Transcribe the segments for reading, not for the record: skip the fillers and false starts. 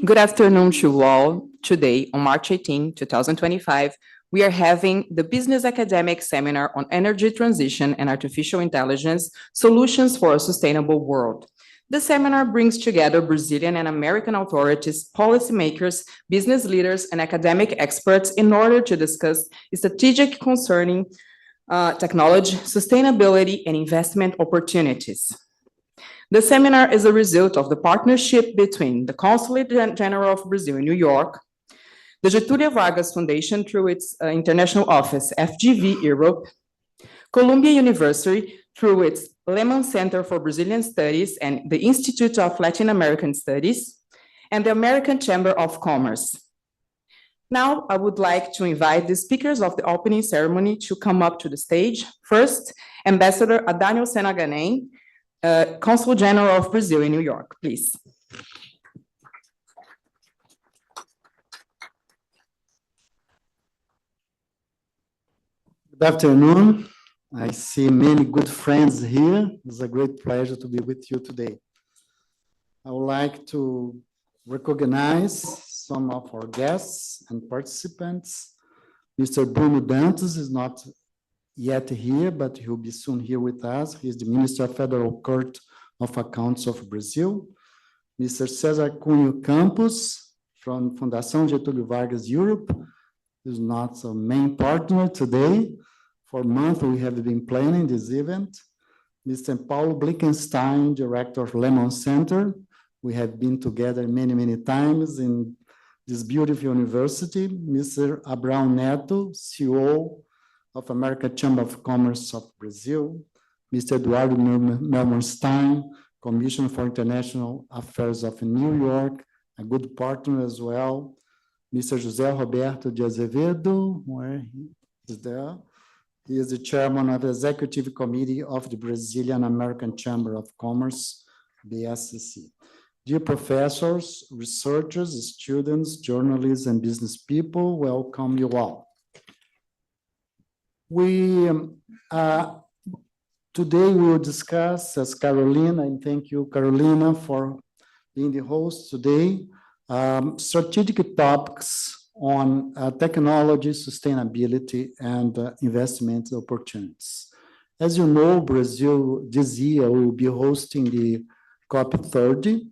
Good afternoon to all. Today, on March 18, 2025, we are having the Business Academic Seminar on Energy Transition and Artificial Intelligence, Solutions for a Sustainable World. The seminar brings together Brazilian and American authorities, policymakers, business leaders, and academic experts in order to discuss strategic concerning technology, sustainability, and investment opportunities. The seminar is a result of the partnership between the Consulate General of Brazil in New York, the Getúlio Vargas Foundation through its international office, FGV Europe, Columbia University through its Lemann Center for Brazilian Studies and the Institute of Latin American Studies, and the American Chamber of Commerce. Now, I would like to invite the speakers of the opening ceremony to come up to the stage. First, Ambassador Adánio Senaganem, Consul General of Brazil in New York, please. Good afternoon. I see many good friends here. It's a great pleasure to be with you today. I would like to recognize some of our guests and participants. Mr. Bruno Dantas is not yet here, but he'll be soon here with us. He's the Minister of Federal Court of Accounts of Brazil. Mr. César Cunho Campos from Fundação Getúlio Vargas Europe is not a main partner today. For months, we have been planning this event. Mr. Paulo Blickenstein, Director of Lemann Center. We have been together many, many times in this beautiful university. Mr. Abraão Neto, CEO of American Chamber of Commerce of Brazil, Mr. Eduardo Melmanstein, Commissioner for International Affairs of New York, a good partner as well, Mr. José Roberto de Azevedo, where he is there. He is the chairman of the Executive Committee of the Brazilian American Chamber of Commerce, BSCC. Dear professors, researchers, students, journalists, and business people, welcome you all. Today we will discuss, as Carolina, and thank you, Carolina, for being the host today, strategic topics on technology, sustainability, and investment opportunities. As you know, Brazil this year will be hosting the COP30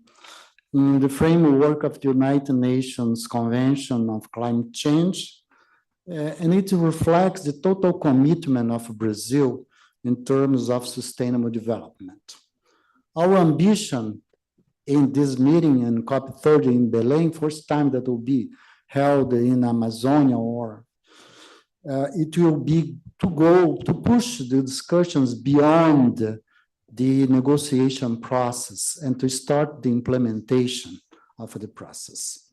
in the framework of the United Nations Convention on Climate Change. And it reflects the total commitment of Brazil in terms of sustainable development. Our ambition in this meeting in COP30 in Belém, first time that will be held in Amazonia, or it will be to push the discussions beyond the negotiation process and to start the implementation of the process.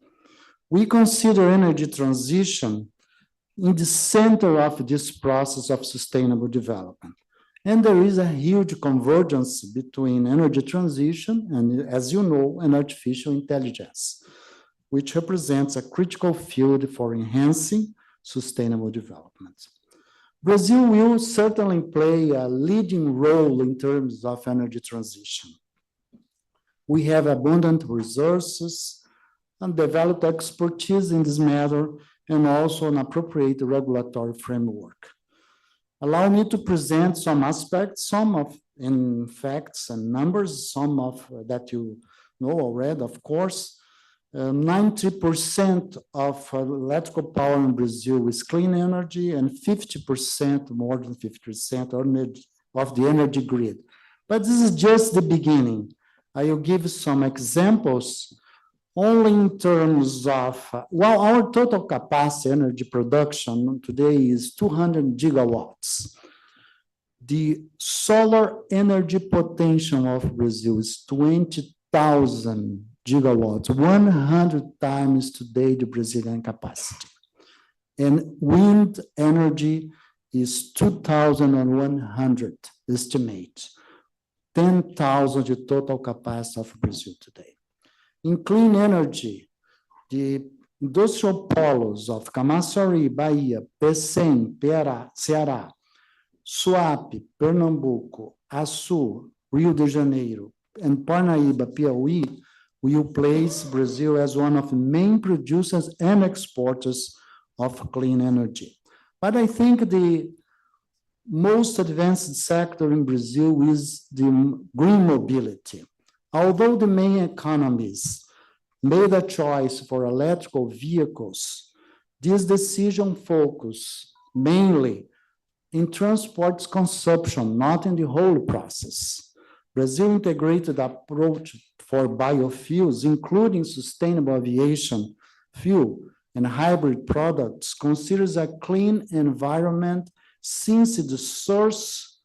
We consider energy transition in the center of this process of sustainable development. And there is a huge convergence between energy transition and, as you know, and artificial intelligence, which represents a critical field for enhancing sustainable development. Brazil will certainly play a leading role in terms of energy transition. We have abundant resources and developed expertise in this matter, and also an appropriate regulatory framework. Allow me to present some aspects, some of in facts and numbers, some of that you know already, of course. 90% of electrical power in Brazil is clean energy, and 50%, more than 50% of the energy grid. But this is just the beginning. I will give some examples only in terms of, well, our total capacity energy production today is 200 gigawatts. The solar energy potential of Brazil is 20,000 gigawatts, 100 times today the Brazilian capacity. And wind energy is 2,100 estimate, 10,000 the total capacity of Brazil today. In clean energy, the industrial polos of Camaçari, Bahia, Pecém, Ceará, Suape, Pernambuco, Açu, Rio de Janeiro, and Parnaíba, Piauí, will place Brazil as one of the main producers and exporters of clean energy. But I think the most advanced sector in Brazil is the green mobility. Although the main economies made a choice for electrical vehicles, this decision focused mainly in transport consumption, not in the whole process. Brazil integrated approach for biofuels, including sustainable aviation fuel and hybrid products, considers a clean environment since the source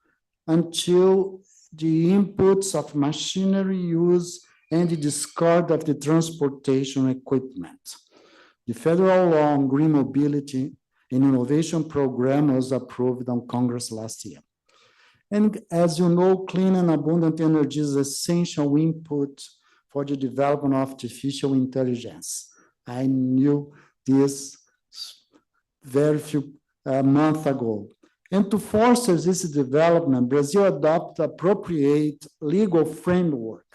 until the inputs of machinery use and the discard of the transportation equipment. The federal law on green mobility and innovation program was approved on Congress last year. And as you know, clean and abundant energy is essential input for the development of artificial intelligence. I knew this very few months ago. And to foster this development, Brazil adopted appropriate legal framework,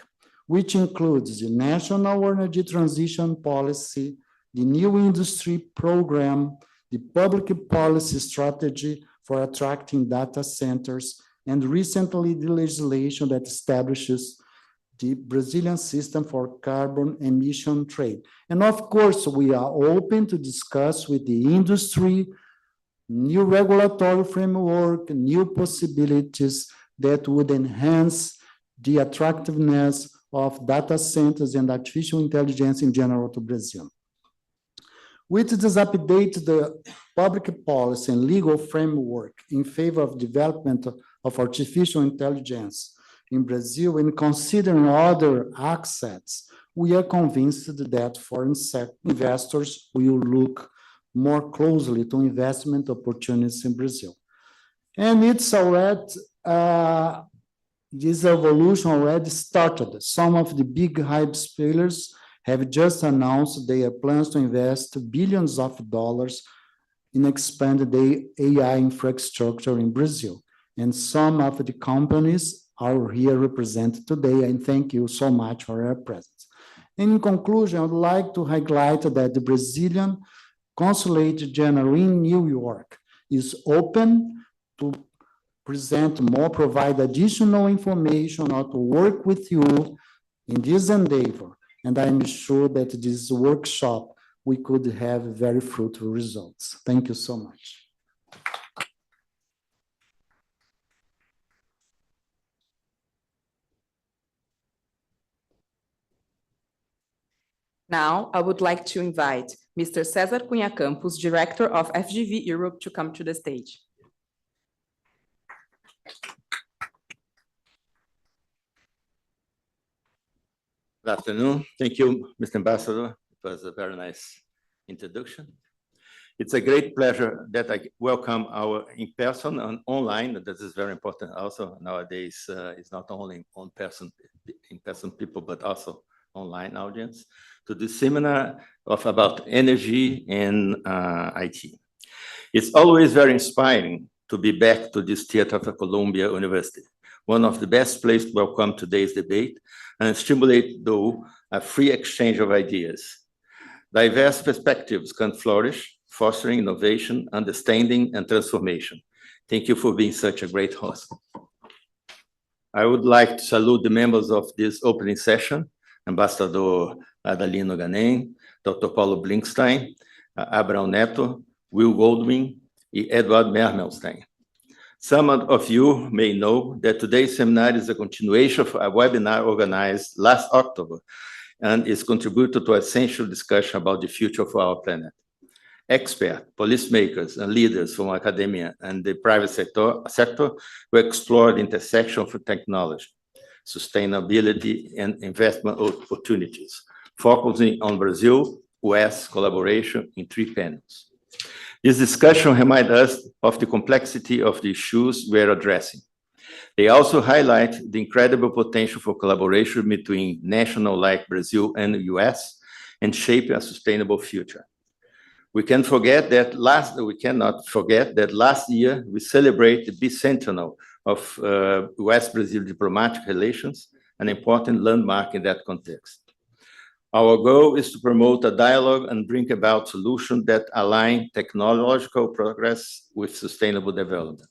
which includes the National Energy Transition Policy, the New Industry Program, the Public Policy Strategy for Attracting Data Centers, and recently the legislation that establishes the Brazilian system for carbon emission trade. And of course, we are open to discuss with the industry new regulatory framework, new possibilities that would enhance the attractiveness of data centers and artificial intelligence in general to Brazil. With this update, the public policy and legal framework in favor of development of artificial intelligence in Brazil and considering other assets, we are convinced that foreign investors will look more closely to investment opportunities in Brazil. And it's already, this evolution already started. Some of the big hyperscalers have just announced their plans to invest billions of dollars in expanding the AI infrastructure in Brazil. And some of the companies are here represented today, and thank you so much for your presence. In conclusion, I would like to highlight that the Brazilian Consulate General in New York is open to present more, provide additional information, or to work with you in this endeavor. And I'm sure that this workshop, we could have very fruitful results. Thank you so much. Now, I would like to invite Mr. Cesar Cunha Campos, Director of FGV Europe, to come to the stage. Good afternoon. Thank you, Mr. Ambassador. It was a very nice introduction. It's a great pleasure that I welcome our in-person and online. This is very important also nowadays. It's not only in-person people, but also online audience to this seminar about energy and IT. It's always very inspiring to be back to this theater of Columbia University, one of the best places to welcome today's debate and stimulate, though, a free exchange of ideas. Diverse perspectives can flourish, fostering innovation, understanding, and transformation. Thank you for being such a great host. I would like to salute the members of this opening session, Ambassador Adalino Ganem, Dr. Paulo Blinkstein, Abraão Neto, Will Goldwyn, and Edward Mermelstein. Some of you may know that today's seminar is a continuation of a webinar organized last October and is contributed to an essential discussion about the future of our planet. Experts, policymakers, and leaders from academia and the private sector will explore the intersection of technology, sustainability, and investment opportunities, focusing on Brazil-US collaboration in 3 panels. This discussion reminds us of the complexity of the issues we are addressing. They also highlight the incredible potential for collaboration between nations like Brazil and the US and shape a sustainable future. We cannot forget that last year we celebrated the bicentennial of US-Brazil diplomatic relations, an important landmark in that context. Our goal is to promote a dialogue and bring about solutions that align technological progress with sustainable development.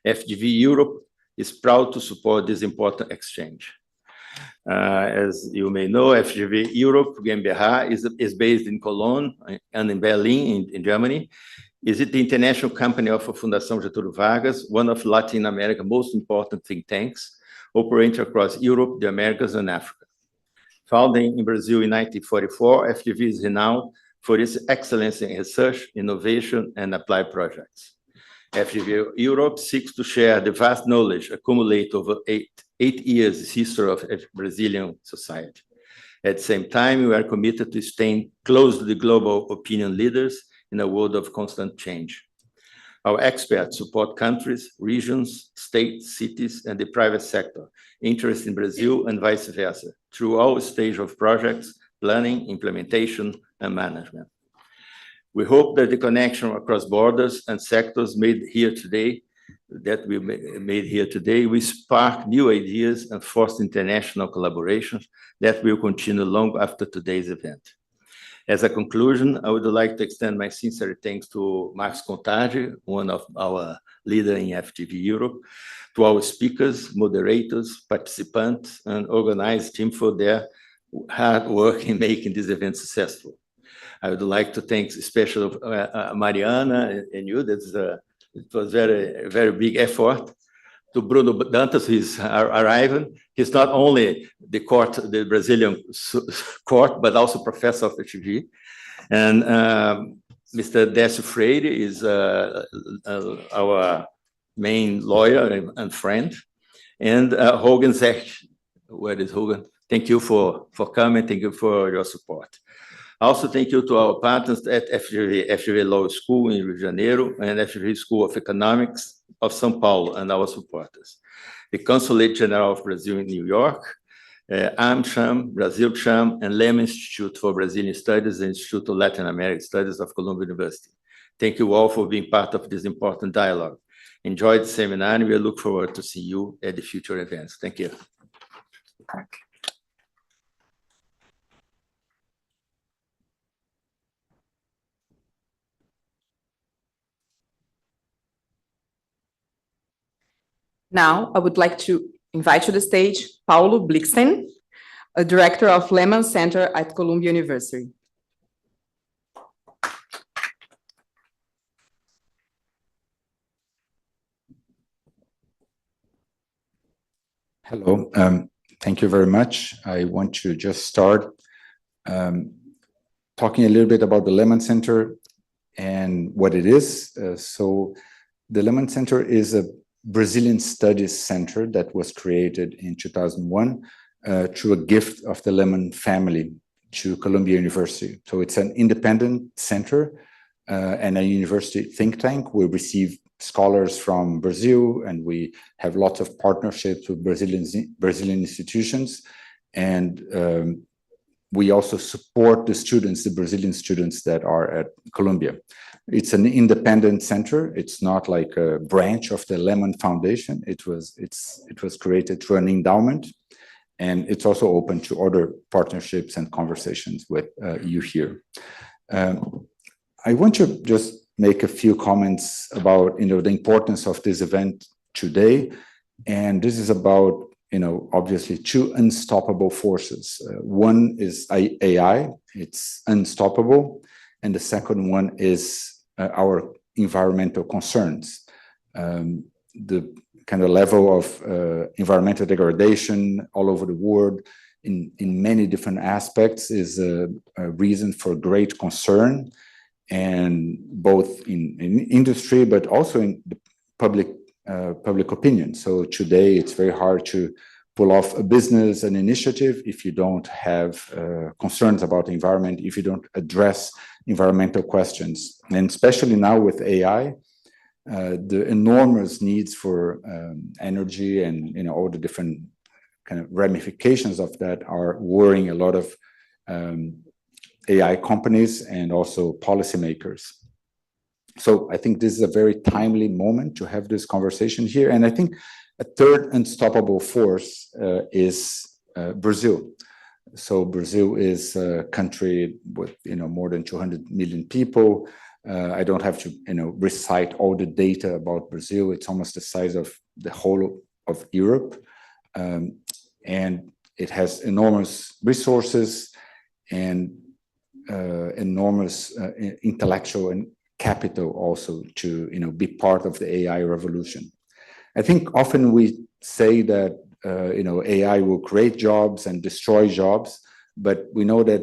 FGV Europe is proud to support this important exchange. As you may know, FGV Europe GmbH is based in Cologne and in Berlin, in Germany. Is it the international company of Fundação Getúlio Vargas, one of Latin America's most important think tanks, operating across Europe, the Americas, and Africa. Founded in Brazil in 1944, FGV is renowned for its excellence in research, innovation, and applied projects. FGV Europe seeks to share the vast knowledge accumulated over eight years history of Brazilian society. At the same time, we are committed to staying close to the global opinion leaders in a world of constant change. Our experts support countries, regions, states, cities, and the private sector interested in Brazil and vice versa through all stages of projects, planning, implementation, and management. We hope that the connection across borders and sectors made here today will spark new ideas and foster international collaborations that will continue long after today's event. As a conclusion, I would like to extend my sincere thanks to Max Contardi, one of our leaders in FGV Europe, to our speakers, moderators, participants, and organized team for their hard work in making this event successful. I would like to thank especially Mariana and you. It was very big effort. To Bruno Dantas, who is arriving. He's not only the Brazilian court, but also professor of FGV. And Mr. Décio Freire is our main lawyer and friend. And Hogan Zech, where is Hogan? Thank you for coming. Thank you for your support. Also, thank you to our partners at FGV Law School in Rio de Janeiro and FGV School of Economics of São Paulo and our supporters. The Consulate General of Brazil in New York, AMCHAM, BrazilCham, and Lemann Institute for Brazilian Studies and Institute of Latin American Studies of Columbia University. Thank you all for being part of this important dialogue. Enjoy the seminar, and we look forward to see you at the future events. Thank you. Now, I would like to invite to the stage Paulo Blixen, a director of Lemann Center at Columbia University. Hello, thank you very much. I want to just start talking a little bit about the Lemann Center and what it is. So the Lemann Center is a Brazilian Studies Center that was created in 2001 through a gift of the Lemann family to Columbia University. So it's an independent center and a university think tank. We receive scholars from Brazil, and we have lots of partnerships with Brazilian institutions. And we also support the students, the Brazilian students that are at Columbia. It's an independent center. It's not like a branch of the Lemann Foundation. It was created through an endowment, and it's also open to other partnerships and conversations with you here. I want to just make a few comments about the importance of this event today, and this is about obviously two unstoppable forces. One is AI; it's unstoppable. And the second one is our environmental concerns. The kind of level of environmental degradation all over the world in many different aspects is a reason for great concern, and both in industry, but also in the public opinion. So today it's very hard to pull off a business, an initiative, if you don't have concerns about the environment, if you don't address environmental questions. And especially now with AI, the enormous needs for energy and all the different kind of ramifications of that are worrying a lot of AI companies and also policymakers. So I think this is a very timely moment to have this conversation here. And I think a third unstoppable force is Brazil. So Brazil is a country with, more than 200 million people. I don't have to, recite all the data about Brazil. It's almost the size of the whole of Europe. And it has enormous resources and enormous intellectual and capital also to, be part of the AI revolution. I think often we say that, AI will create jobs and destroy jobs, but we know that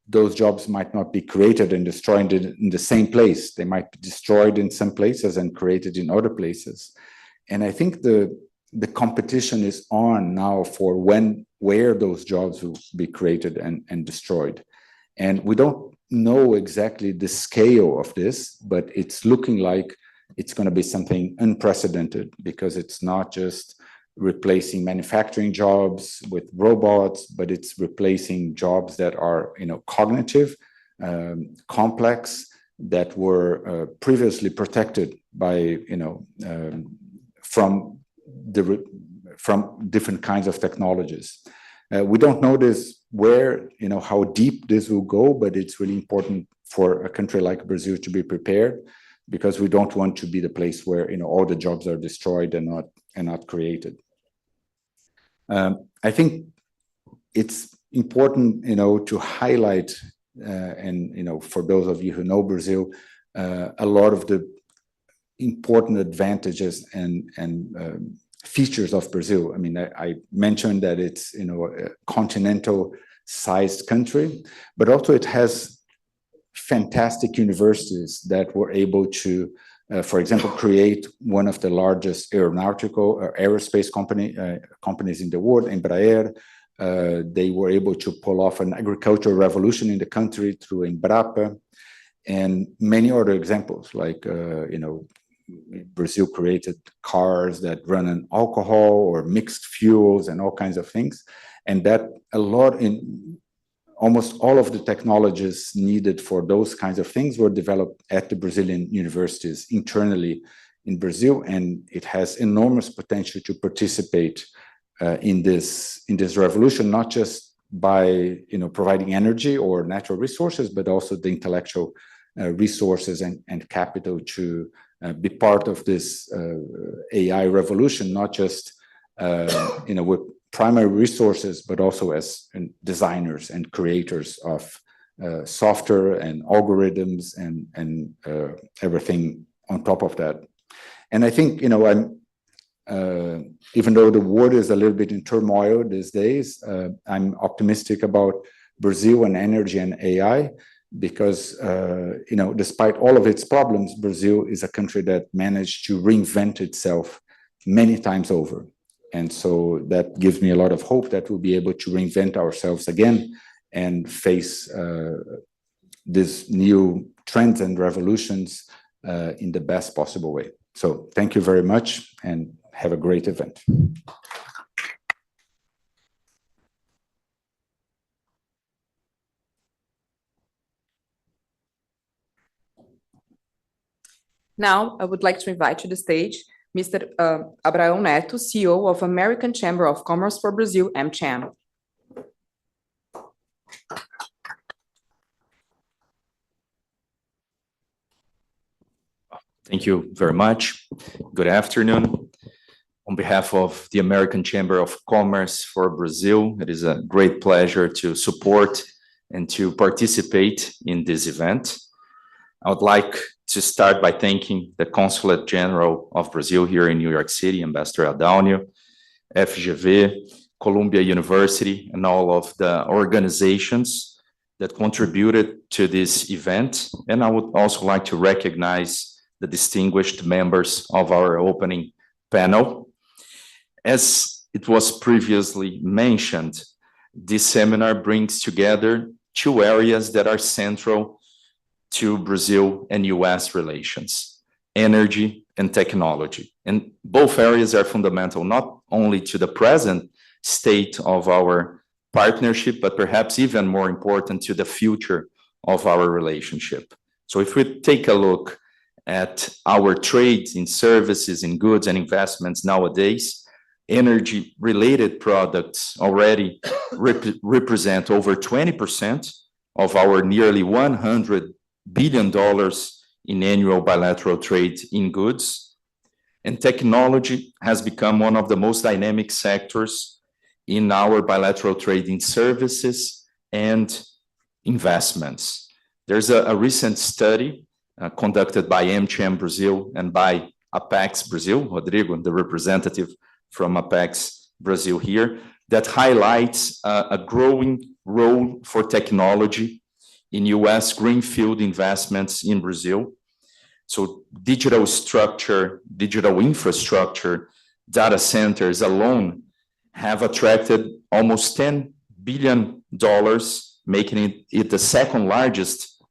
those jobs might not be created and destroyed in the same place. They might be destroyed in some places and created in other places. And I think the competition is on now for where those jobs will be created and destroyed. And we don't know exactly the scale of this, but it's looking like it's going to be something unprecedented, because it's not just replacing manufacturing jobs with robots, but it's replacing jobs that are, cognitive, complex, that were previously protected by, from different kinds of technologies. We don't know where, how deep this will go, but it's really important for a country like Brazil to be prepared, because we don't want to be the place where, all the jobs are destroyed and not created. I think it's important, to highlight, and, for those of you who know Brazil, a lot of the important advantages and features of Brazil. I mean, I mentioned that it's, a continental-sized country, but also it has fantastic universities that were able to, for example, create one of the largest aeronautical or aerospace companies in the world, Embraer. They were able to pull off an agricultural revolution in the country through Embrapa, and many other examples, like, Brazil created cars that run on alcohol or mixed fuels and all kinds of things. And that almost all of the technologies needed for those kinds of things were developed at the Brazilian universities internally in Brazil, and it has enormous potential to participate in this revolution, not just by providing energy or natural resources, but also the intellectual resources and capital to be part of this AI revolution, not just with primary resources, but also as designers and creators of software and algorithms and everything on top of that. And I think, I'm even though the world is a little bit in turmoil these days, I'm optimistic about Brazil and energy and AI, because, despite all of its problems, Brazil is a country that managed to reinvent itself many times over. And so that gives me a lot of hope that we'll be able to reinvent ourselves again and face these new trends and revolutions in the best possible way. So thank you very much and have a great event. Now, I would like to invite to the stage Mr. Abraão Neto, CEO of American Chamber of Commerce for Brazil, AMCHAM. Thank you very much. Good afternoon. On behalf of the American Chamber of Commerce for Brazil, it is a great pleasure to support and to participate in this event. I would like to start by thanking the Consulate General of Brazil here in New York City, Ambassador Adalnio, FGV, Columbia University, and all of the organizations that contributed to this event. And I would also like to recognize the distinguished members of our opening panel. As it was previously mentioned, this seminar brings together two areas that are central to Brazil and US relations: energy and technology. And both areas are fundamental not only to the present state of our partnership, but perhaps even more important to the future of our relationship. So if we take a look at our trade in services, in goods and investments nowadays, energy-related products already represent over 20% of our nearly $100 billion in annual bilateral trade in goods. And technology has become one of the most dynamic sectors in our bilateral trading services and investments. There's a recent study conducted by AMCHAM Brazil and by Apex Brazil, Rodrigo, the representative from Apex Brazil here, that highlights a growing role for technology in US greenfield investments in Brazil. So digital infrastructure, data centers alone have attracted almost $10 billion, making it the second largest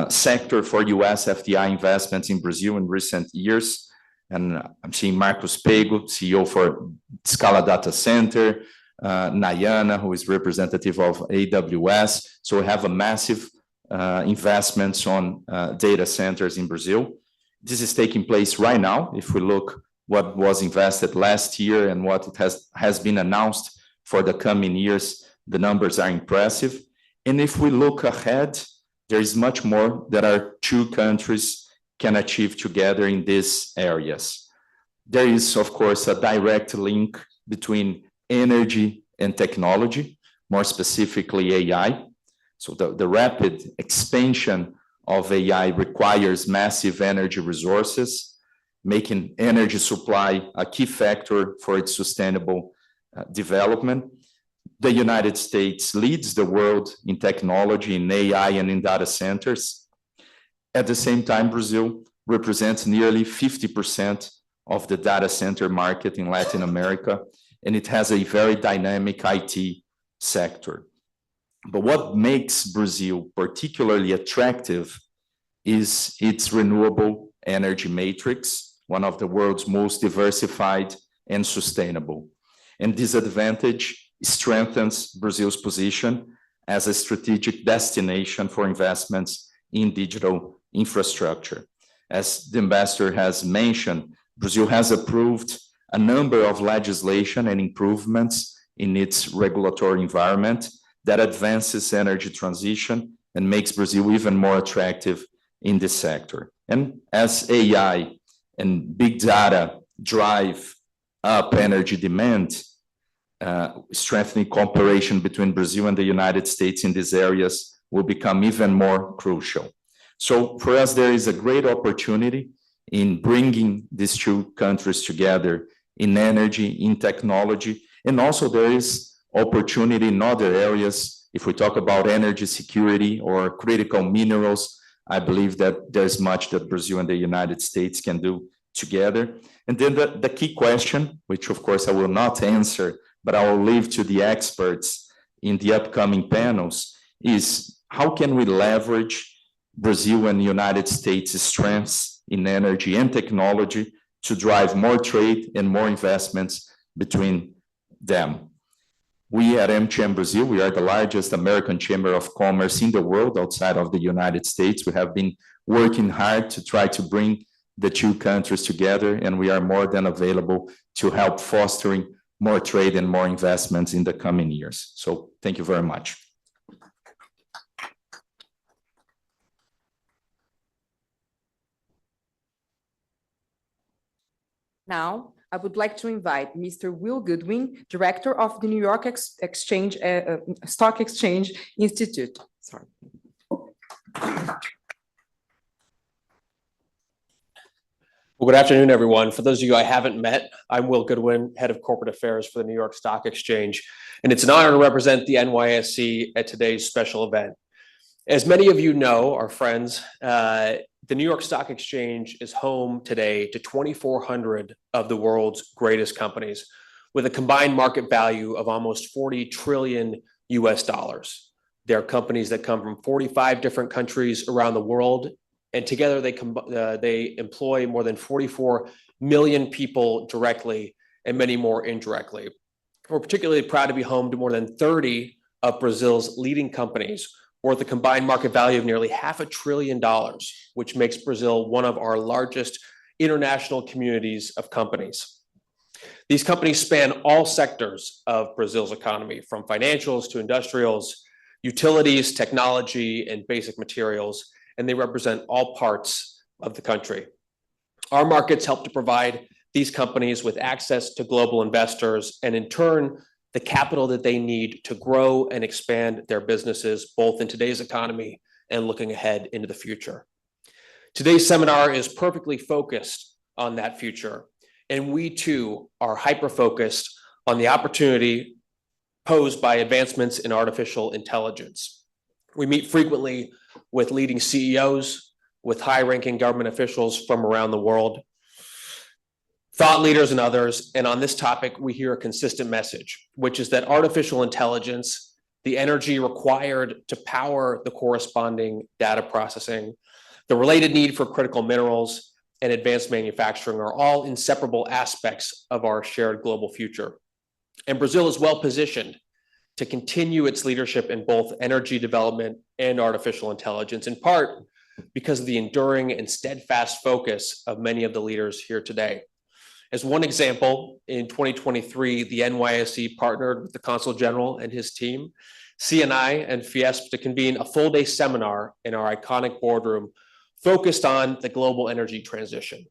sector for US FDI investments in Brazil in recent years. And I'm seeing Marcos Pego, CEO for Scala Data Center, Nayana, who is representative of AWS. So we have a massive investments on data centers in Brazil. This is taking place right now. If we look what was invested last year and what it has been announced for the coming years, the numbers are impressive. And if we look ahead, there is much more that our two countries can achieve together in these areas. There is, of course, a direct link between energy and technology, more specifically AI. So the rapid expansion of AI requires massive energy resources, making energy supply a key factor for its sustainable development. The United States leads the world in technology, in AI, and in data centers. At the same time, Brazil represents nearly 50% of the data center market in Latin America, and it has a very dynamic IT sector. But what makes Brazil particularly attractive is its renewable energy matrix, one of the world's most diversified and sustainable. And this advantage strengthens Brazil's position as a strategic destination for investments in digital infrastructure. As the ambassador has mentioned, Brazil has approved a number of legislation and improvements in its regulatory environment that advances energy transition and makes Brazil even more attractive in this sector. And as AI and big data drive up energy demand, strengthening cooperation between Brazil and the United States in these areas will become even more crucial. So for us, there is a great opportunity in bringing these two countries together in energy, in technology, and also there is opportunity in other areas. If we talk about energy security or critical minerals, I believe that there's much that Brazil and the United States can do together. And then the key question, which of course I will not answer, but I will leave to the experts in the upcoming panels, is how can we leverage Brazil and the United States' strengths in energy and technology to drive more trade and more investments between them. We at AMCHAM Brazil, we are the largest American Chamber of Commerce in the world outside of the United States. We have been working hard to try to bring the two countries together, and we are more than available to help fostering more trade and more investments in the coming years. So thank you very much. Now, I would like to invite Mr. Will Goodwin, Director of the New York Stock Exchange Institute. Sorry. Well, good afternoon, everyone. For those of you I haven't met, I'm Will Goodwin, Head of Corporate Affairs for the New York Stock Exchange, and it's an honor to represent the NYSE at today's special event. As many of you know, our friends, the New York Stock Exchange is home today to 2,400 of the world's greatest companies with a combined market value of almost 40 trillion US dollars. They're companies that come from 45 different countries around the world, and together they employ more than 44 million people directly and many more indirectly. We're particularly proud to be home to more than 30 of Brazil's leading companies, worth a combined market value of nearly $500 billion, which makes Brazil one of our largest international communities of companies. These companies span all sectors of Brazil's economy, from financials to industrials, utilities, technology, and basic materials, and they represent all parts of the country. Our markets help to provide these companies with access to global investors and, in turn, the capital that they need to grow and expand their businesses, both in today's economy and looking ahead into the future. Today's seminar is perfectly focused on that future, and we too are hyper-focused on the opportunity posed by advancements in artificial intelligence. We meet frequently with leading CEOs, with high-ranking government officials from around the world, thought leaders and others, and on this topic, we hear a consistent message, which is that artificial intelligence, the energy required to power the corresponding data processing, the related need for critical minerals, and advanced manufacturing are all inseparable aspects of our shared global future. And Brazil is well positioned to continue its leadership in both energy development and artificial intelligence, in part because of the enduring and steadfast focus of many of the leaders here today. As one example, in 2023, the NYSE partnered with the Consul General and his team, CNI and Fiesp, to convene a full-day seminar in our iconic boardroom focused on the global energy transition.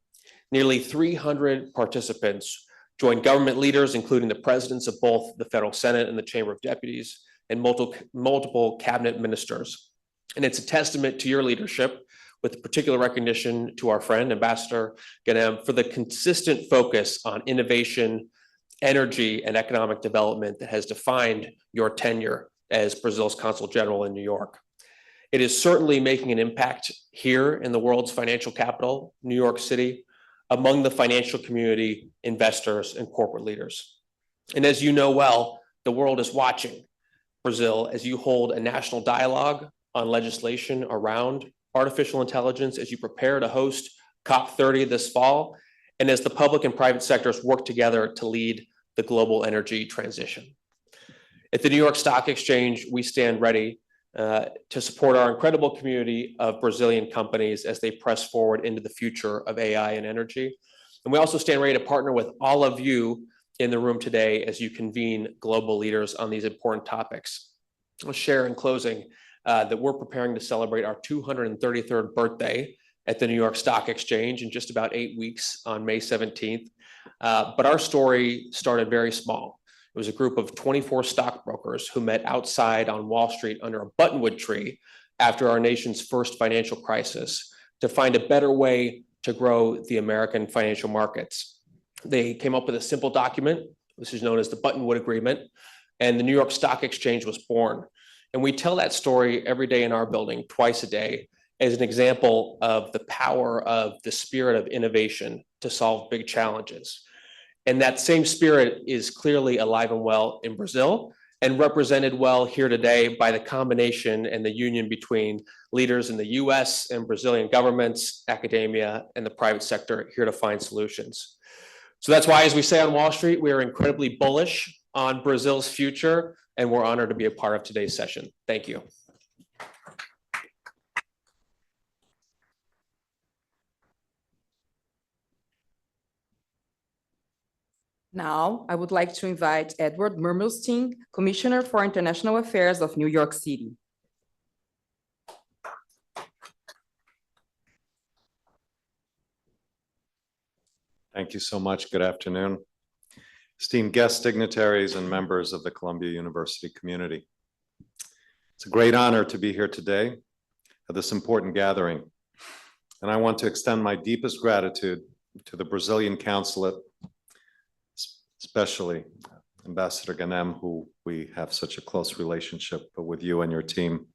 Nearly 300 participants joined government leaders, including the presidents of both the Federal Senate and the Chamber of Deputies, and multiple cabinet ministers. And it's a testament to your leadership, with particular recognition to our friend, Ambassador Ganem, for the consistent focus on innovation, energy, and economic development that has defined your tenure as Brazil's Consul General in New York. It is certainly making an impact here in the world's financial capital, New York City, among the financial community, investors, and corporate leaders. And as you know well, the world is watching Brazil as you hold a national dialogue on legislation around artificial intelligence, as you prepare to host COP30 this fall, and as the public and private sectors work together to lead the global energy transition. At the New York Stock Exchange, we stand ready to support our incredible community of Brazilian companies as they press forward into the future of AI and energy. And we also stand ready to partner with all of you in the room today as you convene global leaders on these important topics. I'll share in closing that we're preparing to celebrate our 233rd birthday at the New York Stock Exchange in just about 8 weeks on May 17th. But our story started very small. It was a group of 24 stockbrokers who met outside on Wall Street under a buttonwood tree after our nation's first financial crisis to find a better way to grow the American financial markets. They came up with a simple document. This is known as the Buttonwood Agreement, and the New York Stock Exchange was born. And we tell that story every day in our building, twice a day, as an example of the power of the spirit of innovation to solve big challenges. And that same spirit is clearly alive and well in Brazil, and represented well here today by the combination and the union between leaders in the US and Brazilian governments, academia, and the private sector here to find solutions. So that's why, as we say on Wall Street, we are incredibly bullish on Brazil's future, and we're honored to be a part of today's session. Thank you. Now, I would like to invite Edward Murmelstein, Commissioner for International Affairs of New York City. Thank you so much. Good afternoon. Esteemed guests, dignitaries, and members of the Columbia University community. It's a great honor to be here today at this important gathering. And I want to extend my deepest gratitude to the Brazilian Consulate, especially Ambassador Ganem, who we have such a close relationship with you and your team.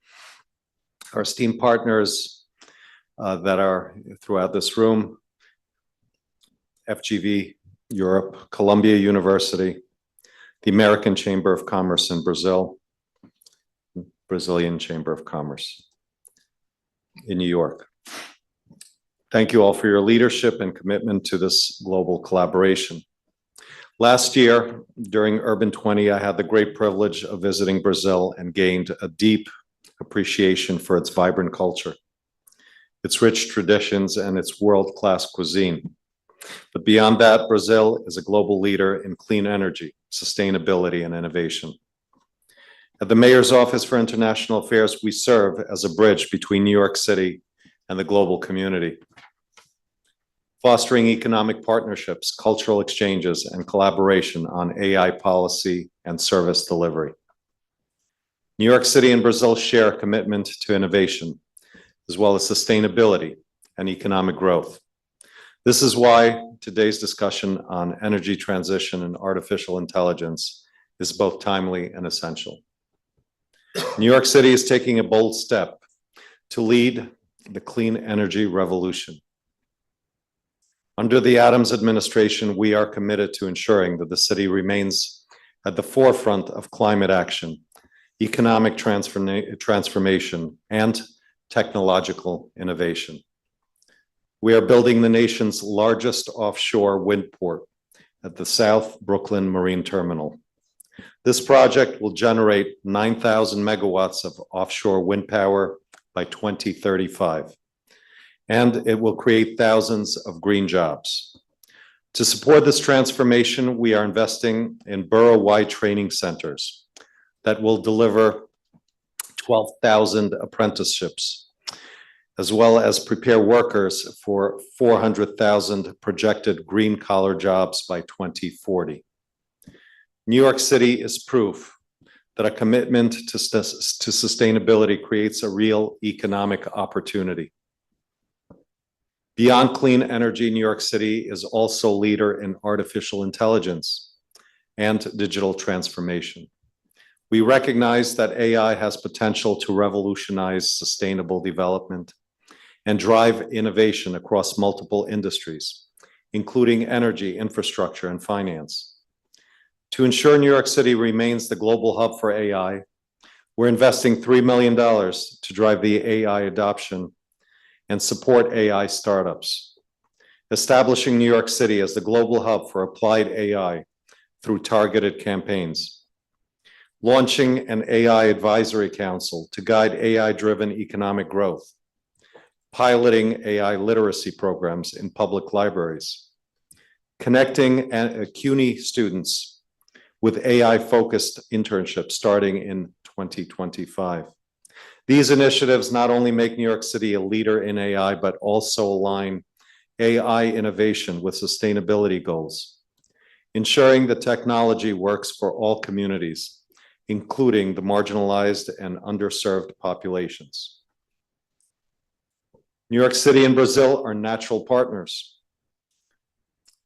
Our esteemed partners that are throughout this room, FGV Europe, Columbia University, the American Chamber of Commerce in Brazil, Brazilian Chamber of Commerce in New York. Thank you all for your leadership and commitment to this global collaboration. Last year, during Urban 20, I had the great privilege of visiting Brazil and gained a deep appreciation for its vibrant culture, its rich traditions, and its world-class cuisine. But beyond that, Brazil is a global leader in clean energy, sustainability, and innovation. At the Mayor's Office for International Affairs, we serve as a bridge between New York City and the global community, fostering economic partnerships, cultural exchanges, and collaboration on AI policy and service delivery. New York City and Brazil share a commitment to innovation, as well as sustainability and economic growth. This is why today's discussion on energy transition and artificial intelligence is both timely and essential. New York City is taking a bold step to lead the clean energy revolution. Under the Adams administration, we are committed to ensuring that the city remains at the forefront of climate action, economic transformation, and technological innovation. We are building the nation's largest offshore wind port at the South Brooklyn Marine Terminal. This project will generate 9,000 megawatts of offshore wind power by 2035, and it will create thousands of green jobs. To support this transformation, we are investing in borough-wide training centers that will deliver 12,000 apprenticeships, as well as prepare workers for 400,000 projected green-collar jobs by 2040. New York City is proof that a commitment to sustainability creates a real economic opportunity. Beyond clean energy, New York City is also a leader in artificial intelligence and digital transformation. We recognize that AI has potential to revolutionize sustainable development and drive innovation across multiple industries, including energy, infrastructure, and finance. To ensure New York City remains the global hub for AI, we're investing $3 million to drive the AI adoption and support AI startups, establishing New York City as the global hub for applied AI through targeted campaigns, launching an AI advisory council to guide AI-driven economic growth, piloting AI literacy programs in public libraries, connecting CUNY students with AI-focused internships starting in 2025. These initiatives not only make New York City a leader in AI, but also align AI innovation with sustainability goals, ensuring that technology works for all communities, including the marginalized and underserved populations. New York City and Brazil are natural partners.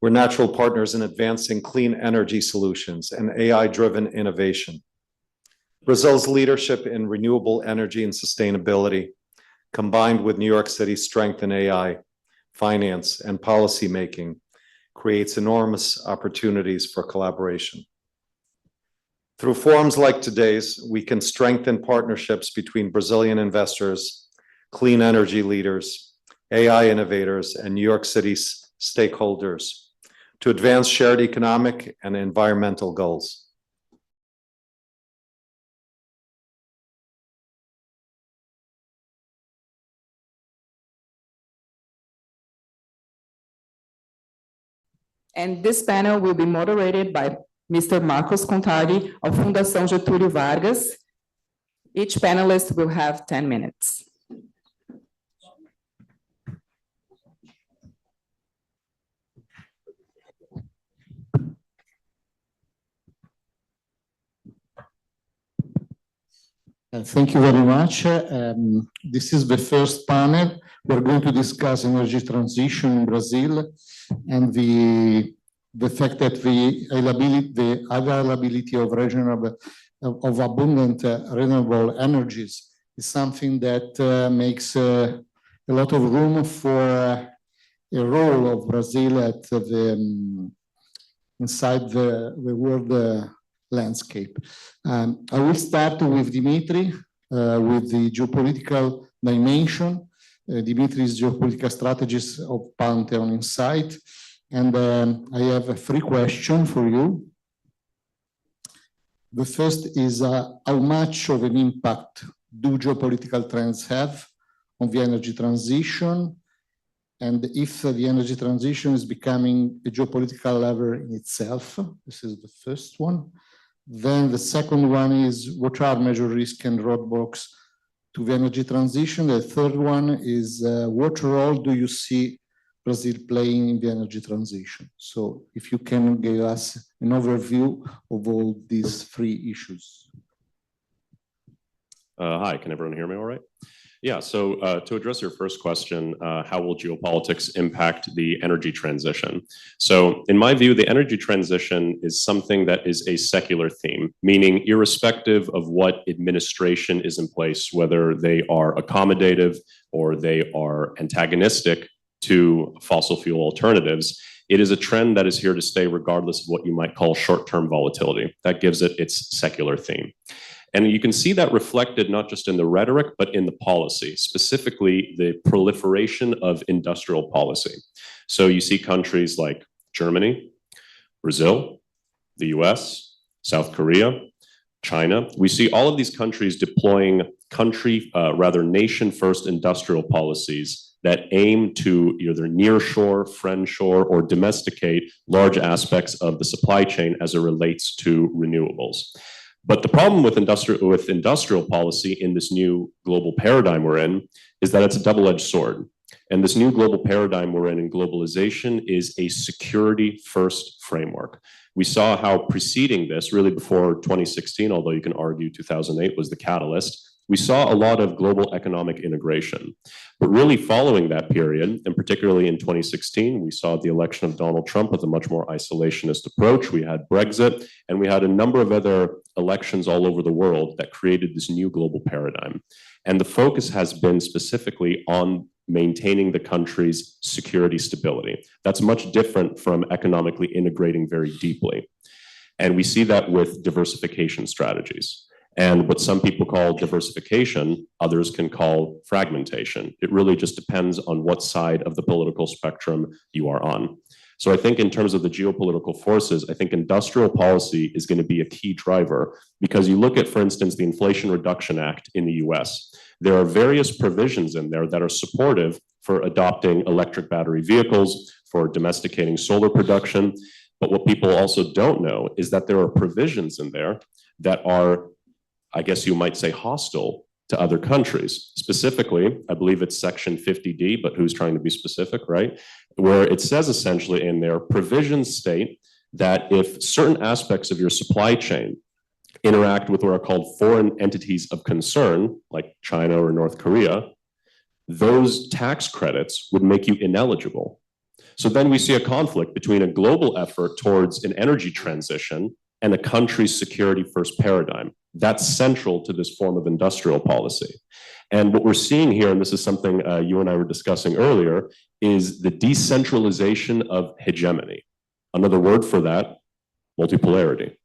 We're natural partners in advancing clean energy solutions and AI-driven innovation. Brazil's leadership in renewable energy and sustainability, combined with New York City's strength in AI, finance, and policymaking, creates enormous opportunities for collaboration. Through forums like today's, we can strengthen partnerships between Brazilian investors, clean energy leaders, AI innovators, and New York City's stakeholders to advance shared economic and environmental goals. And this panel will be moderated by Mr. Marcos Contari of Fundação Getúlio Vargas. Each panelist will have 10 minutes. Thank you very much. This is the first panel. We're going to discuss energy transition in Brazil and the fact that the availability of abundant renewable energies is something that makes a lot of room for a role of Brazil at inside the world landscape. I will start with Dimitri, with the geopolitical dimension. Dimitri is geopolitical strategist of Pantheon Insight. And I have 3 questions for you. The first is how much of an impact do geopolitical trends have on the energy transition? and if the energy transition is becoming a geopolitical lever in itself. This is the first one. Then the second one is what are major risks and roadblocks to the energy transition. The third one is what role do you see Brazil playing in the energy transition? So if you can give us an overview of all these three issues. Hi, can everyone hear me all right? Yeah, so to address your first question, how will geopolitics impact the energy transition? So in my view, the energy transition is something that is a secular theme, meaning irrespective of what administration is in place, whether they are accommodative or they are antagonistic to fossil fuel alternatives, it is a trend that is here to stay regardless of what you might call short-term volatility. That gives it its secular theme. And you can see that reflected not just in the rhetoric, but in the policy, specifically the proliferation of industrial policy. So you see countries like Germany, Brazil, the US, South Korea, China. We see all of these countries deploying nation-first industrial policies that aim to either nearshore, friendshore, or domesticate large aspects of the supply chain as it relates to renewables. But the problem with industrial policy in this new global paradigm we're in is that it's a double-edged sword. And this new global paradigm we're in globalization is a security-first framework. We saw how preceding this, really before 2016, although you can argue 2008 was the catalyst, we saw a lot of global economic integration. But really following that period, and particularly in 2016, we saw the election of Donald Trump with a much more isolationist approach. We had Brexit, and we had a number of other elections all over the world that created this new global paradigm. And the focus has been specifically on maintaining the country's security stability. That's much different from economically integrating very deeply. And we see that with diversification strategies. And what some people call diversification, others can call fragmentation. It really just depends on what side of the political spectrum you are on. So I think in terms of the geopolitical forces, I think industrial policy is going to be a key driver because you look at, for instance, the Inflation Reduction Act in the US. There are various provisions in there that are supportive for adopting electric battery vehicles, for domesticating solar production. But what people also don't know is that there are provisions in there that are, I guess you might say, hostile to other countries. Specifically, I believe it's section 50D, but who's trying to be specific, right? Where it says essentially in there, provisions state that if certain aspects of your supply chain interact with what are called foreign entities of concern, like China or North Korea, those tax credits would make you ineligible. So then we see a conflict between a global effort towards an energy transition and a country's security-first paradigm. That's central to this form of industrial policy. And what we're seeing here, and this is something you and I were discussing earlier, is the decentralization of hegemony. Another word for that, multipolarity.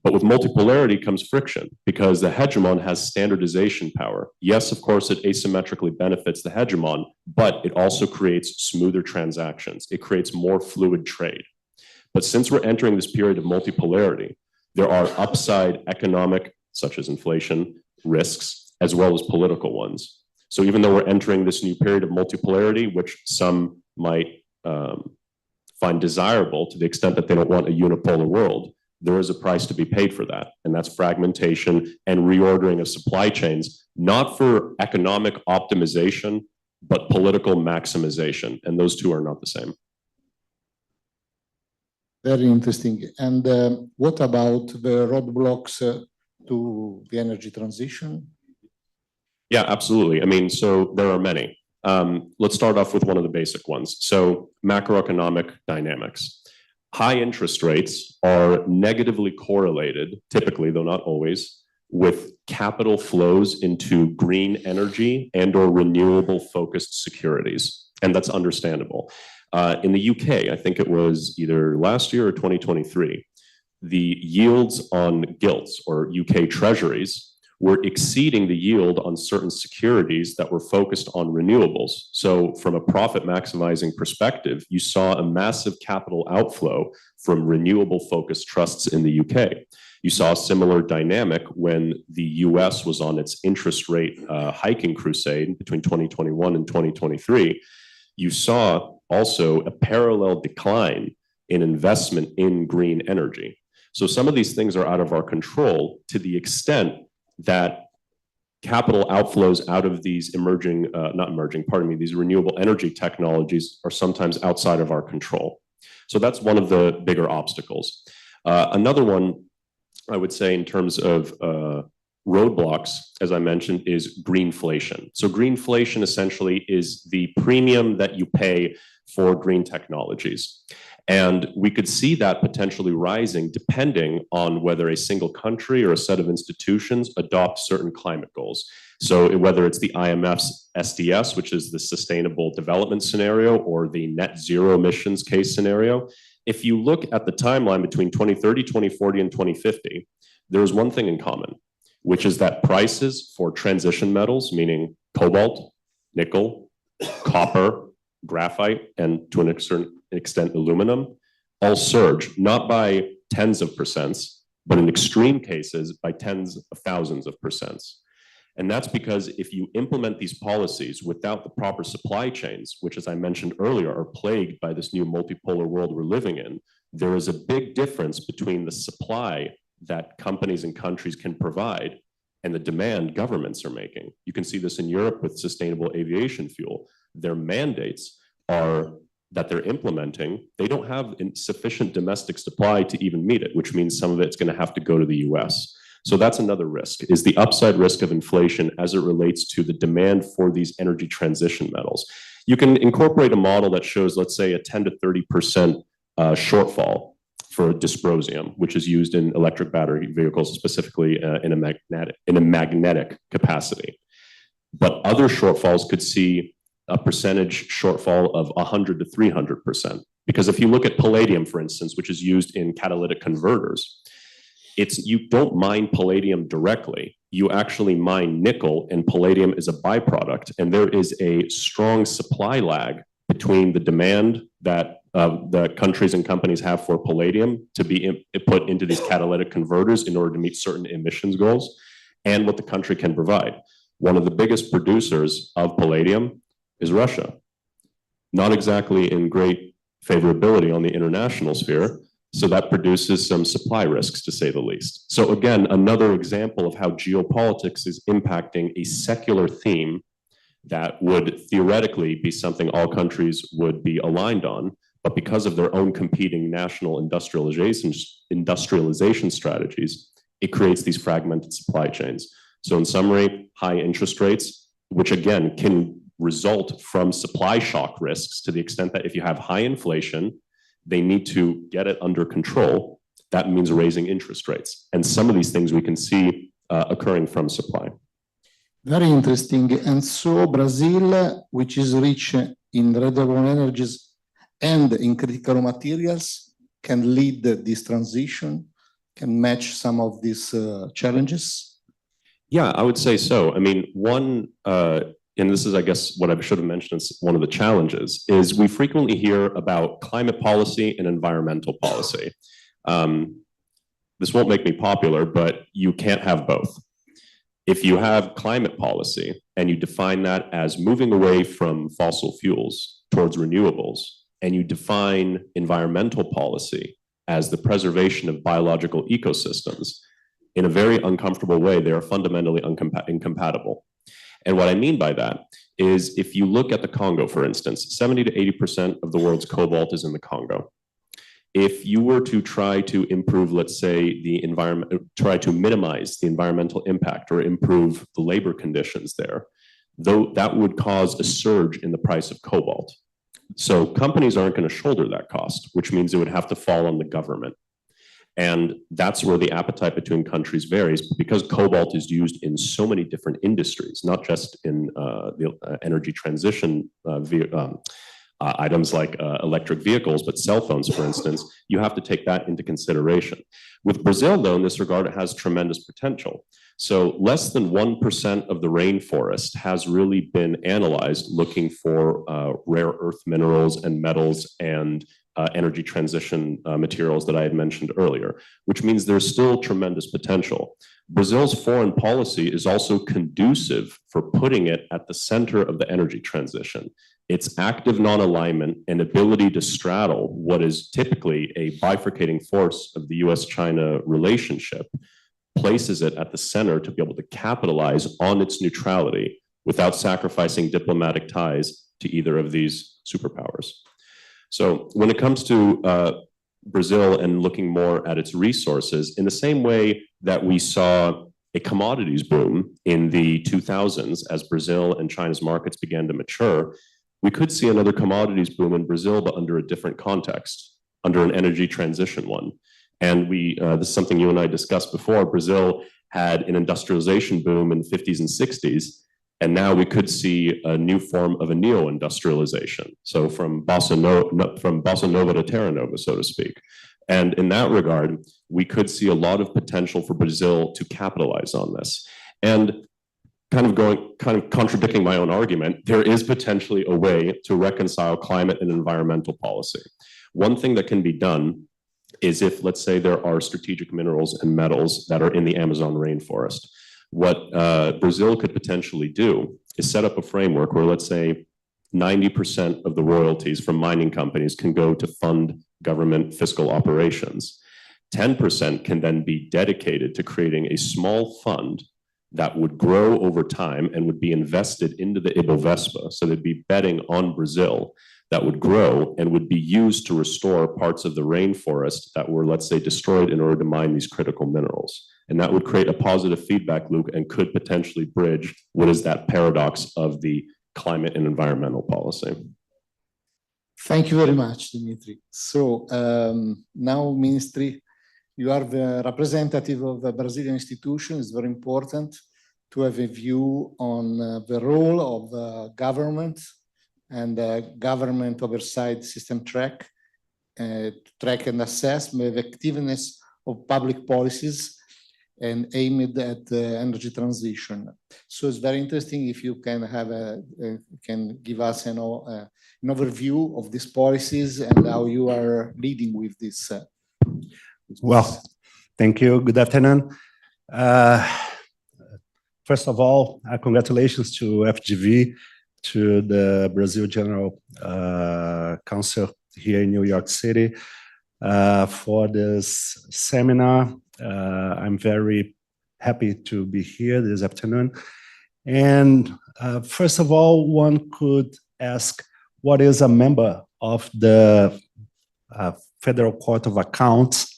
But with multipolarity comes friction because the hegemon has standardization power. Yes, of course, it asymmetrically benefits the hegemon, but it also creates smoother transactions. It creates more fluid trade. But since we're entering this period of multipolarity, there are upside economic, such as inflation, risks, as well as political ones. So even though we're entering this new period of multipolarity, which some might find desirable to the extent that they don't want a unipolar world, there is a price to be paid for that. And that's fragmentation and reordering of supply chains, not for economic optimization, but political maximization. And those two are not the same. Very interesting. And what about the roadblocks to the energy transition? Yeah, absolutely. I mean, so there are many. Let's start off with one of the basic ones. So macroeconomic dynamics. High interest rates are negatively correlated, typically, though not always, with capital flows into green energy and or renewable focused securities. And that's understandable. In the UK, I think it was either last year or 2023, the yields on gilts or UK treasuries were exceeding the yield on certain securities that were focused on renewables. So from a profit maximizing perspective, you saw a massive capital outflow from renewable focused trusts in the UK. You saw a similar dynamic when the US was on its interest rate hiking crusade between 2021 and 2023. you saw also a parallel decline in investment in green energy. So some of these things are out of our control to the extent that capital outflows out of these these renewable energy technologies are sometimes outside of our control. So that's one of the bigger obstacles. Another one, I would say, in terms of roadblocks, as I mentioned, is greenflation. So greenflation essentially is the premium that you pay for green technologies. And we could see that potentially rising depending on whether a single country or a set of institutions adopt certain climate goals. So whether it's the IMF's SDS, which is the sustainable development scenario, or the net zero emissions case scenario, if you look at the timeline between 2030, 2040, and 2050, there's one thing in common, which is that prices for transition metals, meaning cobalt, nickel, copper, graphite, and to a certain extent aluminum, all surge, not by tens of percents, but in extreme cases by tens of thousands of percents. And that's because if you implement these policies without the proper supply chains, which, as I mentioned earlier, are plagued by this new multipolar world we're living in, there is a big difference between the supply that companies and countries can provide and the demand governments are making. You can see this in Europe with sustainable aviation fuel. Their mandates are that they're implementing, they don't have sufficient domestic supply to even meet it, which means some of it's going to have to go to the US. So that's another risk, is the upside risk of inflation as it relates to the demand for these energy transition metals. You can incorporate a model that shows, let's say, a 10 to 30% shortfall for dysprosium, which is used in electric battery vehicles, specifically in a magnetic capacity. But other shortfalls could see a percentage shortfall of 100 to 300%. Because if you look at palladium, for instance, which is used in catalytic converters, you don't mine palladium directly. You actually mine nickel, and palladium is a byproduct. And there is a strong supply lag between the demand that the countries and companies have for palladium to be put into these catalytic converters in order to meet certain emissions goals, and what the country can provide. One of the biggest producers of palladium is Russia. Not exactly in great favorability on the international sphere, so that produces some supply risks, to say the least. So again, another example of how geopolitics is impacting a secular theme that would theoretically be something all countries would be aligned on, but because of their own competing national industrialization strategies, it creates these fragmented supply chains. So in summary, high interest rates, which again can result from supply shock risks to the extent that if you have high inflation, they need to get it under control. That means raising interest rates. And some of these things we can see occurring from supply. Very interesting. And so Brazil, which is rich in renewable energies and in critical materials, can lead this transition, can match some of these challenges? Yeah, I would say so. I mean, one, and this is, I guess, what I should have mentioned is one of the challenges, is we frequently hear about climate policy and environmental policy. This won't make me popular, but you can't have both. If you have climate policy and you define that as moving away from fossil fuels towards renewables, and you define environmental policy as the preservation of biological ecosystems, in a very uncomfortable way, they are fundamentally incompatible. And what I mean by that is if you look at the Congo, for instance, 70 to 80% of the world's cobalt is in the Congo. If you were to try to improve, let's say, the environment, try to minimize the environmental impact or improve the labor conditions there, though that would cause a surge in the price of cobalt. So companies aren't going to shoulder that cost, which means it would have to fall on the government. And that's where the appetite between countries varies, because cobalt is used in so many different industries, not just in the energy transition items like electric vehicles, but cell phones, for instance. You have to take that into consideration. With Brazil, though, in this regard, it has tremendous potential. So less than 1% of the rainforest has really been analyzed looking for rare earth minerals and metals and energy transition materials that I had mentioned earlier, which means there's still tremendous potential. Brazil's foreign policy is also conducive for putting it at the center of the energy transition. its active non-alignment and ability to straddle what is typically a bifurcating force of the US-China relationship places it at the center to be able to capitalize on its neutrality without sacrificing diplomatic ties to either of these superpowers. So when it comes to Brazil and looking more at its resources, in the same way that we saw a commodities boom in the 2000s as Brazil and China's markets began to mature, we could see another commodities boom in Brazil, but under a different context, under an energy transition one. And this is something you and I discussed before. Brazil had an industrialization boom in the 50s and 60s, and now we could see a new form of a neo-industrialization. So from Bossa Nova to Terra Nova, so to speak. And in that regard, we could see a lot of potential for Brazil to capitalize on this. And kind of contradicting my own argument, there is potentially a way to reconcile climate and environmental policy. One thing that can be done is if, let's say, there are strategic minerals and metals that are in the Amazon rainforest. What Brazil could potentially do is set up a framework where, let's say, 90% of the royalties from mining companies can go to fund government fiscal operations. 10% can then be dedicated to creating a small fund that would grow over time and would be invested into the Ibovespa. So they'd be betting on Brazil that would grow and would be used to restore parts of the rainforest that were, let's say, destroyed in order to mine these critical minerals. And that would create a positive feedback loop and could potentially bridge what is that paradox of the climate and environmental policy. Thank you very much, Dimitri. So now, Ministry, you are the representative of the Brazilian institution. It's very important to have a view on the role of the government and government oversight system track and assess the effectiveness of public policies and aimed at energy transition. So it's very interesting if you can have can give us an overview of these policies and how you are leading with this. Well, thank you. Good afternoon. First of all, congratulations to FGV, to the Brazil General Council here in New York City for this seminar. I'm very happy to be here this afternoon. And first of all, one could ask, what is a member of the Federal Court of Accounts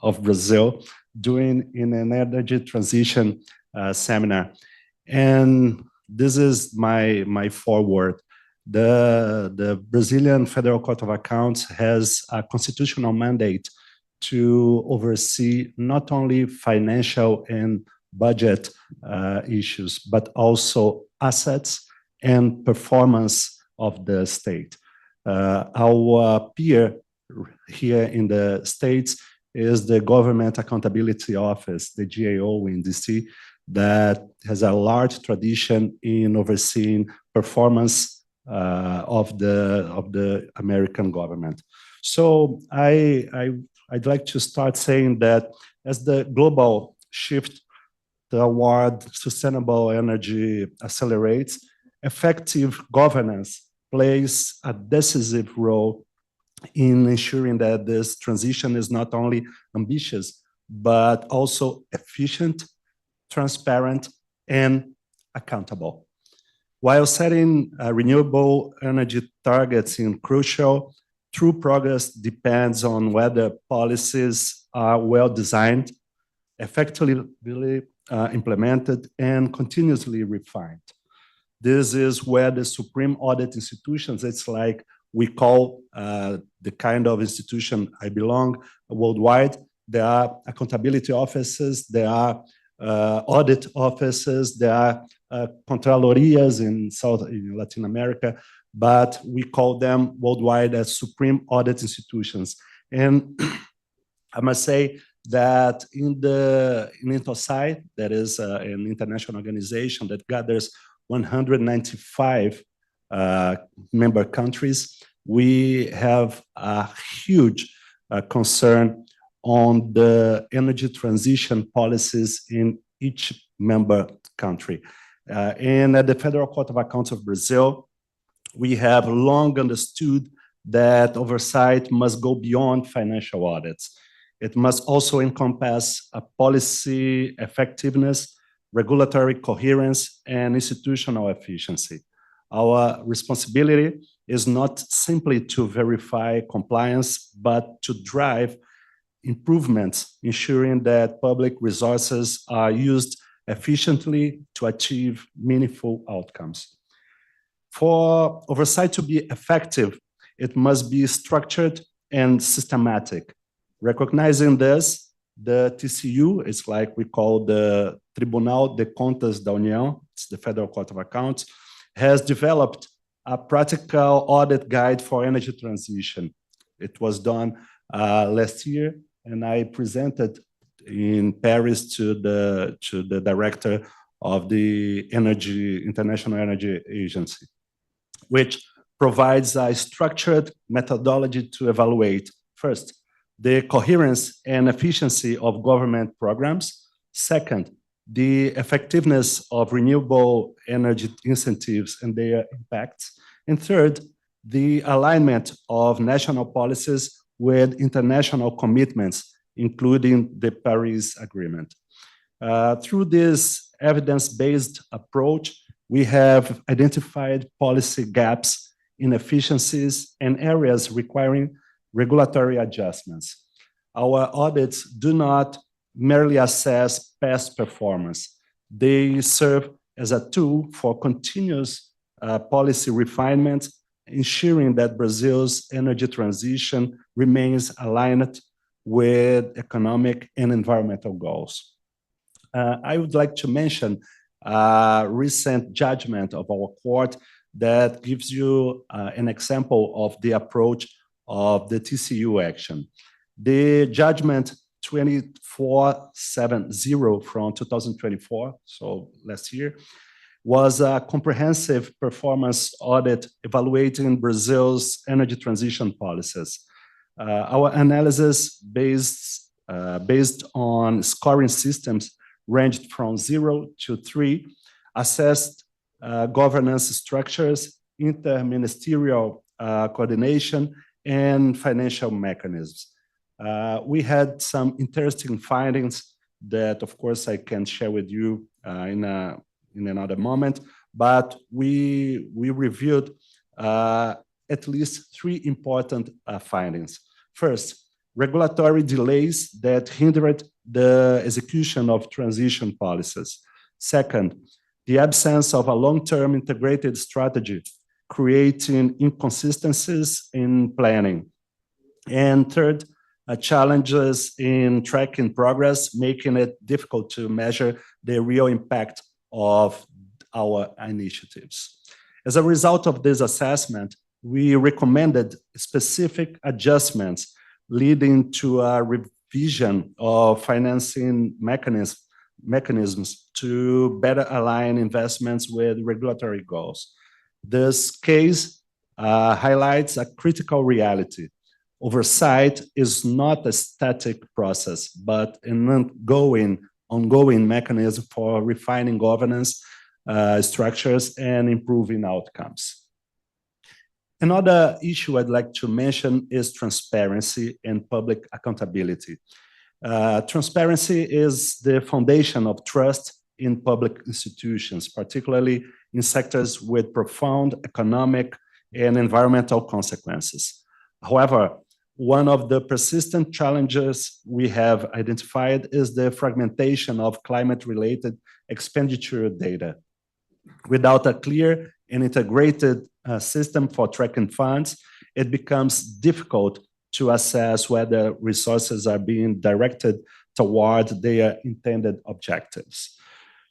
of Brazil doing in an energy transition seminar? And this is my foreword. The Brazilian Federal Court of Accounts has a constitutional mandate to oversee not only financial and budget issues, but also assets and performance of the state. Our peer here in the States is the Government Accountability Office, the GAO in DC, that has a large tradition in overseeing performance of the American government. So I'd like to start saying that as the global shift toward sustainable energy accelerates, effective governance plays a decisive role in ensuring that this transition is not only ambitious, but also efficient, transparent, and accountable. While setting renewable energy targets is crucial, true progress depends on whether policies are well designed, effectively implemented, and continuously refined. This is where the Supreme Audit institutions, it's like we call the kind of institution I belong worldwide. There are accountability offices, there are audit offices, there are Contralorias in Latin America, but we call them worldwide as Supreme Audit institutions. And I must say that in INTOSAI, that is an international organization that gathers 195 member countries, we have a huge concern on the energy transition policies in each member country. And at the Federal Court of Accounts of Brazil, we have long understood that oversight must go beyond financial audits. It must also encompass a policy effectiveness, regulatory coherence, and institutional efficiency. Our responsibility is not simply to verify compliance, but to drive improvements, ensuring that public resources are used efficiently to achieve meaningful outcomes. For oversight to be effective, it must be structured and systematic. Recognizing this, the TCU, it's like we call the Tribunal de Contas da União, it's the Federal Court of Accounts, has developed a practical audit guide for energy transition. It was done last year, and I presented in Paris to the director of the International Energy Agency, which provides a structured methodology to evaluate, first, the coherence and efficiency of government programs. Second, the effectiveness of renewable energy incentives and their impacts. And third, the alignment of national policies with international commitments, including the Paris Agreement. Through this evidence-based approach, we have identified policy gaps, inefficiencies, and areas requiring regulatory adjustments. Our audits do not merely assess past performance. They serve as a tool for continuous policy refinement, ensuring that Brazil's energy transition remains aligned with economic and environmental goals. I would like to mention a recent judgment of our court that gives you an example of the approach of the TCU action. The judgment 2470 from 2024, so last year, was a comprehensive performance audit evaluating Brazil's energy transition policies. Our analysis based on scoring systems ranged from 0 to 3, assessed governance structures, interministerial coordination, and financial mechanisms. We had some interesting findings that, of course, I can share with you in another moment, but we reviewed at least 3 important findings. First, regulatory delays that hindered the execution of transition policies. Second, the absence of a long-term integrated strategy, creating inconsistencies in planning. And third, challenges in tracking progress, making it difficult to measure the real impact of our initiatives. As a result of this assessment, we recommended specific adjustments leading to a revision of financing mechanisms to better align investments with regulatory goals. This case highlights a critical reality. Oversight is not a static process, but an ongoing mechanism for refining governance structures and improving outcomes. Another issue I'd like to mention is transparency and public accountability. Transparency is the foundation of trust in public institutions, particularly in sectors with profound economic and environmental consequences. However, one of the persistent challenges we have identified is the fragmentation of climate-related expenditure data. Without a clear and integrated system for tracking funds, it becomes difficult to assess whether resources are being directed toward their intended objectives.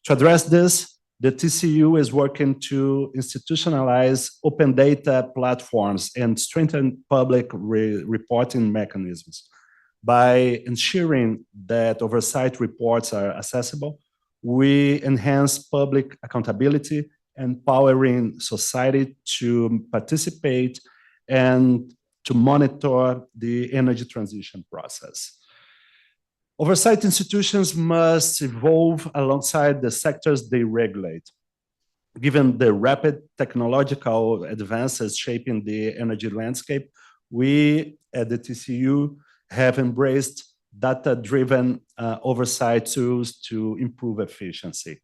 To address this, the TCU is working to institutionalize open data platforms and strengthen public reporting mechanisms. By ensuring that oversight reports are accessible, we enhance public accountability, empowering society to participate and to monitor the energy transition process. Oversight institutions must evolve alongside the sectors they regulate. given the rapid technological advances shaping the energy landscape, we at the TCU have embraced data-driven oversight tools to improve efficiency.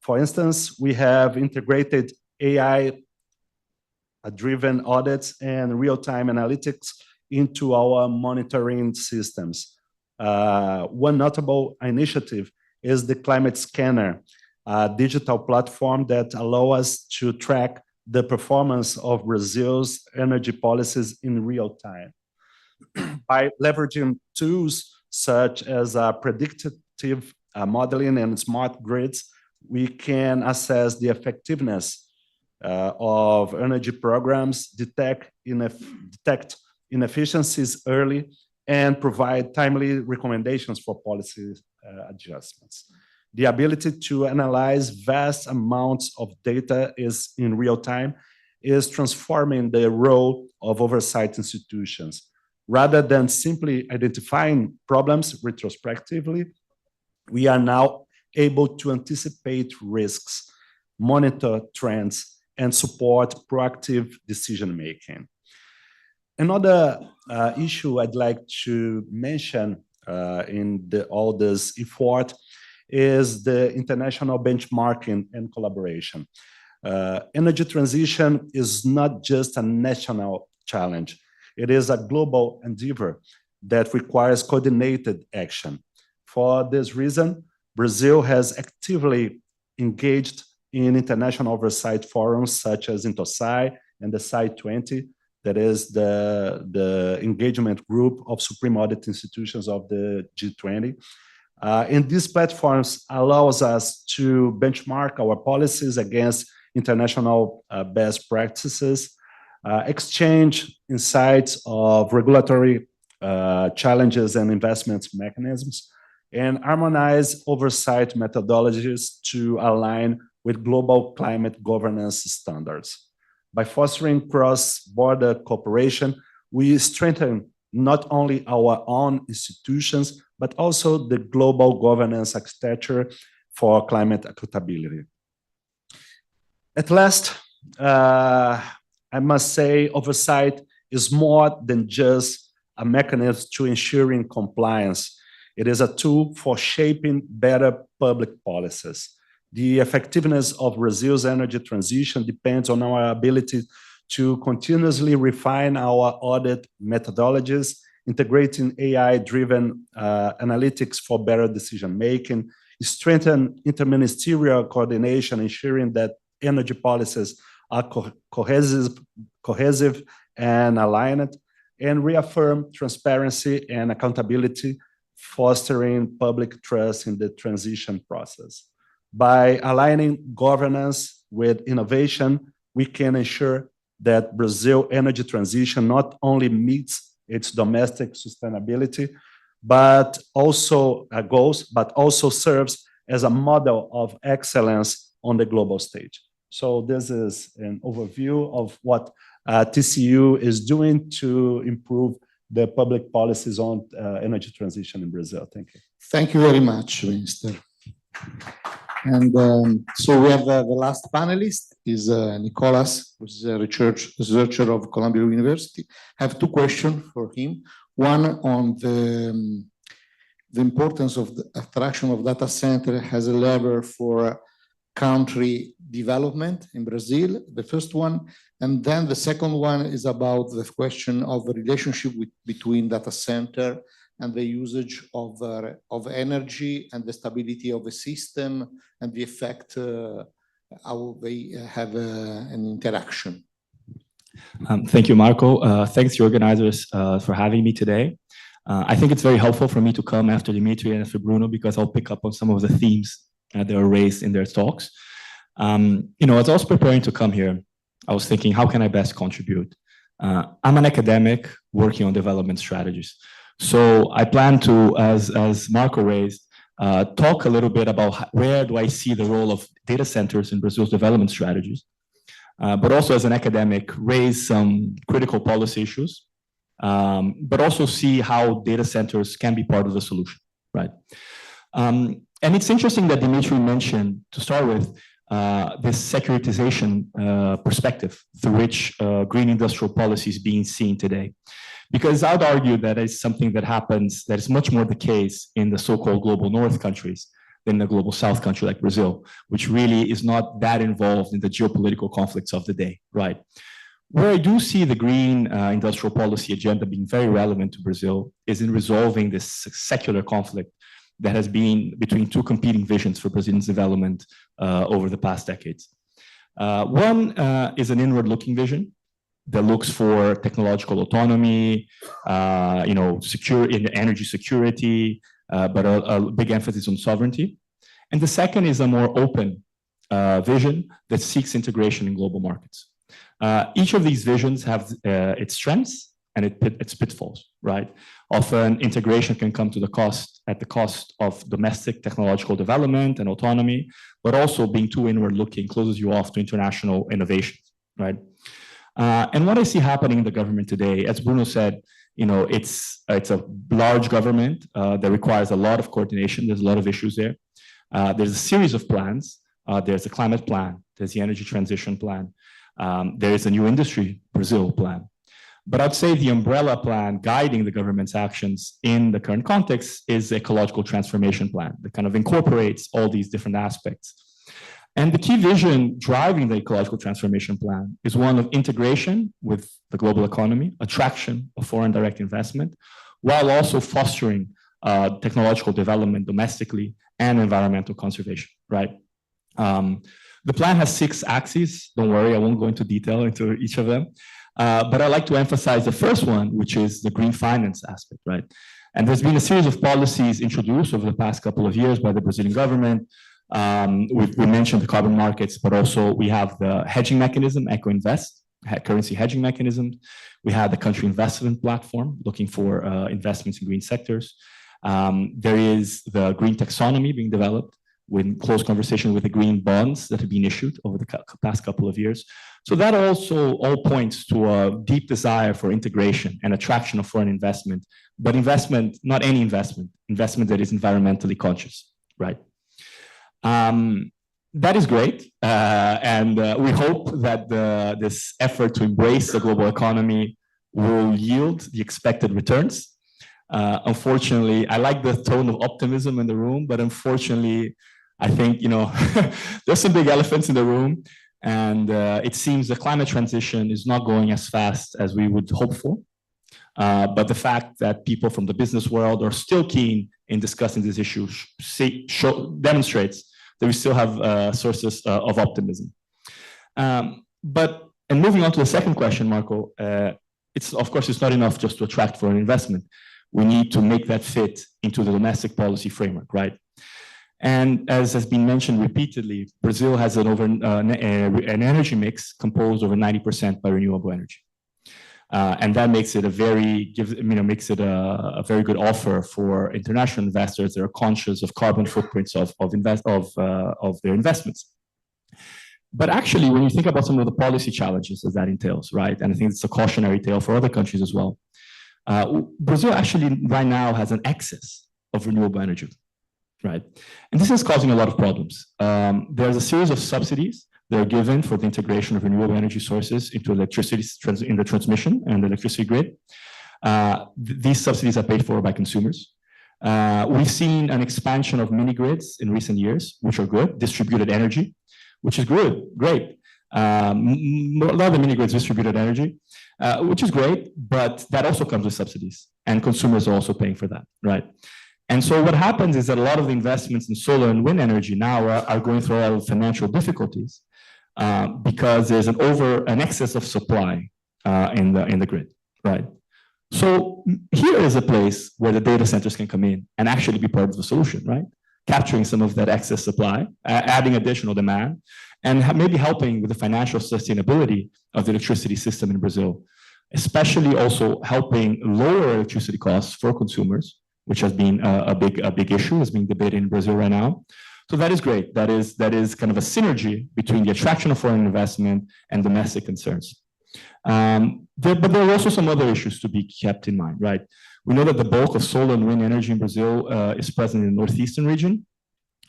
For instance, we have integrated AI-driven audits and real-time analytics into our monitoring systems. One notable initiative is the Climate Scanner, a digital platform that allows us to track the performance of Brazil's energy policies in real time. By leveraging tools such as predictive modeling and smart grids, we can assess the effectiveness of energy programs, detect inefficiencies early, and provide timely recommendations for policy adjustments. The ability to analyze vast amounts of data in real time is transforming the role of oversight institutions. Rather than simply identifying problems retrospectively, we are now able to anticipate risks, monitor trends, and support proactive decision-making. Another issue I'd like to mention in all this effort is the international benchmarking and collaboration. Energy transition is not just a national challenge. It is a global endeavor that requires coordinated action. For this reason, Brazil has actively engaged in international oversight forums such as INTOSAI and the SAI-20, that is the engagement group of supreme audit institutions of the G20. And these platforms allows us to benchmark our policies against international best practices, exchange insights of regulatory challenges and investments mechanisms, and harmonize oversight methodologies to align with global climate governance standards. By fostering cross-border cooperation, we strengthen not only our own institutions, but also the global governance architecture for climate accountability. At last, I must say oversight is more than just a mechanism to ensuring compliance. It is a tool for shaping better public policies. The effectiveness of Brazil's energy transition depends on our ability to continuously refine our audit methodologies, integrating AI-driven analytics for better decision-making, strengthen interministerial coordination, ensuring that energy policies are cohesive and aligned, and reaffirm transparency and accountability, fostering public trust in the transition process. By aligning governance with innovation, we can ensure that Brazil energy transition not only meets its domestic sustainability, but also goals, but also serves as a model of excellence on the global stage. So this is an overview of what TCU is doing to improve the public policies on energy transition in Brazil. Thank you. Thank you very much, Minister. And so we have the last panelist is Nicolas, who is a researcher of Columbia University. I have two questions for him. One on the importance of the attraction of data center as a lever for country development in Brazil, the first one. And then the second one is about the question of the relationship between data center and the usage of energy and the stability of the system and the effect how they have an interaction. Thank you, Marco. Thanks to organizers for having me today. I think it's very helpful for me to come after Dimitri and after Bruno because I'll pick up on some of the themes that were raised in their talks. As I was preparing to come here, I was thinking, how can I best contribute? I'm an academic working on development strategies. So I plan to, as Marco raised, talk a little bit about where do I see the role of data centers in Brazil's development strategies, but also as an academic, raise some critical policy issues, but also see how data centers can be part of the solution, right? And it's interesting that Dimitri mentioned, to start with, this securitization perspective through which green industrial policy is being seen today. Because I would argue that is something that happens, that is much more the case in the so-called global north countries than the global south country like Brazil, which really is not that involved in the geopolitical conflicts of the day, right? Where I do see the green industrial policy agenda being very relevant to Brazil is in resolving this secular conflict that has been between two competing visions for Brazilian development over the past decades. One is an inward-looking vision that looks for technological autonomy, secure in energy security, but a big emphasis on sovereignty. And the second is a more open vision that seeks integration in global markets. Each of these visions have its strengths and its pitfalls, right? Often integration can come at the cost of domestic technological development and autonomy, but also being too inward-looking closes you off to international innovation, right? And what I see happening in the government today, as Bruno said, it's a large government that requires a lot of coordination. There's a lot of issues there. There's a series of plans. There's a climate plan. There's the energy transition plan. There is a new industry, Brazil plan. But I'd say the umbrella plan guiding the government's actions in the current context is the ecological transformation plan that kind of incorporates all these different aspects. And the key vision driving the ecological transformation plan is one of integration with the global economy, attraction of foreign direct investment, while also fostering technological development domestically and environmental conservation, right? The plan has 6 axes. Don't worry, I won't go into detail into each of them. But I'd like to emphasize the first one, which is the green finance aspect, right? And there's been a series of policies introduced over the past couple of years by the Brazilian government. We mentioned the carbon markets, but also we have the hedging mechanism, EcoInvest, currency hedging mechanisms. We have the country investment platform looking for investments in green sectors. There is the green taxonomy being developed in close conversation with the green bonds that have been issued over the past couple of years. So that also all points to a deep desire for integration and attraction of foreign investment, but investment, not any investment, investment that is environmentally conscious, right? That is great. And we hope that this effort to embrace the global economy will yield the expected returns. Unfortunately, I like the tone of optimism in the room, but unfortunately, I think, there's some big elephants in the room, and it seems the climate transition is not going as fast as we would hope for. But the fact that people from the business world are still keen in discussing this issue demonstrates that we still have sources of optimism. And moving on to the second question, Marco, of course, it's not enough just to attract foreign investment. We need to make that fit into the domestic policy framework, right? And as has been mentioned repeatedly, Brazil has an energy mix composed over 90% by renewable energy. And that makes it a very good offer for international investors that are conscious of carbon footprints of their investments. But actually, when you think about some of the policy challenges that entails, right? And I think it's a cautionary tale for other countries as well. Brazil actually right now has an excess of renewable energy, right? And this is causing a lot of problems. There's a series of subsidies that are given for the integration of renewable energy sources into electricity in the transmission and the electricity grid. These subsidies are paid for by consumers. We've seen an expansion of mini grids in recent years, which are good, distributed energy, which is good, great. A lot of the mini grids distributed energy, which is great, but that also comes with subsidies, and consumers are also paying for that, right? And so what happens is that a lot of the investments in solar and wind energy now are going through a lot of financial difficulties because there's an excess of supply in the grid, right? So here is a place where the data centers can come in and actually be part of the solution, right? Capturing some of that excess supply, adding additional demand, and maybe helping with the financial sustainability of the electricity system in Brazil, especially also helping lower electricity costs for consumers, which has been a big issue, is being debated in Brazil right now. So that is great. That is kind of a synergy between the attraction of foreign investment and domestic concerns. But there are also some other issues to be kept in mind, right? We know that the bulk of solar and wind energy in Brazil is present in the northeastern region.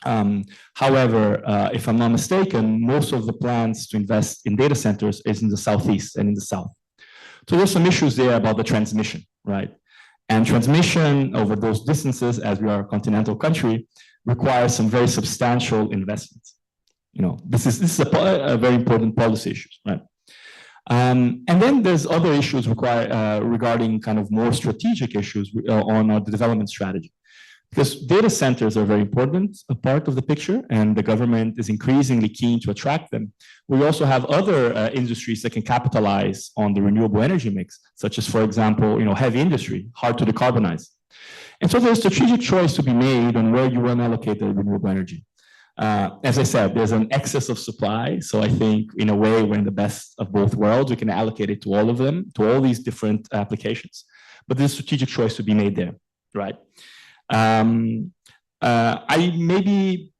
However, if I'm not mistaken, most of the plans to invest in data centers is in the Southeast and in the South. So there's some issues there about the transmission, right? And transmission over those distances, as we are a continental country, requires some very substantial investments. You know, this is a very important policy issue, right? And then there's other issues regarding kind of more strategic issues on the development strategy. Because data centers are very important, a part of the picture, and the government is increasingly keen to attract them. We also have other industries that can capitalize on the renewable energy mix, such as, for example, you know, heavy industry, hard to decarbonize. And so there's a strategic choice to be made on where you want to allocate the renewable energy. As I said, there's an excess of supply. So I think in a way, we're in the best of both worlds. We can allocate it to all of them, to all these different applications. But there's a strategic choice to be made there, right? I maybe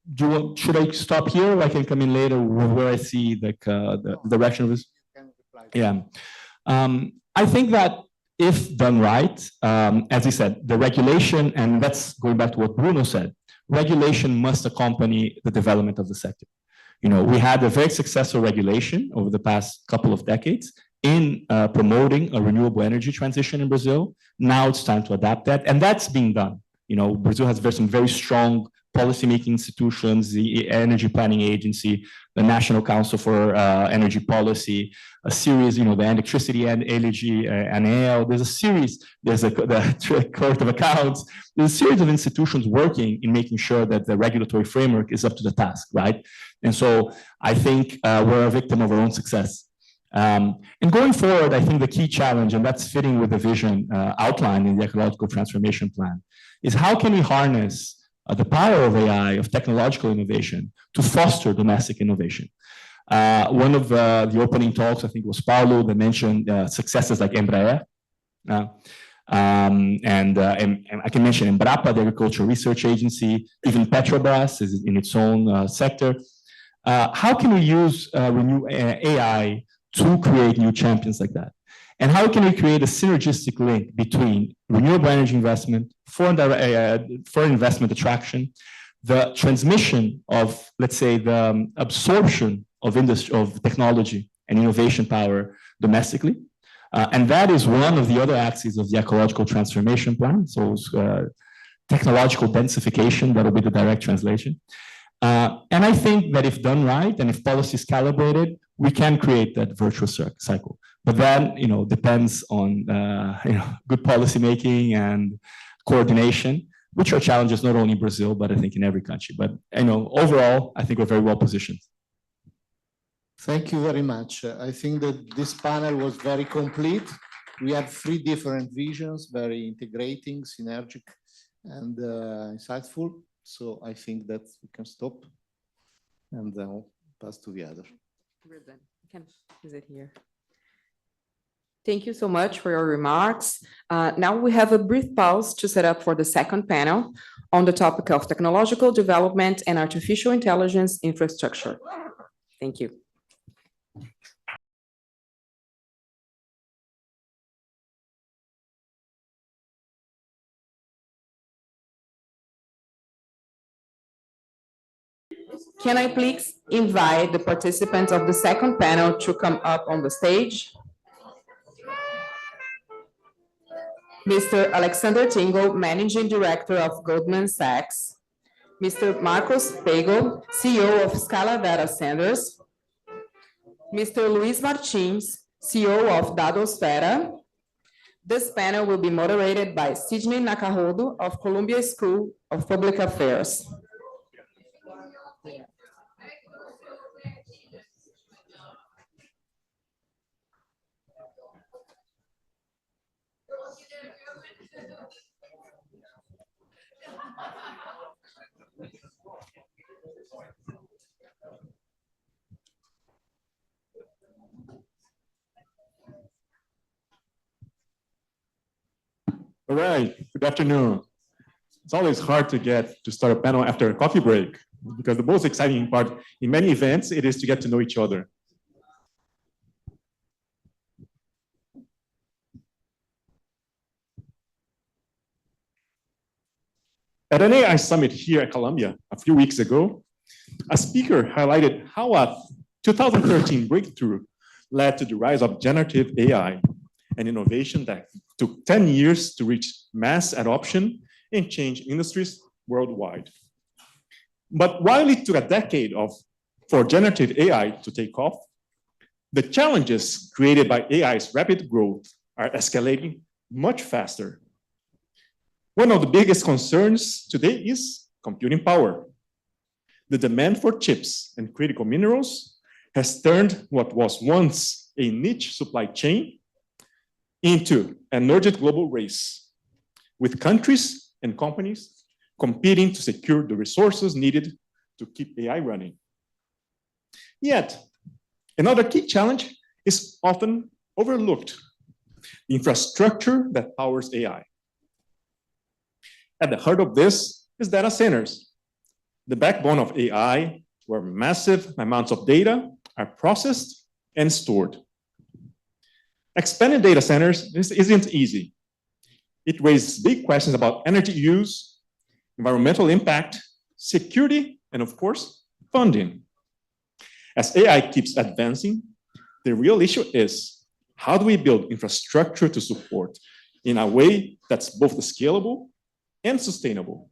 should I stop here or I can come in later where I see the direction of this? Yeah. I think that if done right, as I said, the regulation, and that's going back to what Bruno said, regulation must accompany the development of the sector. You know, we had a very successful regulation over the past couple of decades in promoting a renewable energy transition in Brazil. Now it's time to adapt that, and that's being done. You know, Brazil has some very strong policymaking institutions, the Energy Planning Agency, the National Council for Energy Policy, a series, you know, the Electricity and Energy ANEEL. There's a series, there's the Court of Accounts. There's a series of institutions working in making sure that the regulatory framework is up to the task, right? And so I think we're a victim of our own success. And going forward, I think the key challenge, and that's fitting with the vision outlined in the ecological transformation plan, is how can we harness the power of AI, of technological innovation, to foster domestic innovation. One of the opening talks, I think it was Paulo, that mentioned successes like Embraer. And I can mention Embrapa, the Agricultural Research Agency, even Petrobras is in its own sector. How can we use AI to create new champions like that? And how can we create a synergistic link between renewable energy investment, foreign investment attraction, the transmission of, let's say, the absorption of industry, of technology and innovation power domestically? And that is one of the other axes of the ecological transformation plan. So technological densification, that'll be the direct translation. And I think that if done right and if policy is calibrated, we can create that virtuous cycle. But then, you know, depends on good policy making and coordination, which are challenges not only in Brazil, but I think in every country. But you know, overall, I think we're very well positioned. Thank you very much. I think that this panel was very complete. We have three different visions, very integrating, synergic, and insightful. So I think that we can stop and then we'll pass to the other. We're done. Is it here? Thank you so much for your remarks. Now we have a brief pause to set up for the second panel on the topic of technological development and artificial intelligence infrastructure. Thank you. Can I please invite the participants of the second panel to come up on the stage? Mr. Alexander Tingle, Managing Director of Goldman Sachs. Mr. Marcos Pego, CEO of Scala Data Centers. Mr. Luis Martins, CEO of Dadosfera. This panel will be moderated by Sidney Nakahodo of Columbia School of Public Affairs. All right, good afternoon. It's always hard to get to start a panel after a coffee break because the most exciting part in many events, it is to get to know each other. At an AI summit here at Columbia a few weeks ago, a speaker highlighted how a 2013 breakthrough led to the rise of generative AI, an innovation that took 10 years to reach mass adoption and change industries worldwide. But while it took a decade for generative AI to take off, the challenges created by AI's rapid growth are escalating much faster. One of the biggest concerns today is computing power. The demand for chips and critical minerals has turned what was once a niche supply chain into an urgent global race, with countries and companies competing to secure the resources needed to keep AI running. Yet, another key challenge is often overlooked: the infrastructure that powers AI. At the heart of this is data centers, the backbone of AI, where massive amounts of data are processed and stored. Expanding data centers isn't easy. It raises big questions about energy use, environmental impact, security, and of course, funding. As AI keeps advancing, the real issue is, how do we build infrastructure to support in a way that's both scalable and sustainable?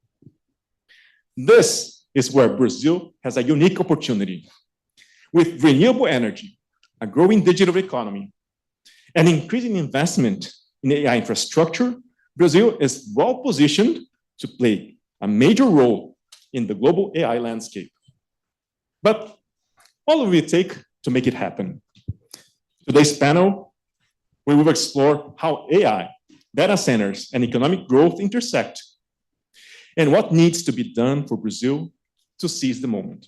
This is where Brazil has a unique opportunity. With renewable energy, a growing digital economy, and increasing investment in AI infrastructure, Brazil is well positioned to play a major role in the global AI landscape. But what will it take to make it happen? Today's panel, we will explore how AI, data centers, and economic growth intersect, and what needs to be done for Brazil to seize the moment.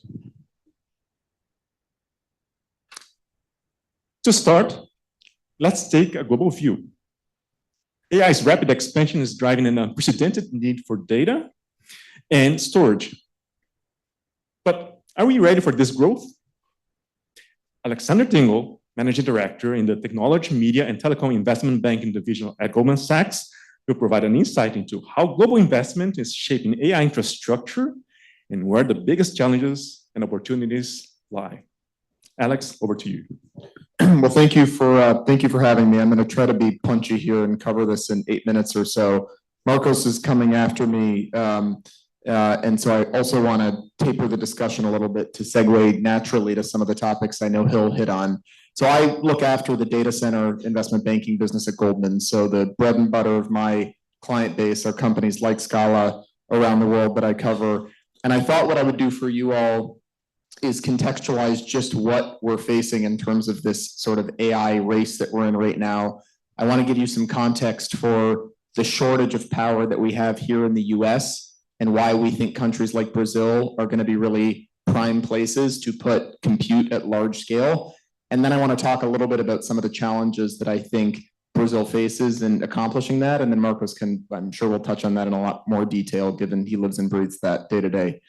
To start, let's take a global view. AI's rapid expansion is driving an unprecedented need for data and storage. But are we ready for this growth? Alexander Dingle, Managing Director in the Technology, Media, and Telecom Investment Banking Division at Goldman Sachs, will provide an insight into how global investment is shaping AI infrastructure and where the biggest challenges and opportunities lie. Alex, over to you. Well, thank you for having me. I'm going to try to be punchy here and cover this in 8 minutes or so. Marcos is coming after me, and so I also want to taper the discussion a little bit to segue naturally to some of the topics I know he'll hit on. So I look after the data center investment banking business at Goldman. So the bread and butter of my client base are companies like Scala around the world that I cover. And I thought what I would do for you all is contextualize just what we're facing in terms of this sort of AI race that we're in right now. I want to give you some context for the shortage of power that we have here in the US and why we think countries like Brazil are going to be really prime places to put compute at large scale. And then I want to talk a little bit about some of the challenges that I think Brazil faces in accomplishing that. And then Marcos I'm sure we'll touch on that in a lot more detail, given he lives and breathes that day to day.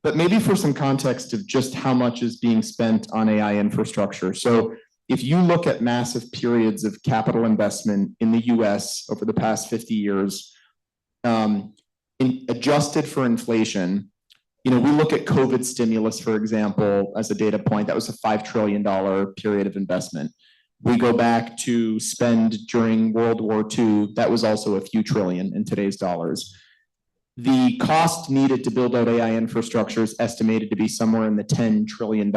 But maybe for some context of just how much is being spent on AI infrastructure. So if you look at massive periods of capital investment in the US over the past 50 years, adjusted for inflation, we look at COVID stimulus, for example, as a data point. That was a $5 trillion period of investment. We go back to spend during World War II, that was also a few trillion in today's dollars. The cost needed to build out AI infrastructure is estimated to be somewhere in the $10 trillion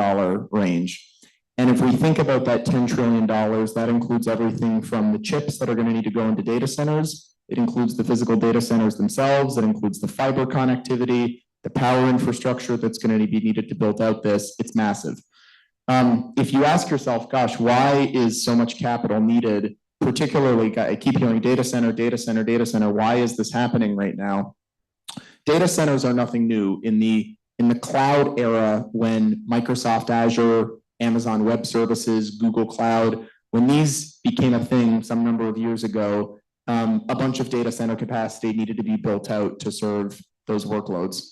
range. And if we think about that $10 trillion, that includes everything from the chips that are going to need to go into data centers. It includes the physical data centers themselves. It includes the fiber connectivity, the power infrastructure that's going to be needed to build out this. It's massive. If you ask yourself, gosh, why is so much capital needed? Particularly, I keep hearing data center, data center, data center. Why is this happening right now? Data centers are nothing new. In the cloud era, when Microsoft Azure, Amazon Web Services, Google Cloud, when these became a thing some number of years ago, a bunch of data center capacity needed to be built out to serve those workloads.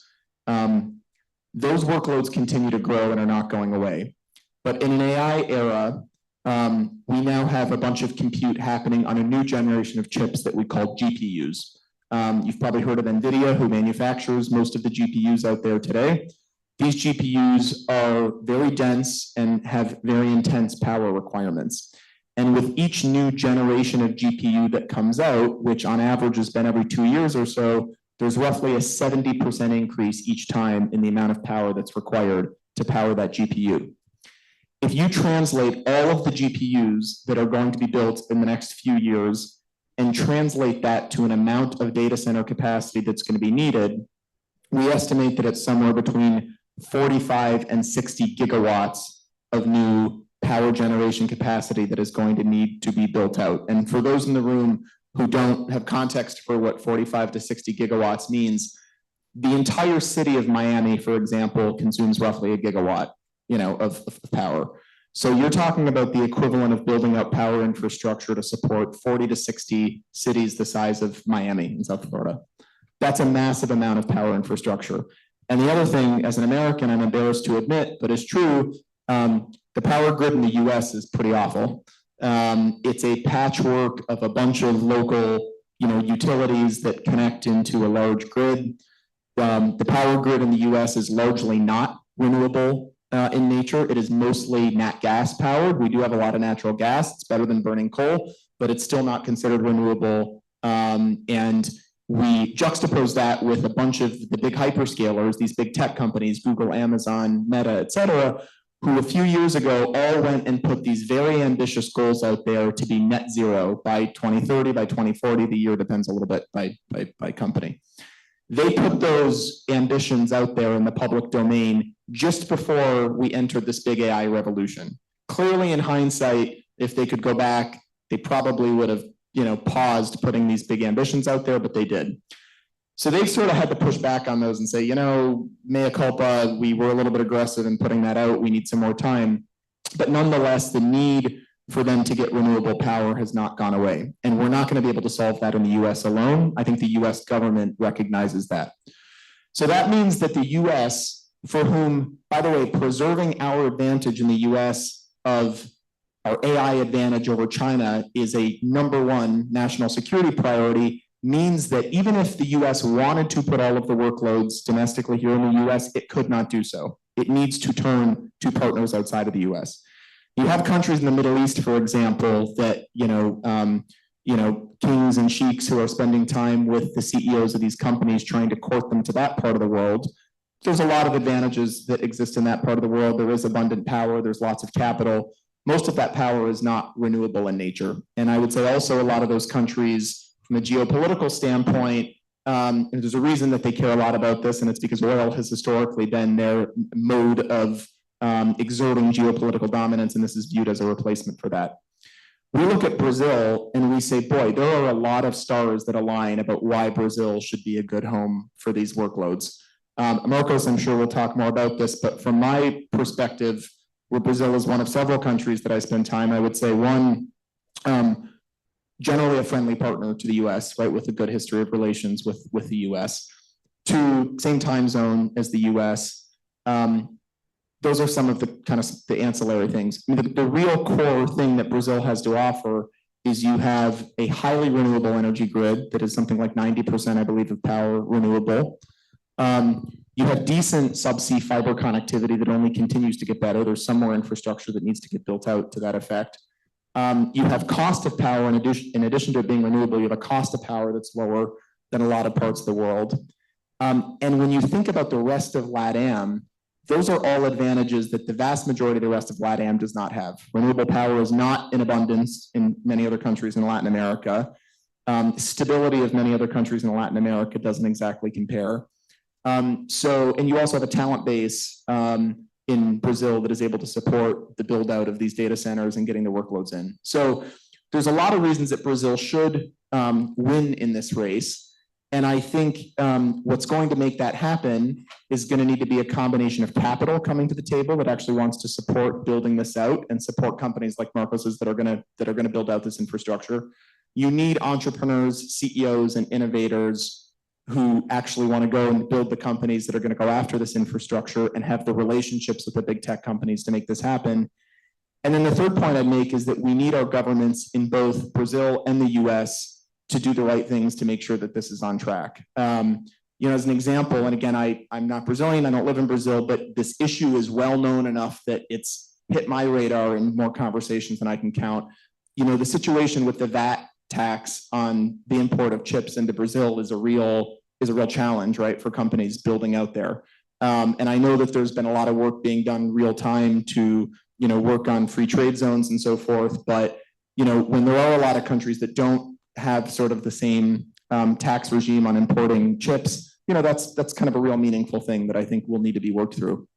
Those workloads continue to grow and are not going away. But in an AI era, we now have a bunch of compute happening on a new generation of chips that we call GPUs. You've probably heard of NVIDIA, who manufactures most of the GPUs out there today. These GPUs are very dense and have very intense power requirements. And with each new generation of GPU that comes out, which on average has been every 2 years or so, there's roughly a 70% increase each time in the amount of power that's required to power that GPU. If you translate all of the GPUs that are going to be built in the next few years and translate that to an amount of data center capacity that's going to be needed, we estimate that it's somewhere between 45 and 60 gigawatts of new power generation capacity that is going to need to be built out. And for those in the room who don't have context for what 45 to 60 gigawatts means, the entire city of Miami, for example, consumes roughly a gigawatt, of power. So you're talking about the equivalent of building up power infrastructure to support 40 to 60 cities the size of Miami in South Florida. That's a massive amount of power infrastructure. And the other thing, as an American, I'm embarrassed to admit, but it's true, the power grid in the US is pretty awful. It's a patchwork of a bunch of local, utilities that connect into a large grid. The power grid in the US is largely not renewable in nature. It is mostly nat gas powered. We do have a lot of natural gas. It's better than burning coal, but it's still not considered renewable. And we juxtapose that with a bunch of the big hyperscalers, these big tech companies, Google, Amazon, Meta, et cetera, who a few years ago all went and put these very ambitious goals out there to be net zero by 2030, by 2040. The year depends a little bit by company. They put those ambitions out there in the public domain just before we entered this big AI revolution. Clearly, in hindsight, if they could go back, they probably would have, paused putting these big ambitions out there, but they did. So they sort of had to push back on those and say, mea culpa, we were a little bit aggressive in putting that out. We need some more time. But nonetheless, the need for them to get renewable power has not gone away. And we're not going to be able to solve that in the US alone. I think the US government recognizes that. So that means that the US, for whom, by the way, preserving our advantage in the US of our AI advantage over China is a #1 national security priority, means that even if the US wanted to put all of the workloads domestically here in the US, it could not do so. It needs to turn to partners outside of the US. You have countries in the Middle East, for example, that, kings and sheiks who are spending time with the CEOs of these companies trying to court them to that part of the world. There's a lot of advantages that exist in that part of the world. There is abundant power. There's lots of capital. Most of that power is not renewable in nature. And I would say also a lot of those countries, from a geopolitical standpoint, and there's a reason that they care a lot about this, and it's because oil has historically been their mode of exerting geopolitical dominance, and this is viewed as a replacement for that. We look at Brazil and we say, boy, there are a lot of stars that align about why Brazil should be a good home for these workloads. Marcos, I'm sure we'll talk more about this, but from my perspective, where Brazil is one of several countries that I spend time, I would say one, generally a friendly partner to the US, right, with a good history of relations with the US. 2, same time zone as the US. Those are some of the kind of the ancillary things. I mean, the real core thing that Brazil has to offer is you have a highly renewable energy grid that is something like 90%, I believe, of power renewable. You have decent subsea fiber connectivity that only continues to get better. There's some more infrastructure that needs to get built out to that effect. You have cost of power in addition to it being renewable, you have a cost of power that's lower than a lot of parts of the world. And when you think about the rest of LATAM, those are all advantages that the vast majority of the rest of LATAM does not have. Renewable power is not in abundance in many other countries in Latin America. Stability of many other countries in Latin America doesn't exactly compare. And you also have a talent base in Brazil that is able to support the build out of these data centers and getting the workloads in. So there's a lot of reasons that Brazil should win in this race. And I think what's going to make that happen is going to need to be a combination of capital coming to the table that actually wants to support building this out and support companies like Marcos's that are going to build out this infrastructure. You need entrepreneurs, CEOs, and innovators who actually want to go and build the companies that are going to go after this infrastructure and have the relationships with the big tech companies to make this happen. And then the third point I'd make is that we need our governments in both Brazil and the US to do the right things to make sure that this is on track. You know, as an example, and again, I'm not Brazilian, I don't live in Brazil, but this issue is well known enough that it's hit my radar in more conversations than I can count. You know, the situation with the VAT tax on the import of chips into Brazil is a real challenge, right, for companies building out there. And I know that there's been a lot of work being done real time to, you know, work on free trade zones and so forth. But, you know, when there are a lot of countries that don't have sort of the same tax regime on importing chips, you know, that's kind of a real meaningful thing that I think will need to be worked through.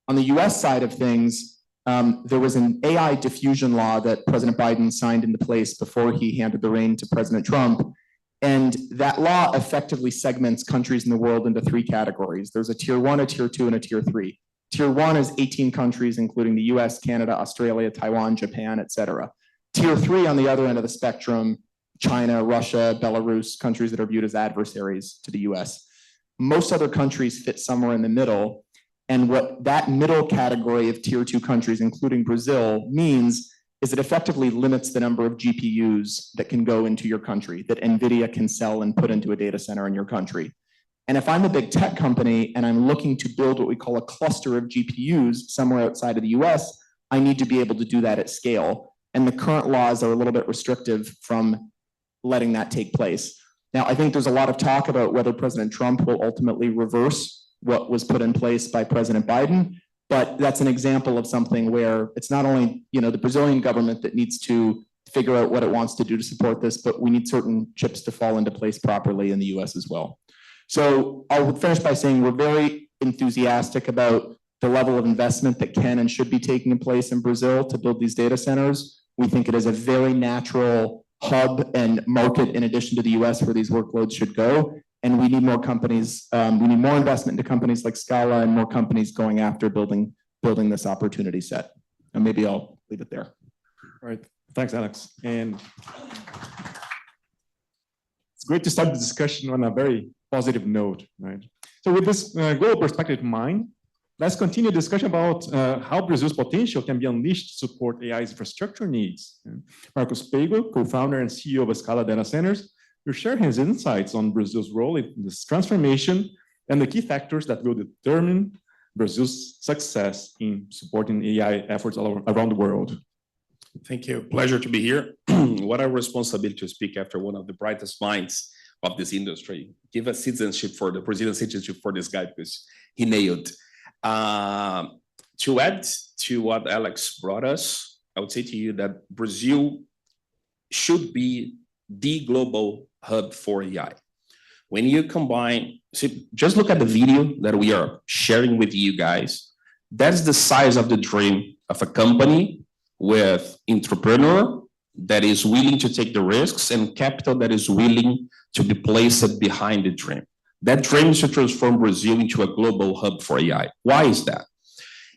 On the US side of things, there was an AI diffusion law that President Biden signed into place before he handed the reign to President Trump. And that law effectively segments countries in the world into three categories. There's a tier 1, a tier 2, and a tier 3. Tier 1 is 18 countries, including the US, Canada, Australia, Taiwan, Japan, et cetera. Tier 3 on the other end of the spectrum, China, Russia, Belarus, countries that are viewed as adversaries to the US. Most other countries fit somewhere in the middle. And what that middle category of tier 2 countries, including Brazil, means is it effectively limits the number of GPUs that can go into your country, that NVIDIA can sell and put into a data center in your country. And if I'm a big tech company and I'm looking to build what we call a cluster of GPUs somewhere outside of the US, I need to be able to do that at scale. And the current laws are a little bit restrictive from letting that take place. Now, I think there's a lot of talk about whether President Trump will ultimately reverse what was put in place by President Biden, but that's an example of something where it's not only, you know, the Brazilian government that needs to figure out what it wants to do to support this, but we need certain chips to fall into place properly in the US as well. So I'll finish by saying we're very enthusiastic about the level of investment that can and should be taking place in Brazil to build these data centers. We think it is a very natural hub and market in addition to the US where these workloads should go. And we need more companies, we need more investment into companies like Scala and more companies going after building this opportunity set. And maybe I'll leave it there. All right, thanks, Alex. And it's great to start the discussion on a very positive note, right? So with this global perspective in mind, let's continue the discussion about how Brazil's potential can be unleashed to support AI's infrastructure needs. Marcos Pego, co-founder and CEO of Scala Data Centers, will share his insights on Brazil's role in this transformation and the key factors that will determine Brazil's success in supporting AI efforts all around the world. Thank you. Pleasure to be here. What a responsibility to speak after one of the brightest minds of this industry. Give a citizenship for the Brazilian citizenship for this guy because he nailed. To add to what Alex brought us, I would say to you that Brazil should be the global hub for AI. When you combine, see, just look at the video that we are sharing with you guys. That's the size of the dream of a company with entrepreneur that is willing to take the risks and capital that is willing to be placed behind the dream. That dream is to transform Brazil into a global hub for AI. Why is that?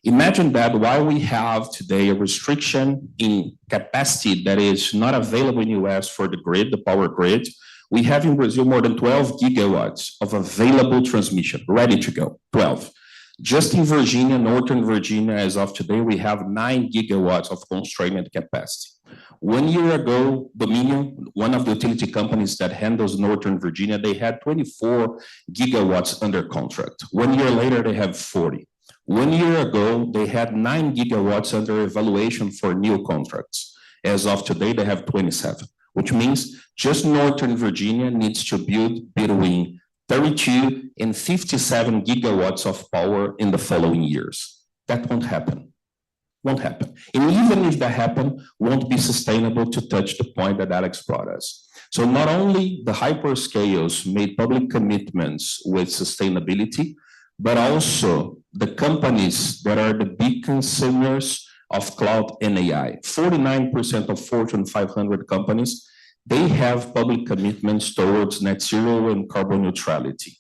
Imagine that while we have today a restriction in capacity that is not available in the US for the grid, the power grid, we have in Brazil more than 12 gigawatts of available transmission, ready to go, 12. Just in Virginia, Northern Virginia, as of today, we have 9 gigawatts of constrained capacity. 1 year ago, Dominion, one of the utility companies that handles Northern Virginia, they had 24 gigawatts under contract. 1 year later, they have 40. 1 year ago, they had 9 gigawatts under evaluation for new contracts. As of today, they have 27, which means just Northern Virginia needs to build between 32 and 57 gigawatts of power in the following years. That won't happen. Won't happen. And even if that happen, won't be sustainable to touch the point that Alex brought us. So not only the hyperscales made public commitments with sustainability, but also the companies that are the big consumers of cloud and AI. 49% of Fortune 500 companies, they have public commitments towards net zero and carbon neutrality.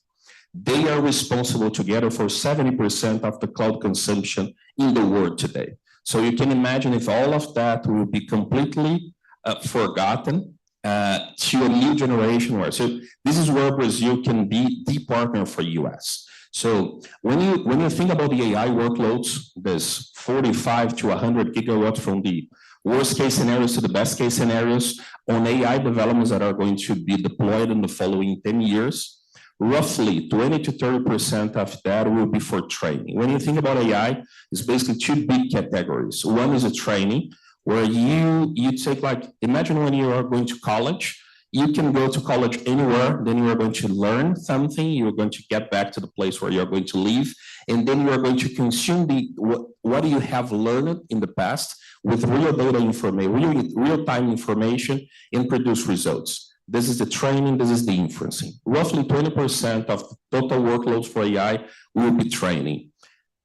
They are responsible together for 70% of the cloud consumption in the world today. So you can imagine if all of that will be completely forgotten to a new generation. So this is where Brazil can be the partner for US. So when you think about the AI workloads, there's 45 to 100 gigawatts from the worst case scenarios to the best case scenarios on AI developments that are going to be deployed in the following 10 years. Roughly 20 to 30% of that will be for training. When you think about AI, it's basically two big categories. One is a training, where you take, like, imagine when you are going to college, you can go to college anywhere, then you are going to learn something, you're going to get back to the place where you're going to live, and then you are going to consume what you have learned in the past with real data information, real-time information, and produce results. This is the training, this is the inferencing. Roughly 20% of the total workloads for AI will be training.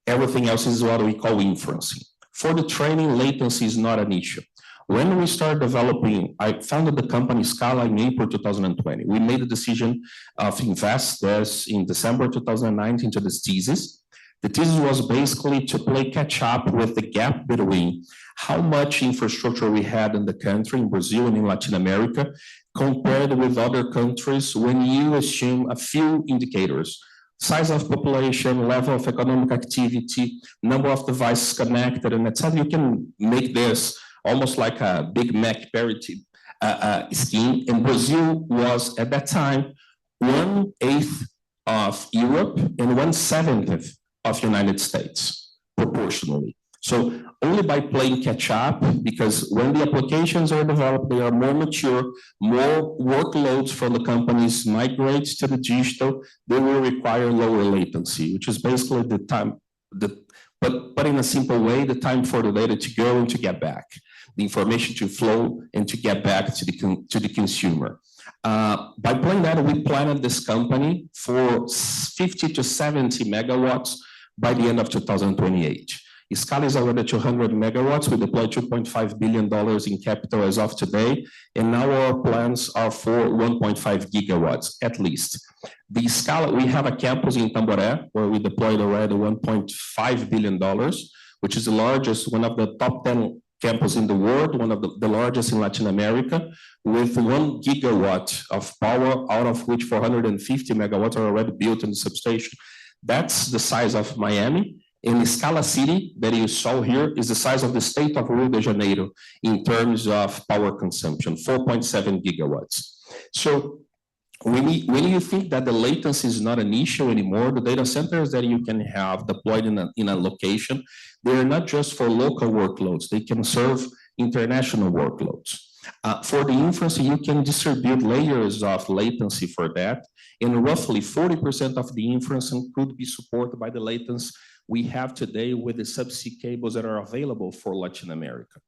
Everything else is what we call inferencing. For the training, latency is not an issue. When we started developing, I founded the company Scala in April 2020. We made the decision of invest this in December 2019 to this thesis. The thesis was basically to play catch up with the gap between how much infrastructure we had in the country, in Brazil and in Latin America, compared with other countries when you assume a few indicators: size of population, level of economic activity, number of devices connected, and etc. You can make this almost like a Big Mac parity scheme. And Brazil was at that time 1/8 of Europe and 1/7 of United States proportionally. So only by playing catch up, because when the applications are developed, they are more mature, more workloads from the companies migrate to the digital, they will require lower latency, which is basically the time, but in a simple way, the time for the data to go and to get back, the information to flow and to get back to the consumer. By playing that, we planned this company for 50 to 70 megawatts by the end of 2028. Scala is already 200 megawatts. We deployed $2.5 billion in capital as of today, and now our plans are for 1.5 gigawatts at least. The Scala, we have a campus in Tamboré where we deployed already $1.5 billion, which is the largest, one of the top 10 campus in the world, one of the largest in Latin America, with 1 gigawatt of power, out of which 450 megawatts are already built in the substation. That's the size of Miami. In Scala City that you saw here is the size of the state of Rio de Janeiro in terms of power consumption, 4.7 gigawatts. So when you think that the latency is not an issue anymore, the data centers that you can have deployed in a location, they are not just for local workloads, they can serve international workloads. For the inference, you can distribute layers of latency for that, and roughly 40% of the inference could be supported by the latency we have today with the subsea cables that are available for Latin America.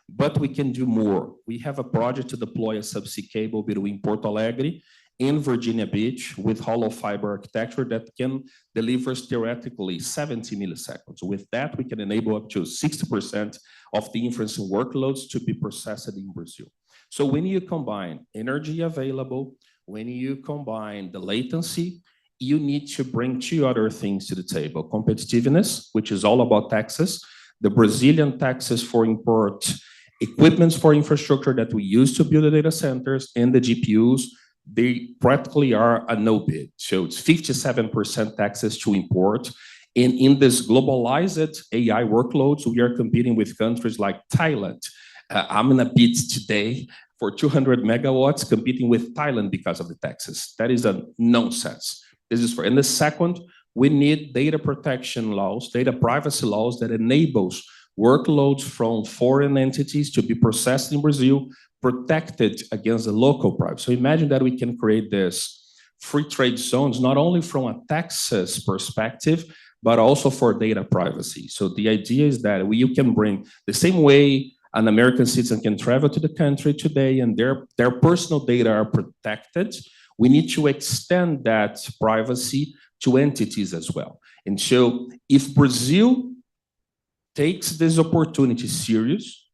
But we can do more. We have a project to deploy a subsea cable between Porto Alegre and Virginia Beach with hollow fiber architecture that can deliver theoretically 70 milliseconds. With that, we can enable up to 60% of the inferencing workloads to be processed in Brazil. So when you combine energy available, when you combine the latency, you need to bring two other things to the table: competitiveness, which is all about taxes, the Brazilian taxes for import equipments for infrastructure that we use to build the data centers, and the GPUs, they practically are a no bid. So it's 57% taxes to import. And in this globalized AI workloads, we are competing with countries like Thailand. I'm in a bid today for 200 megawatts competing with Thailand because of the taxes. That is a nonsense. This is for, and the second, we need data protection laws, data privacy laws that enables workloads from foreign entities to be processed in Brazil, protected against the local privacy. So imagine that we can create this free trade zones, not only from a taxes perspective, but also for data privacy. So the idea is that you can bring the same way an American citizen can travel to the country today and their personal data are protected. We need to extend that privacy to entities as well. And so if Brazil takes this opportunity serious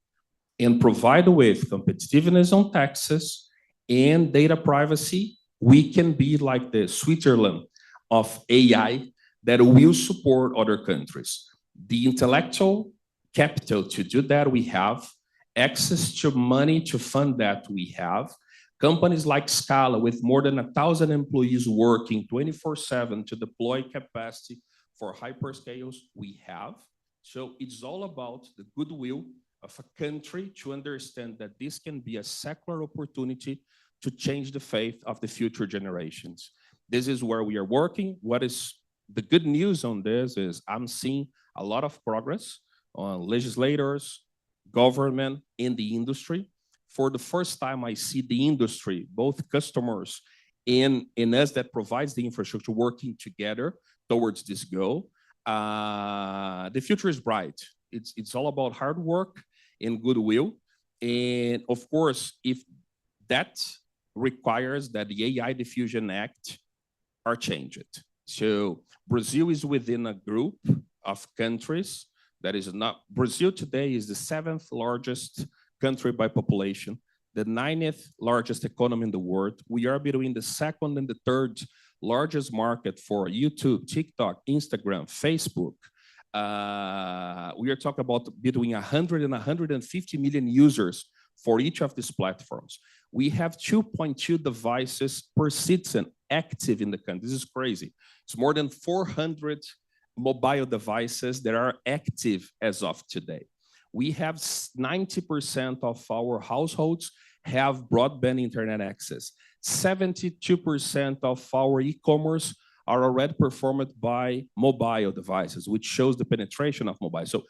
and provide with competitiveness on taxes and data privacy, we can be like the Switzerland of AI that will support other countries. The intellectual capital to do that we have, access to money to fund that we have, companies like Scala with more than 1,000 employees working 24/7 to deploy capacity for hyperscales we have. So it's all about the goodwill of a country to understand that this can be a secular opportunity to change the faith of the future generations. This is where we are working. What is the good news on this is I'm seeing a lot of progress on legislators, government, and the industry. For the first time, I see the industry, both customers and us that provides the infrastructure working together towards this goal. The future is bright. It's all about hard work and goodwill. And of course, if that requires that the AI Diffusion Act are changed. So Brazil is within a group of countries that is not, Brazil today is the 7th largest country by population, the 90th largest economy in the world. We are between the 2nd and the 3rd largest market for YouTube, TikTok, Instagram, Facebook. We are talking about between 100 and 150 million users for each of these platforms. We have 2.2 devices per citizen active in the country. This is crazy. It's more than 400 mobile devices that are active as of today. We have 90% of our households have broadband internet access. 72% of our e-commerce are already performed by mobile devices, which shows the penetration of mobile. So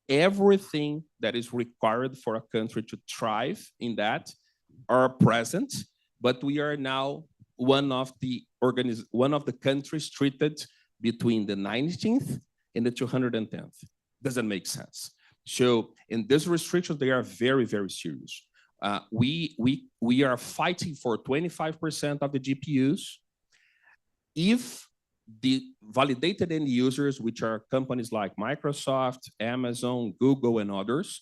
everything that is required for a country to thrive in that are present, but we are now one of the countries treated between the 19th and the 210th. Doesn't make sense. So in these restrictions, they are very, very serious. We are fighting for 25% of the GPUs. If the validated end users, which are companies like Microsoft, Amazon, Google, and others,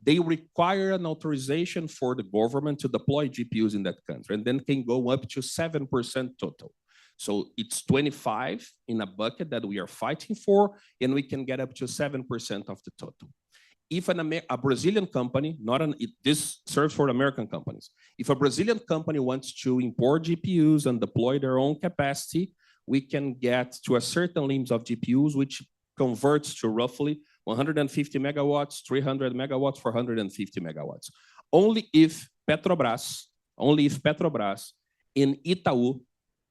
they require an authorization for the government to deploy GPUs in that country, and then can go up to 7% total. So it's 25 in a bucket that we are fighting for, and we can get up to 7% of the total. If a Brazilian company, this serves for American companies. If a Brazilian company wants to import GPUs and deploy their own capacity, we can get to a certain limit of GPUs, which converts to roughly 150 megawatts, 300 megawatts, 450 megawatts. Only if Petrobras in Itaú,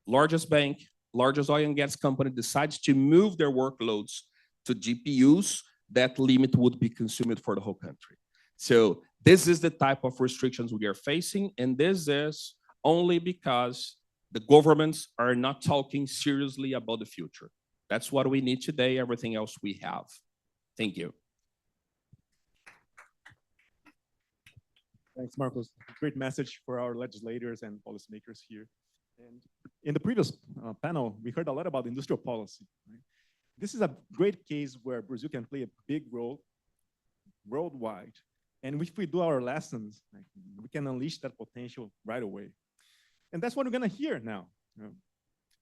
largest bank, largest oil and gas company, decides to move their workloads to GPUs, that limit would be consumed for the whole country. So this is the type of restrictions we are facing, and this is only because the governments are not talking seriously about the future. That's what we need today, everything else we have. Thank you. Thanks, Marcos. Great message for our legislators and policymakers here. And in the previous panel, we heard a lot about industrial policy. Right? This is a great case where Brazil can play a big role worldwide. And if we do our lessons, we can unleash that potential right away. And that's what we're going to hear now.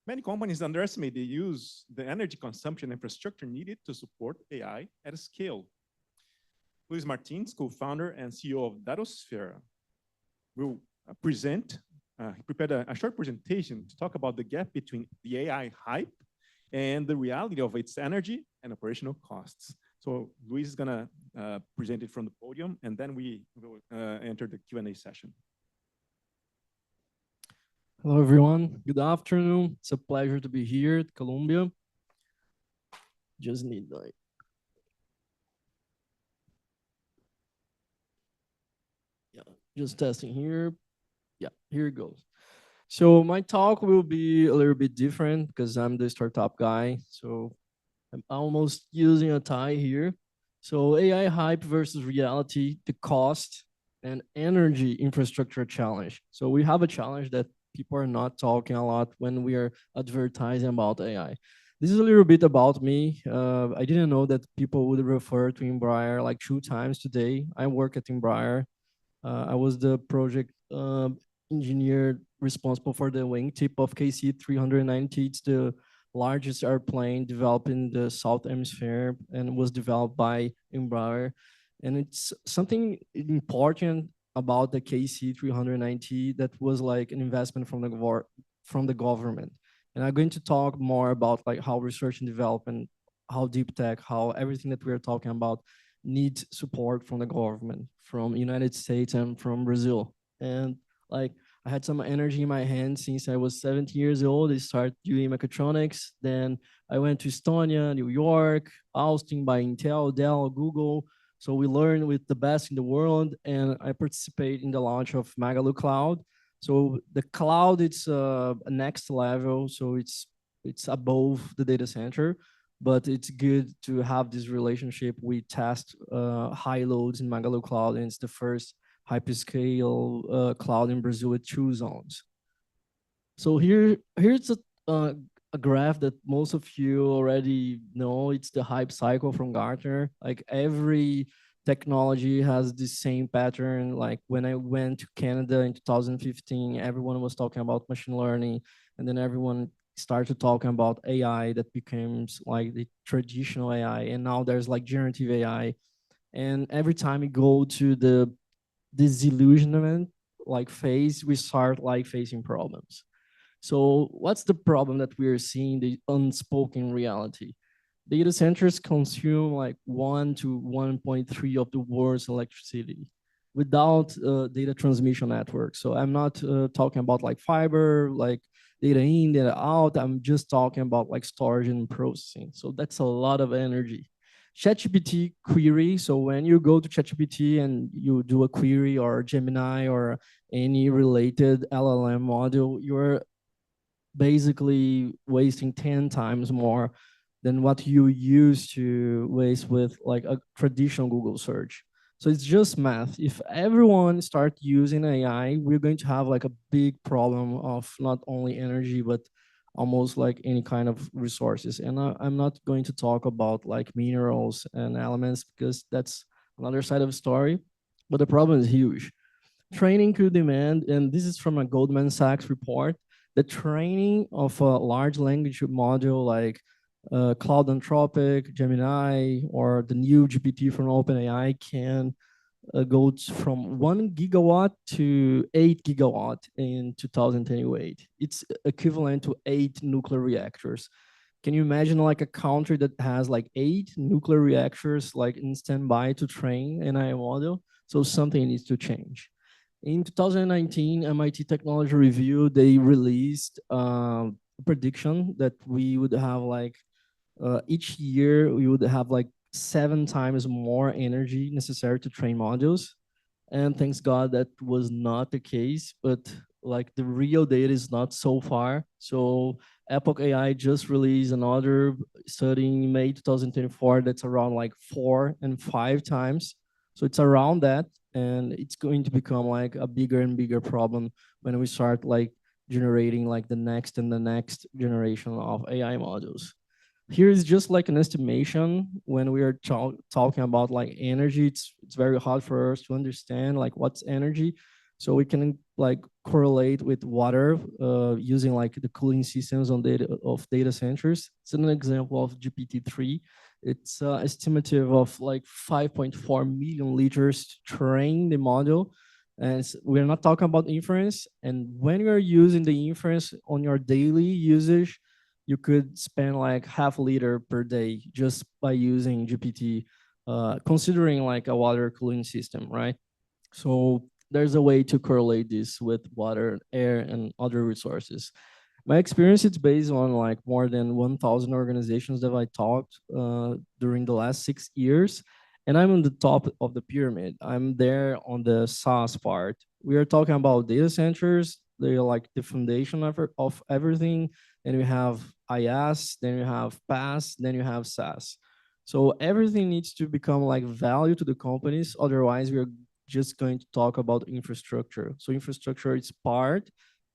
Many companies underestimate the energy consumption infrastructure needed to support AI at a scale. Luis Martins, co-founder and CEO of Datosfera, will present. He prepared a short presentation to talk about the gap between the AI hype and the reality of its energy and operational costs. So Luis is going to present it from the podium, and then we will enter the Q&A session. Hello, everyone. Good afternoon. It's a pleasure to be here at Columbia. Just need like. Yeah, just testing here. Yeah, here it goes. So my talk will be a little bit different because I'm the startup guy. So I'm almost using a tie here. So AI hype versus reality, the cost and energy infrastructure challenge. So we have a challenge that people are not talking a lot when we are advertising about AI. This is a little bit about me. I didn't know that people would refer to Embraer like 2 times today. I work at Embraer. I was the project engineer responsible for the wingtip of KC-390. It's the largest airplane developed in the South Hemisphere and was developed by Embraer. And it's something important about the KC-390 that was like an investment from the government. And I'm going to talk more about like how research and development, how deep tech, how everything that we're talking about need support from the government, from United States and from Brazil. And like I had some energy in my hand since I was 17 years old. I started doing mechatronics. Then I went to Estonia, New York, Austin by Intel, Dell, Google. So we learned with the best in the world, and I participate in the launch of Magalu Cloud. So the cloud, it's a next level. So it's above the data center, but it's good to have this relationship. We test high loads in Magalu Cloud, and it's the first hyperscale cloud in Brazil with 2 zones. So here's a graph that most of you already know. It's the hype cycle from Gartner. Like every technology has the same pattern. Like when I went to Canada in 2015, everyone was talking about machine learning, and then everyone started talking about AI that becomes like the traditional AI, and now there's like generative AI. And every time you go to the disillusionment like phase, we start like facing problems. So what's the problem that we're seeing, the unspoken reality? Data centers consume like 1 to 1.3 of the world's electricity without data transmission network. So I'm not talking about like fiber, like data in, data out. I'm just talking about like storage and processing. So that's a lot of energy. ChatGPT query. So when you go to ChatGPT and you do a query or Gemini or any related LLM module, you're basically wasting 10 times more than what you used to waste with like a traditional Google search. So it's just math. If everyone start using AI, we're going to have like a big problem of not only energy, but almost like any kind of resources. And I'm not going to talk about like minerals and elements because that's another side of the story, but the problem is huge. Training could demand, and this is from a Goldman Sachs report, the training of a large language module like Cloud Anthropic, Gemini, or the new GPT from OpenAI can go from 1 gigawatt to 8 gigawatt in 2028. It's equivalent to 8 nuclear reactors. Can you imagine like a country that has like 8 nuclear reactors like in standby to train an AI model? So something needs to change. In 2019, MIT Technology Review, they released a prediction that we would have like, each year we would have like 7 times more energy necessary to train modules. And thanks God that was not the case, but like the real data is not so far. So Epoch AI just released another study in May 2024 that's around like 4 and 5 times. So it's around that, and it's going to become like a bigger and bigger problem when we start like generating like the next and the next generation of AI models. Here is just like an estimation when we are talking about like energy. It's very hard for us to understand like what's energy. So we can like correlate with water using like the cooling systems on data centers. It's an example of GPT-3. It's estimative of like 5.4 million liters to train the model. And we're not talking about inference. And when you're using the inference on your daily usage, you could spend like half a liter per day just by using GPT, considering like a water cooling system, right? So there's a way to correlate this with water, air, and other resources. My experience is based on like more than 1,000 organizations that I talked during the last 6 years. And I'm on the top of the pyramid. I'm there on the SaaS part. We are talking about data centers. They're like the foundation of everything. And we have IaaS, then you have PaaS, then you have SaaS. So everything needs to become like value to the companies. Otherwise, we're just going to talk about infrastructure. So infrastructure is part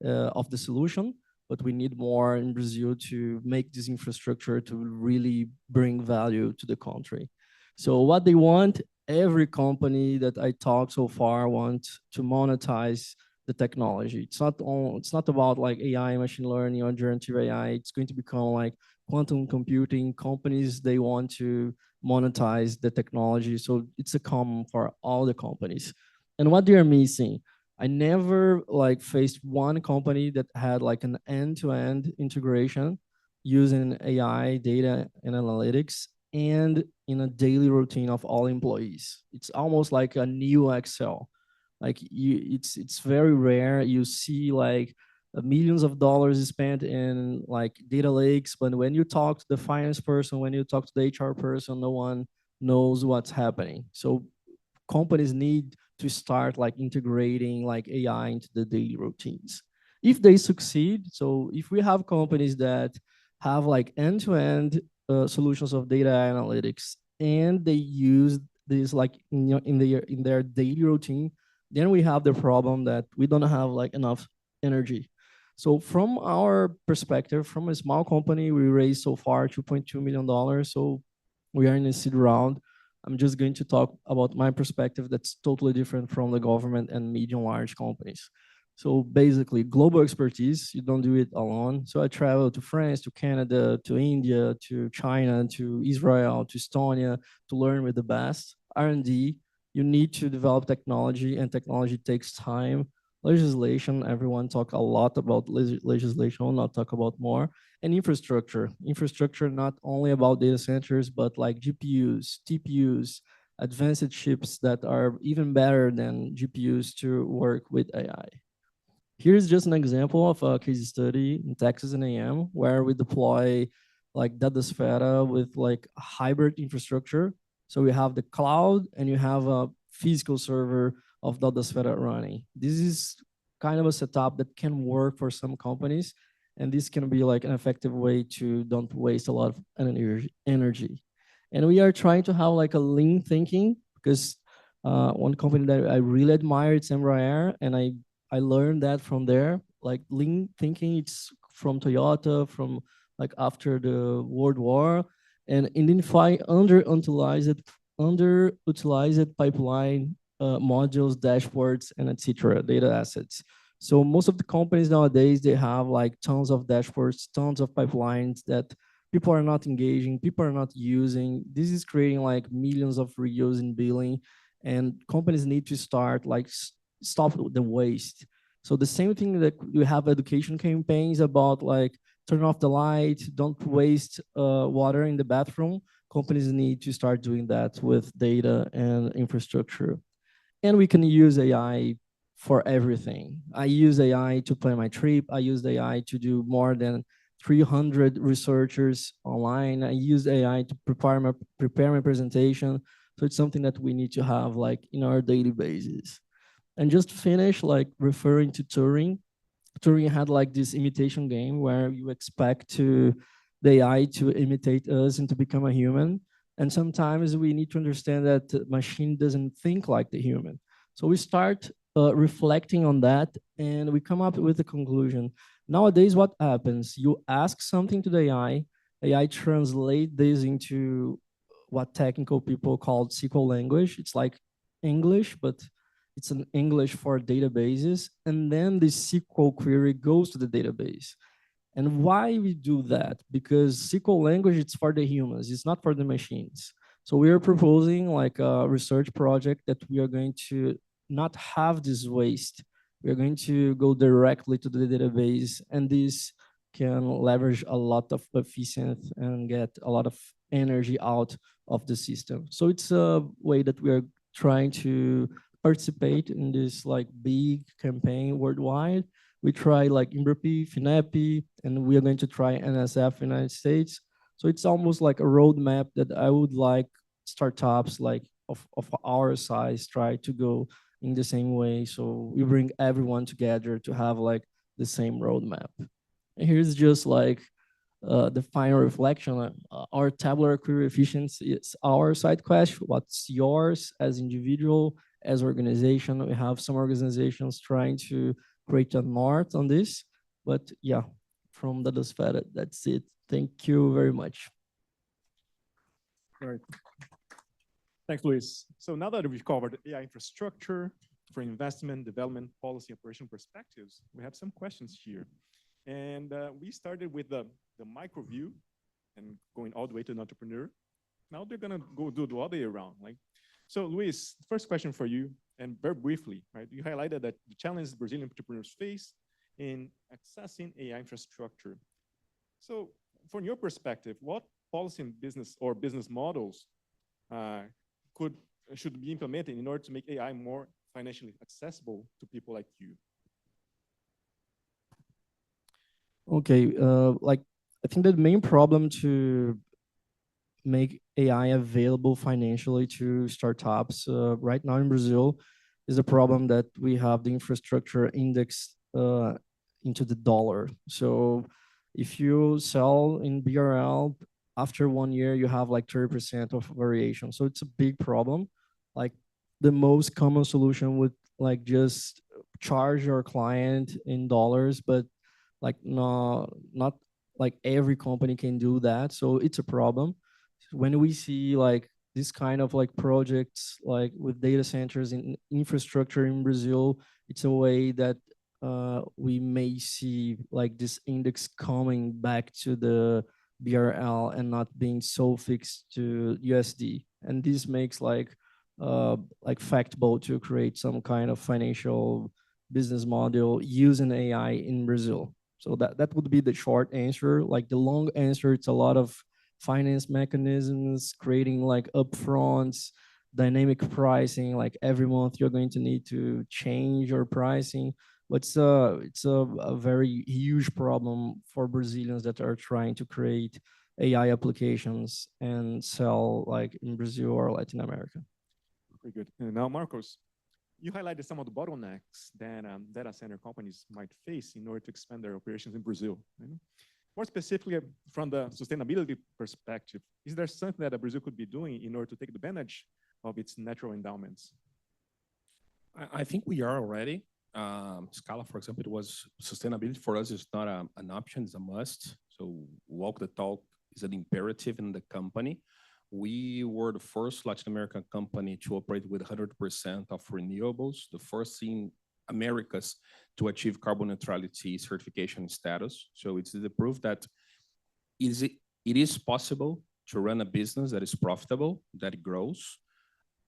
of the solution, but we need more in Brazil to make this infrastructure to really bring value to the country. So what they want, every company that I talked so far wants to monetize the technology. It's not about like AI, machine learning, or generative AI. It's going to become like quantum computing. Companies, they want to monetize the technology. So it's a common for all the companies. And what they are missing, I never like faced one company that had like an end-to-end integration using AI, data, and analytics and in a daily routine of all employees. It's almost like a new Excel. Like it's very rare. You see like millions of dollars spent in like data lakes, but when you talk to the finance person, when you talk to the HR person, no one knows what's happening. So companies need to start like integrating like AI into the daily routines. If they succeed, so if we have companies that have like end-to-end solutions of data analytics and they use this like in their daily routine, then we have the problem that we don't have like enough energy. So from our perspective, from a small company, we raised so far $2.2 million. So we are in a seed round. I'm just going to talk about my perspective that's totally different from the government and medium large companies. So basically global expertise, you don't do it alone. So I travel to France, to Canada, to India, to China, to Israel, to Estonia, to learn with the best. R&D, you need to develop technology and technology takes time. Legislation, everyone talk a lot about legislation, I'll not talk about more. And infrastructure, not only about data centers, but like GPUs, TPUs, advanced chips that are even better than GPUs to work with AI. Here's just an example of a case study in Texas and AM where we deploy like Datafera with like a hybrid infrastructure. So we have the cloud and you have a physical server of Datafera running. This is kind of a setup that can work for some companies, and this can be like an effective way to don't waste a lot of energy. And we are trying to have like a lean thinking because one company that I really admire is Embraer, and I learned that from there. Like lean thinking, it's from Toyota, from like after the World War, and identify underutilized pipeline modules, dashboards, and etc. data assets. So most of the companies nowadays, they have like tons of dashboards, tons of pipelines that people are not engaging, people are not using. This is creating like millions of reuse in billing, and companies need to start like stop the waste. So the same thing that we have education campaigns about like turn off the light, don't waste water in the bathroom. Companies need to start doing that with data and infrastructure. And we can use AI for everything. I use AI to plan my trip. I use AI to do more than 300 researchers online. I use AI to prepare my presentation. So it's something that we need to have like in our daily basis. And just to finish, like referring to Turing. Turing had like this imitation game where you expect the AI to imitate us and to become a human. And sometimes we need to understand that the machine doesn't think like the human. So we start reflecting on that and we come up with a conclusion. Nowadays, what happens? You ask something to the AI translate this into what technical people call SQL language. It's like English, but it's an English for databases. And then the SQL query goes to the database. And why we do that? Because SQL language, it's for the humans, it's not for the machines. So we are proposing like a research project that we are going to not have this waste. We're going to go directly to the database, and this can leverage a lot of efficiency and get a lot of energy out of the system. So it's a way that we are trying to participate in this like big campaign worldwide. We try like INBRP, FINEP, and we are going to try NSF in the United States. So it's almost like a roadmap that I would like startups like of our size try to go in the same way. So we bring everyone together to have like the same roadmap. And here's just like the final reflection. Our tabular query efficiency is our side quest. What's yours as individual, as organization? We have some organizations trying to create a north on this, but yeah, from the Datafera, that's it. Thank you very much. All right. Thanks, Luis. So now that we've covered AI infrastructure for investment, development, policy, operation perspectives, we have some questions here. And we started with the micro view and going all the way to an entrepreneur. Now they're gonna go do the other way around. Like, so Luis, first question for you, and very briefly, right? You highlighted that the challenges Brazilian entrepreneurs face in accessing AI infrastructure. So from your perspective, what policy and business models should be implemented in order to make AI more financially accessible to people like you? Okay, like I think the main problem to make AI available financially to startups right now in Brazil is the problem that we have the infrastructure index into the dollar. So if you sell in BRL, after 1 year, you have like 30% of variation. So it's a big problem. Like the most common solution would like just charge your client in dollars, but like not like every company can do that. So it's a problem. When we see like this kind of like projects like with data centers in infrastructure in Brazil, it's a way that we may see like this index coming back to the BRL and not being so fixed to USD. And this makes like factable to create some kind of financial business model using AI in Brazil. So that would be the short answer. Like the long answer, it's a lot of finance mechanisms, creating like upfronts, dynamic pricing. Like every month you're going to need to change your pricing. But it's a very huge problem for Brazilians that are trying to create AI applications and sell like in Brazil or Latin America. Very good. And now, Marcos, you highlighted some of the bottlenecks that data center companies might face in order to expand their operations in Brazil. More specifically, from the sustainability perspective, is there something that Brazil could be doing in order to take advantage of its natural endowments? I think we are already. Scala, for example, it was sustainability for us is not an option, it's a must. So walk the talk is an imperative in the company. We were the first Latin American company to operate with 100% of renewables, the first in Americas to achieve carbon neutrality certification status. So it's the proof that it is possible to run a business that is profitable, that grows,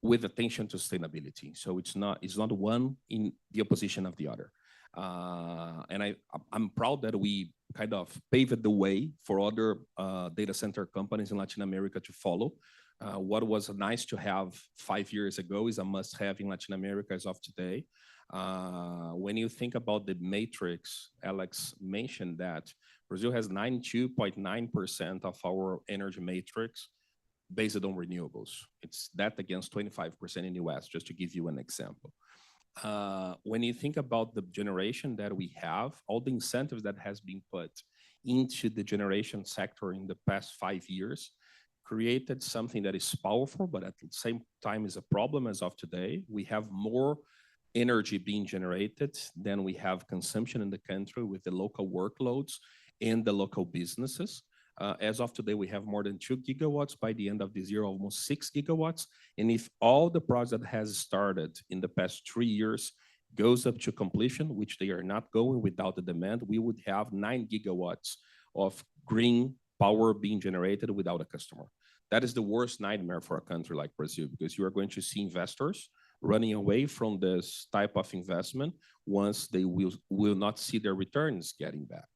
with attention to sustainability. So it's not one in the opposition of the other. And I'm proud that we kind of paved the way for other data center companies in Latin America to follow. What was nice to have 5 years ago is a must-have in Latin America as of today. When you think about the matrix, Alex mentioned that Brazil has 92.9% of our energy matrix based on renewables. It's that against 25% in the US, just to give you an example. When you think about the generation that we have, all the incentives that has been put into the generation sector in the past 5 years created something that is powerful, but at the same time is a problem as of today. We have more energy being generated than we have consumption in the country with the local workloads and the local businesses. As of today, we have more than 2 gigawatts. By the end of this year, almost 6 gigawatts. And if all the projects that has started in the past 3 years goes up to completion, which they are not going without the demand, we would have 9 gigawatts of green power being generated without a customer. That is the worst nightmare for a country like Brazil, because you are going to see investors running away from this type of investment once they will not see their returns getting back.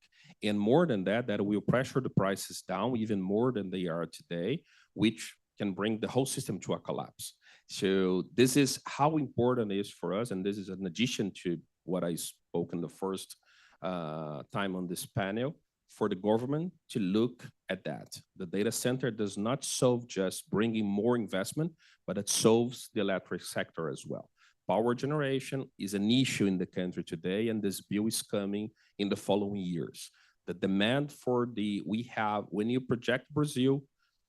And more than that, that will pressure the prices down even more than they are today, which can bring the whole system to a collapse. So this is how important it is for us. And this is in addition to what I spoke in the first time on this panel, for the government to look at that. The data center does not solve just bringing more investment, but it solves the electric sector as well. Power generation is an issue in the country today, and this bill is coming in the following years. The demand for we have, when you project Brazil,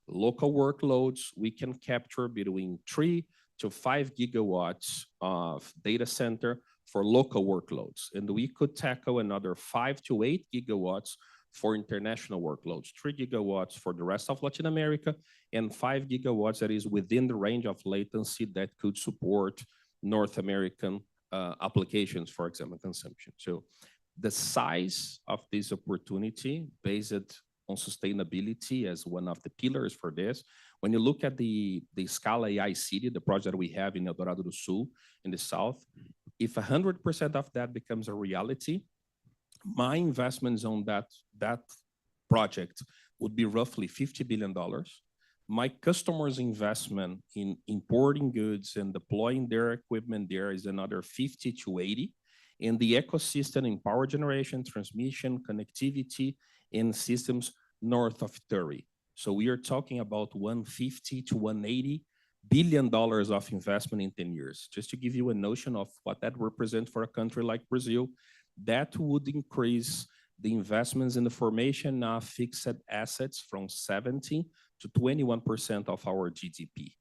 local workloads, we can capture between 3 to 5 gigawatts of data center for local workloads. And we could tackle another 5 to 8 gigawatts for international workloads, 3 gigawatts for the rest of Latin America, and 5 gigawatts that is within the range of latency that could support North American applications, for example, consumption. So the size of this opportunity based on sustainability as one of the pillars for this. When you look at the Scala AI City, the project we have in Eldorado do Sul in the south, if 100% of that becomes a reality, my investments on that project would be roughly $50 billion. My customers' investment in importing goods and deploying their equipment there is another 50 to 80. And the ecosystem in power generation, transmission, connectivity, and systems north of 30. So we are talking about 150 to 180 billion dollars of investment in 10 years. Just to give you a notion of what that represents for a country like Brazil, that would increase the investments in the formation of fixed assets from 17 to 21% of our GDP.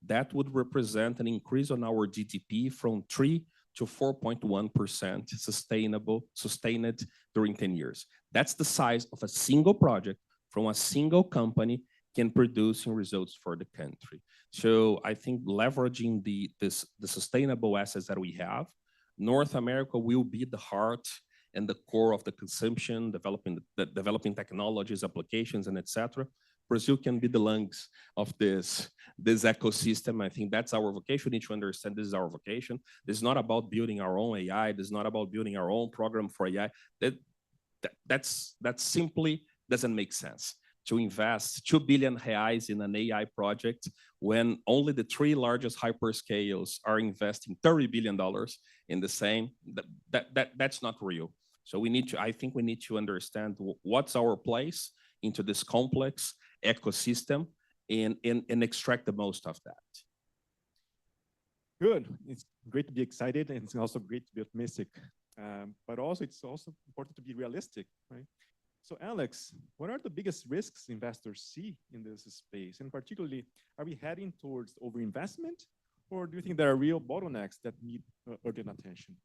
That would represent an increase on our GDP from 3 to 4.1% sustained during 10 years. That's the size of a single project from a single company can produce in results for the country. So I think leveraging the sustainable assets that we have, North America will be the heart and the core of the consumption, developing technologies, applications, and etc. Brazil can be the lungs of this ecosystem. I think that's our vocation. We need to understand this is our vocation. This is not about building our own AI. This is not about building our own program for AI. That simply doesn't make sense to invest 2 billion reais in an AI project when only the 3 largest hyperscales are investing $30 billion in the same. That's not real. So I think we need to understand what's our place into this complex ecosystem and extract the most of that. Good. It's great to be excited, and it's also great to be optimistic. But also, it's also important to be realistic, right? So Alex, what are the biggest risks investors see in this space? And particularly, are we heading towards overinvestment, or do you think there are real bottlenecks that need urgent attention?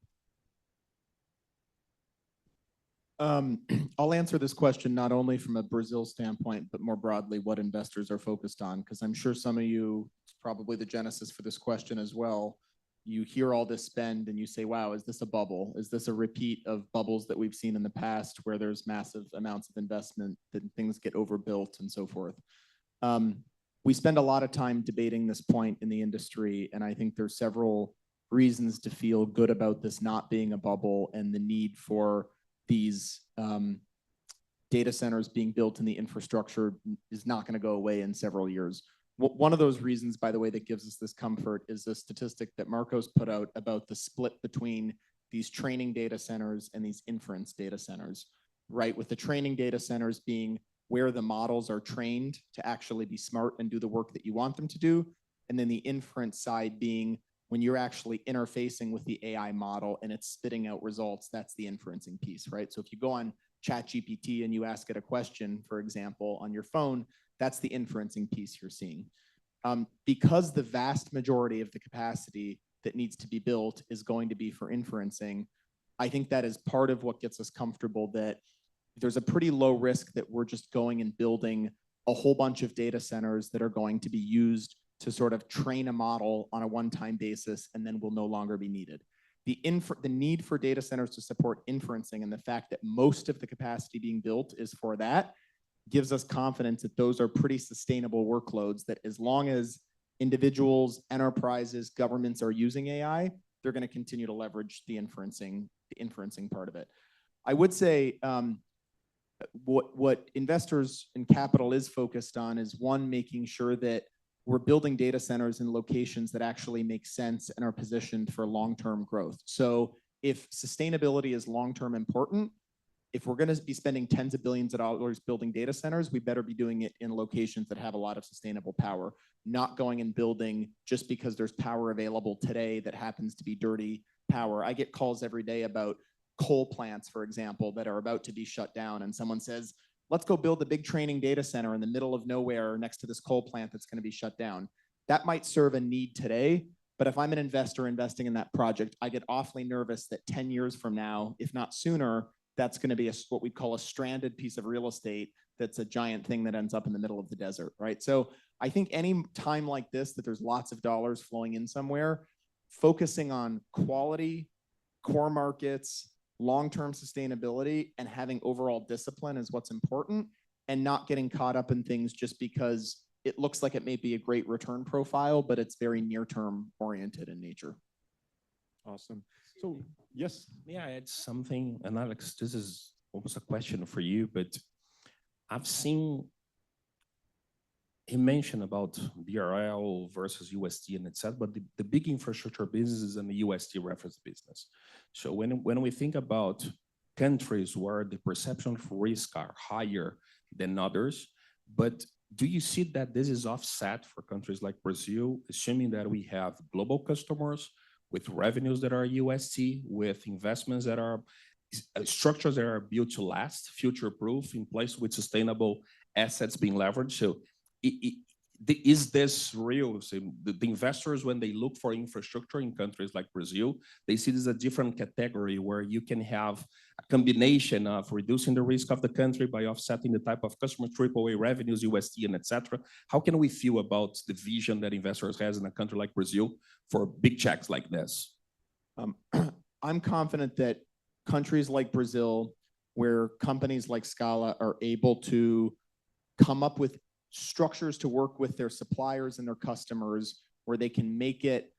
I'll answer this question not only from a Brazil standpoint, but more broadly what investors are focused on, because I'm sure some of you, it's probably the genesis for this question as well. You hear all this spend and you say, wow, is this a bubble? Is this a repeat of bubbles that we've seen in the past where there's massive amounts of investment, that things get overbuilt and so forth? We spend a lot of time debating this point in the industry, and I think there's several reasons to feel good about this not being a bubble and the need for these data centers being built in the infrastructure is not going to go away in several years. One of those reasons, by the way, that gives us this comfort is the statistic that Marcos put out about the split between these training data centers and these inference data centers, right? With the training data centers being where the models are trained to actually be smart and do the work that you want them to do. And then the inference side being when you're actually interfacing with the AI model and it's spitting out results, that's the inferencing piece, right? So if you go on ChatGPT and you ask it a question, for example, on your phone, that's the inferencing piece you're seeing. Because the vast majority of the capacity that needs to be built is going to be for inferencing, I think that is part of what gets us comfortable that there's a pretty low risk that we're just going and building a whole bunch of data centers that are going to be used to sort of train a model on a one-time basis and then will no longer be needed. The need for data centers to support inferencing and the fact that most of the capacity being built is for that gives us confidence that those are pretty sustainable workloads, that as long as individuals, enterprises, governments are using AI, they're going to continue to leverage the inferencing part of it. I would say what investors and capital is focused on is, one, making sure that we're building data centers in locations that actually make sense and are positioned for long-term growth. So if sustainability is long-term important, if we're going to be spending tens of billions of dollars building data centers, we better be doing it in locations that have a lot of sustainable power, not going and building just because there's power available today that happens to be dirty power. I get calls every day about coal plants, for example, that are about to be shut down. And someone says, let's go build a big training data center in the middle of nowhere next to this coal plant that's going to be shut down. That might serve a need today, but if I'm an investor investing in that project, I get awfully nervous that 10 years from now, if not sooner, that's going to be what we call a stranded piece of real estate that's a giant thing that ends up in the middle of the desert, right? So I think any time like this, that there's lots of dollars flowing in somewhere, focusing on quality, core markets, long-term sustainability, and having overall discipline is what's important, and not getting caught up in things just because it looks like it may be a great return profile, but it's very near-term oriented in nature. Awesome. So, yes. May I add something? And Alex, this is almost a question for you, but I've seen he mentioned about BRL versus USD and etc. But the big infrastructure business is in the USD reference business. So when we think about countries where the perception of risk are higher than others, but do you see that this is offset for countries like Brazil, assuming that we have global customers with revenues that are USD, with investments that are structures that are built to last, future-proof, in place with sustainable assets being leveraged? So is this real? So the investors, when they look for infrastructure in countries like Brazil, they see this as a different category where you can have a combination of reducing the risk of the country by offsetting the type of customer AAA revenues, USD, and etc. How can we feel about the vision that investors has in a country like Brazil for big checks like this? I'm confident that countries like Brazil, where companies like Scala are able to come up with structures to work with their suppliers and their customers, where they can make it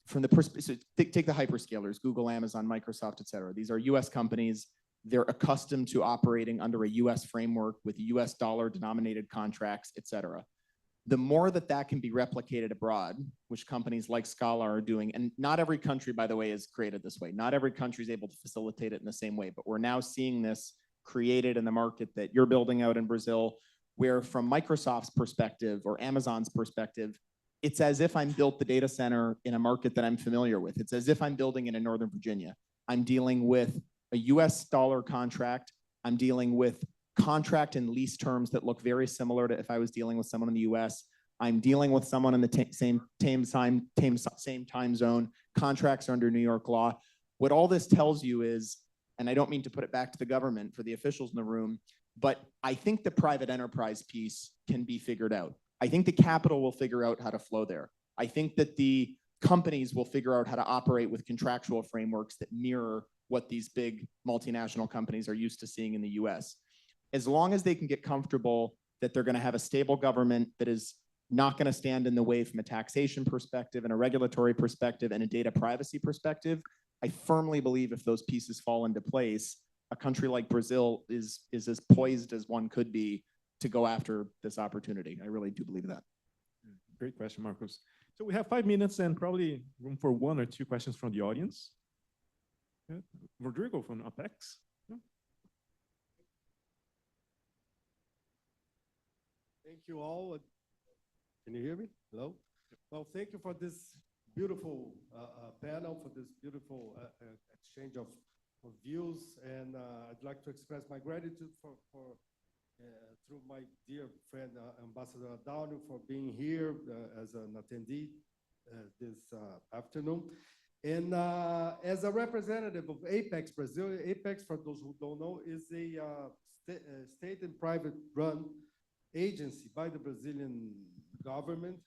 from the perspective, take the hyperscalers, Google, Amazon, Microsoft, et cetera. These are US companies. They're accustomed to operating under a US framework with US dollar denominated contracts, et cetera. The more that that can be replicated abroad, which companies like Scala are doing, and not every country, by the way, is created this way. Not every country is able to facilitate it in the same way, but we're now seeing this created in the market that you're building out in Brazil, where from Microsoft's perspective or Amazon's perspective, it's as if I'm built the data center in a market that I'm familiar with. It's as if I'm building it in Northern Virginia. I'm dealing with a US dollar contract. I'm dealing with contract and lease terms that look very similar to if I was dealing with someone in the US. I'm dealing with someone in the same time zone. Contracts are under New York law. What all this tells you is, and I don't mean to put it back to the government for the officials in the room, but I think the private enterprise piece can be figured out. I think the capital will figure out how to flow there. I think that the companies will figure out how to operate with contractual frameworks that mirror what these big multinational companies are used to seeing in the US. As long as they can get comfortable that they're going to have a stable government that is not going to stand in the way from a taxation perspective and a regulatory perspective and a data privacy perspective, I firmly believe if those pieces fall into place, a country like Brazil is as poised as one could be to go after this opportunity. I really do believe that. Great question, Marcos. So we have 5 minutes and probably room for 1 or 2 questions from the audience. Yeah. Rodrigo from Apex. Yeah. Thank you all. Can you hear me? Hello? Well, thank you for this beautiful panel, for this beautiful exchange of views. And I'd like to express my gratitude through my dear friend, Ambassador Adalho, for being here as an attendee this afternoon. And as a representative of Apex Brazil, Apex, for those who don't know, is a state and private run agency by the Brazilian government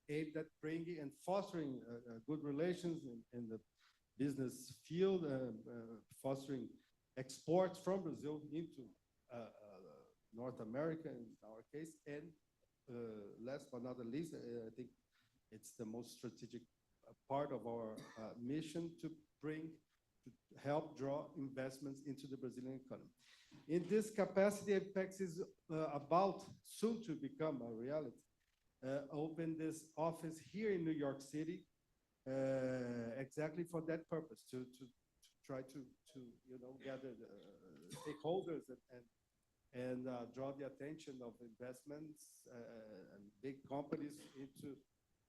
aimed at bringing and fostering good relations in the business field, fostering exports from Brazil into North America in our case. And last but not least, I think it's the most strategic part of our mission to help draw investments into the Brazilian economy. In this capacity, Apex is about soon to become a reality. Open this office here in New York City, exactly for that purpose, to try to gather the stakeholders and draw the attention of investments and big companies into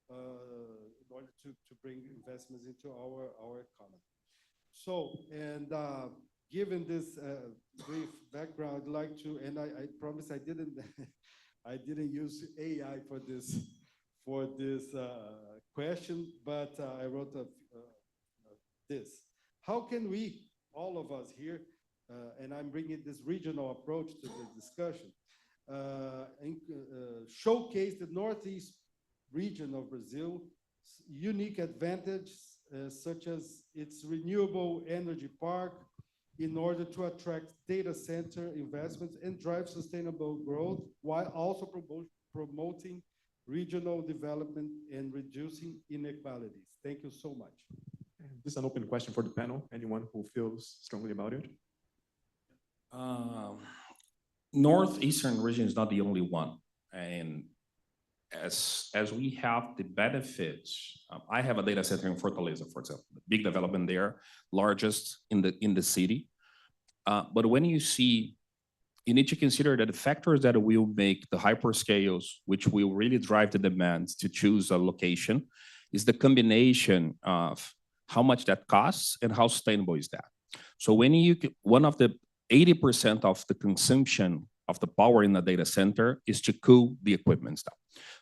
in order to bring investments into our economy. So, and given this brief background, I'd like to, and I promise I didn't I didn't use AI for this question, but I wrote this. How can we, all of us here, and I'm bringing this regional approach to the discussion, showcase the Northeast region of Brazil, unique advantages such as its renewable energy park, in order to attract data center investments and drive sustainable growth, while also promoting regional development and reducing inequalities. Thank you so much. This is an open question for the panel. Anyone who feels strongly about it? Northeastern region is not the only one. And as we have the benefits, I have a data center in Fortaleza, for example, big development there, largest in the city. But when you see, you need to consider that the factors that will make the hyperscales, which will really drive the demand to choose a location, is the combination of how much that costs and how sustainable is that. So when one of the 80% of the consumption of the power in the data center is to cool the equipment stuff.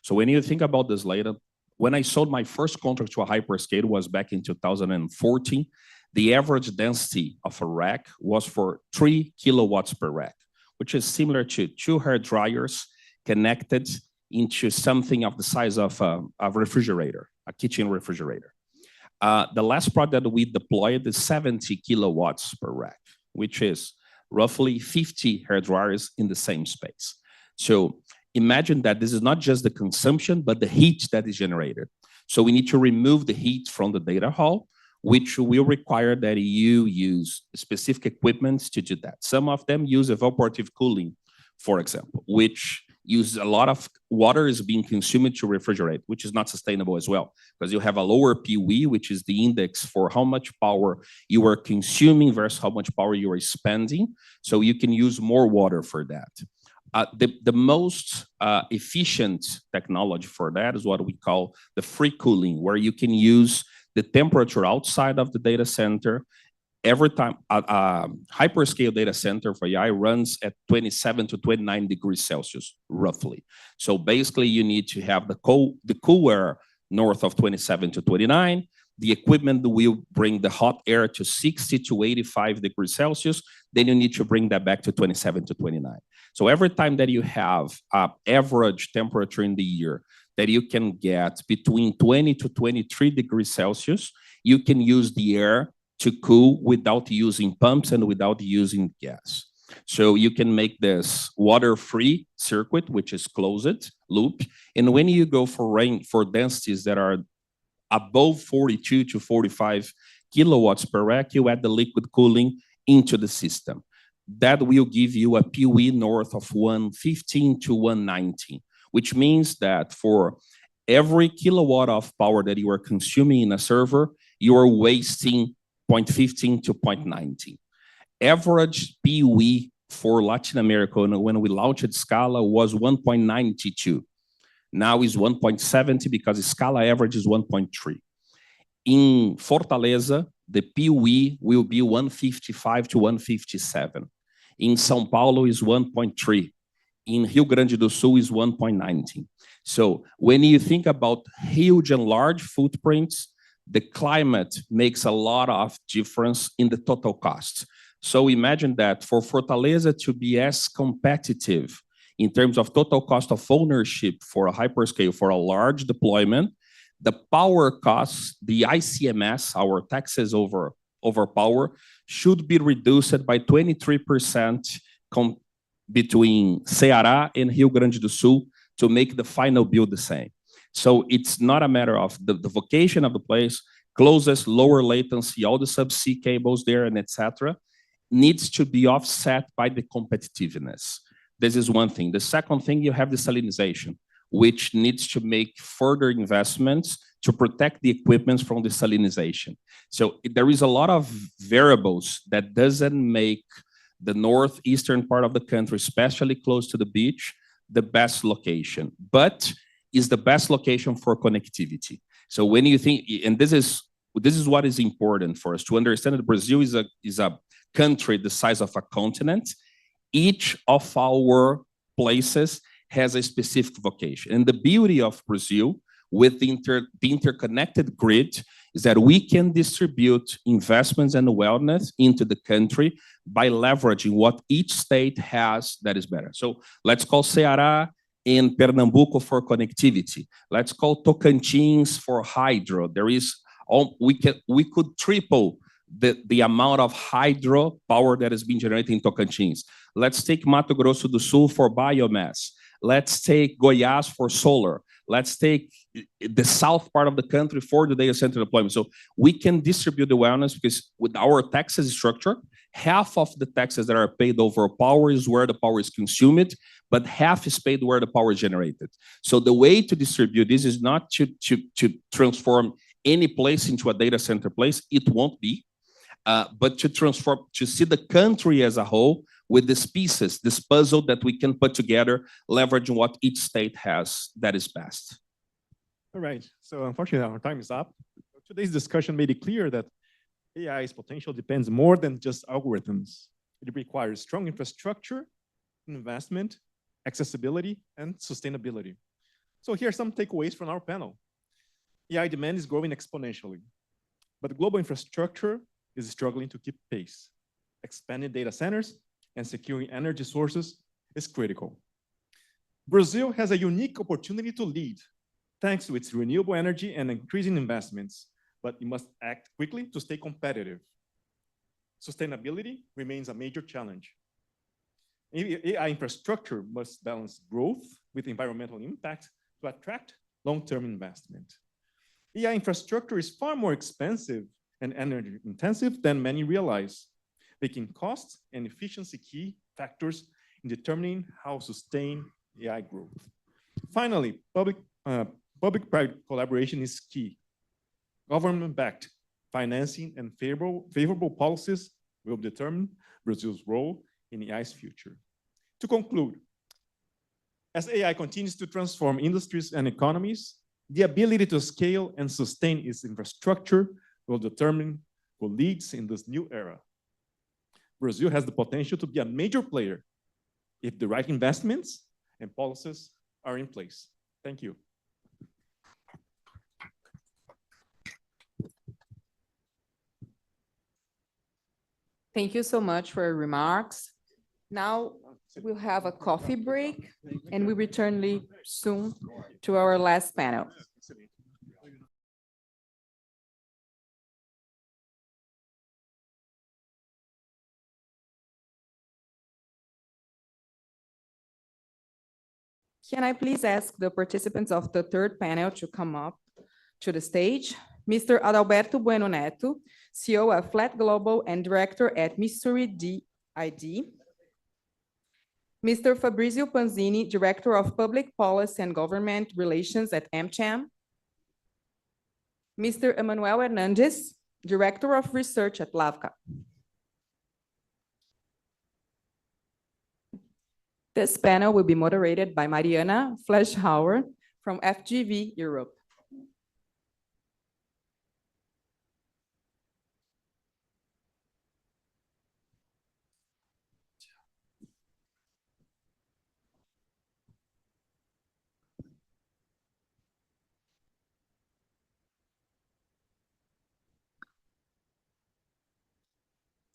So when you think about this later, when I sold my first contract to a hyperscale was back in 2014, the average density of a rack was for 3 kilowatts per rack, which is similar to 2 hair dryers connected into something of the size of a refrigerator, a kitchen refrigerator. The last product that we deployed is 70 kilowatts per rack, which is roughly 50 hair dryers in the same space. So imagine that this is not just the consumption, but the heat that is generated. So we need to remove the heat from the data hall, which will require that you use specific equipment to do that. Some of them use evaporative cooling, for example, which uses a lot of water is being consumed to refrigerate, which is not sustainable as well, because you have a lower PUE, which is the index for how much power you are consuming versus how much power you are spending. So you can use more water for that. The most efficient technology for that is what we call the free cooling, where you can use the temperature outside of the data center. Every time a hyperscale data center for AI runs at 27 to 29 degrees Celsius, roughly. So basically you need to have the cool air north of 27 to 29. The equipment will bring the hot air to 60 to 85 degrees Celsius. Then you need to bring that back to 27 to 29. So every time that you have average temperature in the year that you can get between 20 to 23 degrees Celsius, you can use the air to cool without using pumps and without using gas. So you can make this water-free circuit, which is closed loop. And when you go for densities that are above 42 to 45 kilowatts per rack, you add the liquid cooling into the system. That will give you a PUE north of 115 to 119, which means that for every kilowatt of power that you are consuming in a server, you are wasting 0.15 to 0.19. Average PUE for Latin America when we launched Scala was 1.92. Now is 1.70 because Scala average is 1.3. In Fortaleza, the PUE will be 155 to 157. In São Paulo is 1.3. In Rio Grande do Sul is 1.19. So when you think about huge and large footprints, the climate makes a lot of difference in the total cost. So imagine that for Fortaleza to be as competitive in terms of total cost of ownership for a hyperscale, for a large deployment, the power costs, the ICMS, our taxes over power, should be reduced by 23% between Ceará and Rio Grande do Sul to make the final bill the same. So it's not a matter of the vocation of the place, closest, lower latency, all the subsea cables there and etc. needs to be offset by the competitiveness. This is one thing. The second thing, you have the salinization, which needs to make further investments to protect the equipment from the salinization. So there is a lot of variables that doesn't make the northeastern part of the country, especially close to the beach, the best location, but is the best location for connectivity. So when you think, and this is what is important for us to understand that Brazil is a country the size of a continent. Each of our places has a specific vocation. And the beauty of Brazil with the interconnected grid is that we can distribute investments and wellness into the country by leveraging what each state has that is better. So let's call Ceará and Pernambuco for connectivity. Let's call Tocantins for hydro. We could triple the amount of hydro power that is being generated in Tocantins. Let's take Mato Grosso do Sul for biomass. Let's take Goiás for solar. Let's take the south part of the country for the data center deployment. So we can distribute the wellness because with our taxes structure, half of the taxes that are paid over power is where the power is consumed, but half is paid where the power is generated. So the way to distribute this is not to transform any place into a data center place. It won't be, but to transform, to see the country as a whole with these pieces, this puzzle that we can put together, leveraging what each state has that is best. All right, so unfortunately our time is up. Today's discussion made it clear that AI's potential depends more than just algorithms. It requires strong infrastructure, investment, accessibility, and sustainability. So here are some takeaways from our panel. AI demand is growing exponentially, but global infrastructure is struggling to keep pace. Expanding data centers and securing energy sources is critical. Brazil has a unique opportunity to lead, thanks to its renewable energy and increasing investments, but it must act quickly to stay competitive. Sustainability remains a major challenge. AI infrastructure must balance growth with environmental impact to attract long-term investment. AI infrastructure is far more expensive and energy intensive than many realize, making costs and efficiency key factors in determining how to sustain AI growth. Finally, public-private collaboration is key. Government-backed financing and favorable policies will determine Brazil's role in AI's future. To conclude, as AI continues to transform industries and economies, the ability to scale and sustain its infrastructure will determine who leads in this new era. Brazil has the potential to be a major player if the right investments and policies are in place. Thank you. Thank you so much for your remarks. Now we'll have a coffee break and we return soon to our last panel. Can I please ask the participants of the third panel to come up to the stage? Mr. Adalberto Bueno Neto, CEO of Flat Global and Director at Missouri DID. Mr. Fabrizio Panzini, Director of Public Policy and Government Relations at AMCHAM. Mr. Emanuel Hernandez, Director of Research at LAVCA. This panel will be moderated by Mariana Fleischhauer from FGV Europe.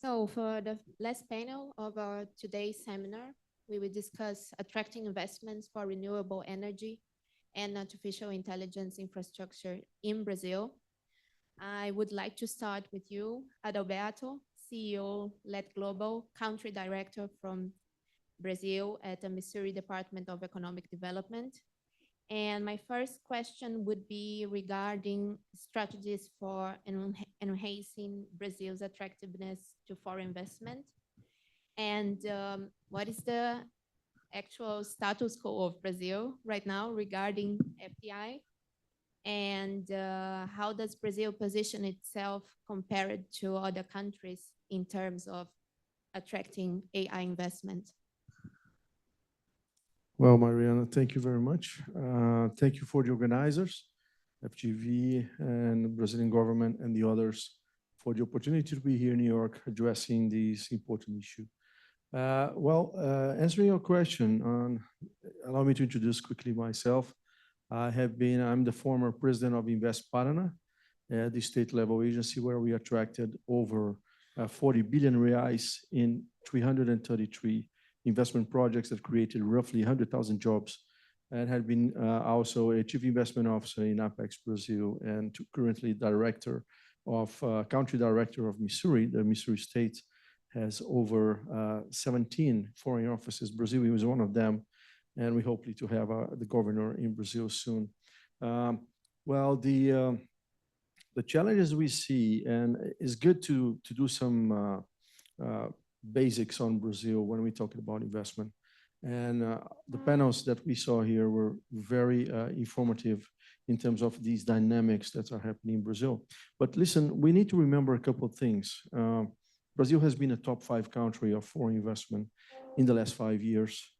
So for the last panel of our today's seminar, we will discuss attracting investments for renewable energy and artificial intelligence infrastructure in Brazil. I would like to start with you, Adalberto, CEO, Let Global, Country Director from Brazil at the Missouri Department of Economic Development. And my first question would be regarding strategies for enhancing Brazil's attractiveness to foreign investment. And what is the actual status quo of Brazil right now regarding FDI? And how does Brazil position itself compared to other countries in terms of attracting AI investment? Well, Mariana, thank you very much. Thank you for the organizers, FGV and the Brazilian government and the others for the opportunity to be here in New York addressing this important issue. Answering your question, allow me to introduce quickly myself. I'm the former president of Invest Paraná, the state level agency where we attracted over 40 billion reais in 333 investment projects that created roughly 100,000 jobs, and had been also a chief investment officer in Apex Brazil and currently country director of Missouri. The Missouri state has over 17 foreign offices. Brazil is one of them, and we hope to have the governor in Brazil soon. The challenges we see, and it's good to do some basics on Brazil when we talk about investment. And the panels that we saw here were very informative in terms of these dynamics that are happening in Brazil. But listen, we need to remember a couple of things. Brazil has been a top 5 country of foreign investment in the last 5 years.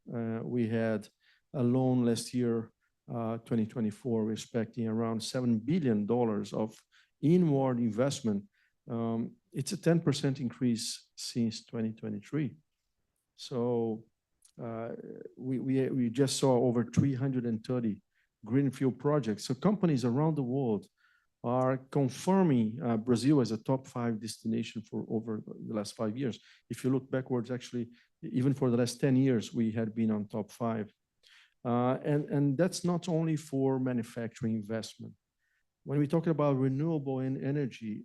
We had a loan last year, 2024, we're expecting around $7 billion of inward investment. It's a 10% increase since 2023. So we just saw over 330 greenfield projects. So companies around the world are confirming Brazil as a top 5 destination for over the last 5 years. If you look backwards, actually, even for the last 10 years, we had been on top 5. And that's not only for manufacturing investment. When we talk about renewable energy,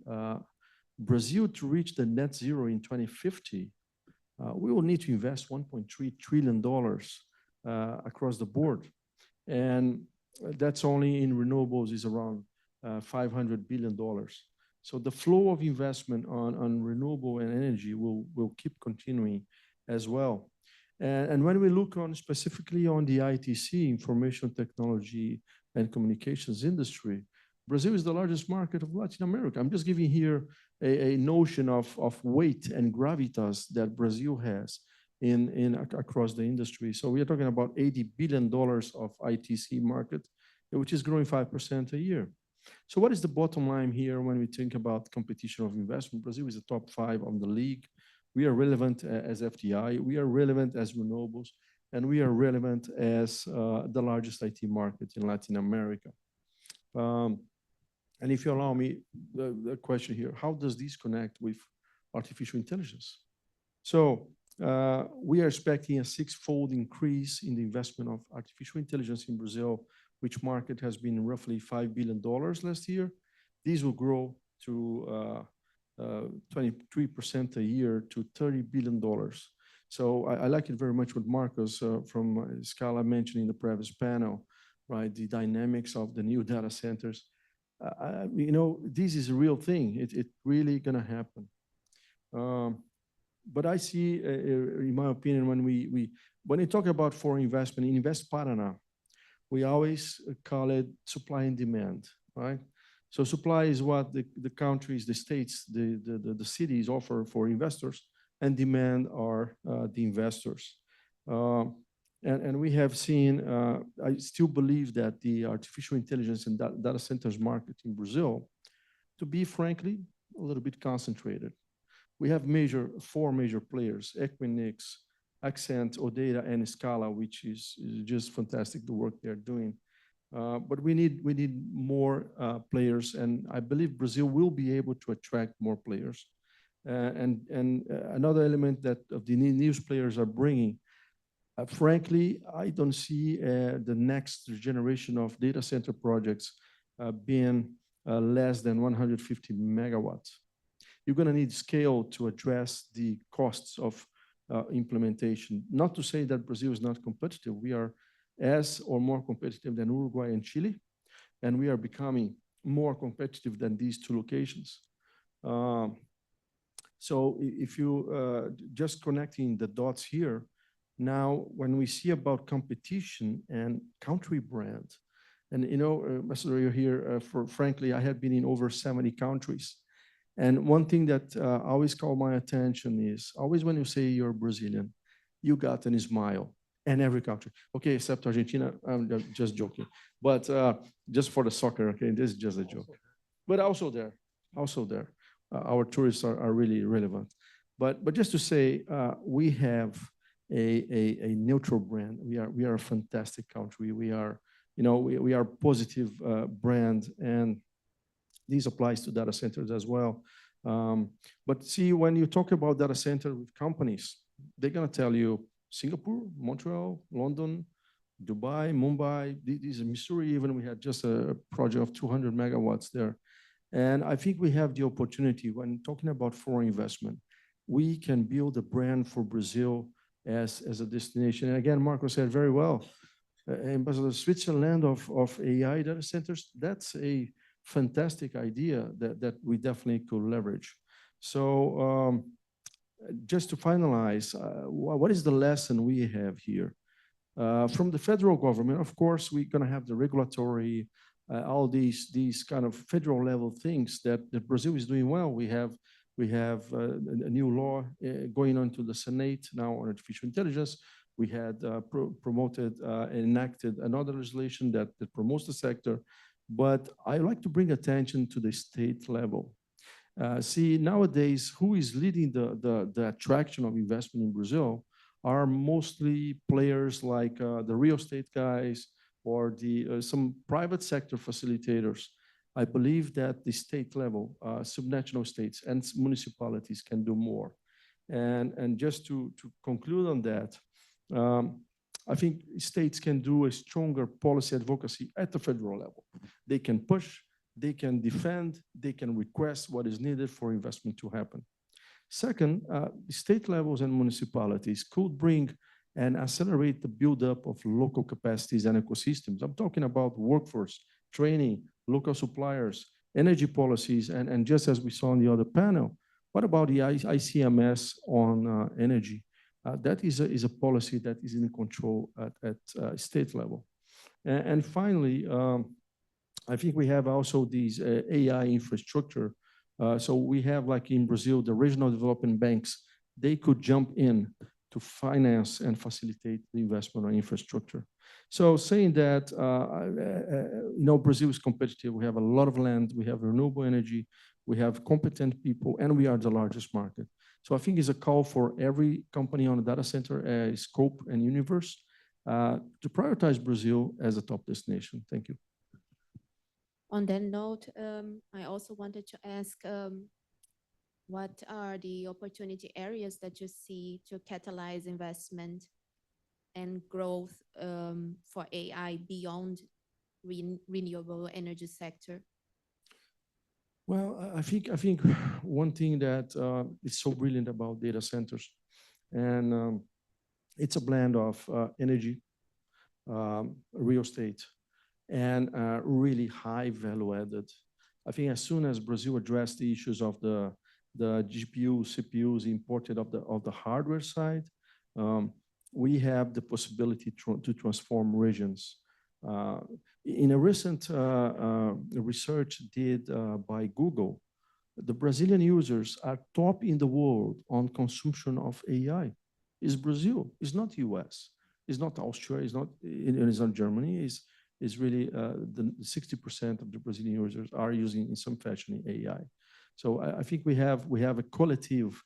Brazil to reach the net zero in 2050, we will need to invest $1.3 trillion across the board. And that's only in renewables is around $500 billion. So the flow of investment on renewable energy will keep continuing as well. And when we look on specifically on the ITC, information technology and communications industry, Brazil is the largest market of Latin America. I'm just giving here a notion of weight and gravitas that Brazil has across the industry. So we are talking about $80 billion of ITC market, which is growing 5% a year. So what is the bottom line here when we think about competition of investment? Brazil is a top 5 on the league. We are relevant as FDI. We are relevant as renewables, and we are relevant as the largest IT market in Latin America. And if you allow me the question here, how does this connect with artificial intelligence? So we are expecting a 6-fold increase in the investment of artificial intelligence in Brazil, which market has been roughly $5 billion last year. These will grow to 23% a year to $30 billion. So I like it very much what Marcos from Scala mentioned in the previous panel, right? The dynamics of the new data centers. You know, this is a real thing. It's really gonna happen. But I see, in my opinion, when we talk about foreign investment, in Invest Paraná, we always call it supply and demand, right? So supply is what the countries, the states, the cities offer for investors, and demand are the investors. And we have seen, I still believe that the artificial intelligence and data centers market in Brazil, to be frankly, a little bit concentrated. We have 4 major players, Equinix, Accent, Odata, and Scala, which is just fantastic, the work they're doing. But we need more players, and I believe Brazil will be able to attract more players. And another element that of the new players are bringing, frankly, I don't see the next generation of data center projects being less than 150 megawatts. You're going to need scale to address the costs of implementation. Not to say that Brazil is not competitive. We are as or more competitive than Uruguay and Chile, and we are becoming more competitive than these 2 locations. So if you just connecting the dots here, now when we see about competition and country brand, and you know, Ambassador, you're here, frankly, I have been in over 70 countries. And one thing that always caught my attention is always when you say you're Brazilian, you got a smile in every country. Okay, except Argentina, I'm just joking. But just for the soccer, okay, this is just a joke. But also there, our tourists are really relevant. But just to say, we have a neutral brand. We are a fantastic country. We are, you know, we are positive brand, and this applies to data centers as well. But see, when you talk about data center with companies, they're gonna tell you Singapore, Montreal, London, Dubai, Mumbai. This is Missouri. Even we had just a project of 200 megawatts there. And I think we have the opportunity when talking about foreign investment, we can build a brand for Brazil as a destination. And again, Marco said very well, Ambassador, Switzerland of AI data centers, that's a fantastic idea that we definitely could leverage. So just to finalize, what is the lesson we have here? From the federal government, of course, we're going to have the regulatory, all these kind of federal level things that Brazil is doing well. We have a new law going on to the Senate now on artificial intelligence. We had promoted and enacted another legislation that promotes the sector. But I like to bring attention to the state level. See, nowadays, who is leading the attraction of investment in Brazil are mostly players like the real estate guys or some private sector facilitators. I believe that the state level, subnational states and municipalities can do more. And just to conclude on that, I think states can do a stronger policy advocacy at the federal level. They can push, they can defend, they can request what is needed for investment to happen. Second, state levels and municipalities could bring and accelerate the buildup of local capacities and ecosystems. I'm talking about workforce, training, local suppliers, energy policies, and just as we saw on the other panel, what about the ICMS on energy? That is a policy that is in control at state level. And finally, I think we have also these AI infrastructure. So we have, like in Brazil, the regional development banks, they could jump in to finance and facilitate the investment on infrastructure. So saying that, Brazil is competitive. We have a lot of land, we have renewable energy, we have competent people, and we are the largest market. So I think it's a call for every company on the data center scope and universe to prioritize Brazil as a top destination. Thank you. On that note, I also wanted to ask, what are the opportunity areas that you see to catalyze investment and growth for AI beyond renewable energy sector? Well, I think one thing that is so brilliant about data centers, and it's a blend of energy, real estate, and really high value added. I think as soon as Brazil addressed the issues of the GPU, CPUs imported of the hardware side, we have the possibility to transform regions. In a recent research did by Google, the Brazilian users are top in the world on consumption of AI. It's Brazil, it's not US, it's not Austria, it's not Germany, it's really the 60% of the Brazilian users are using in some fashion AI. So I think we have a collective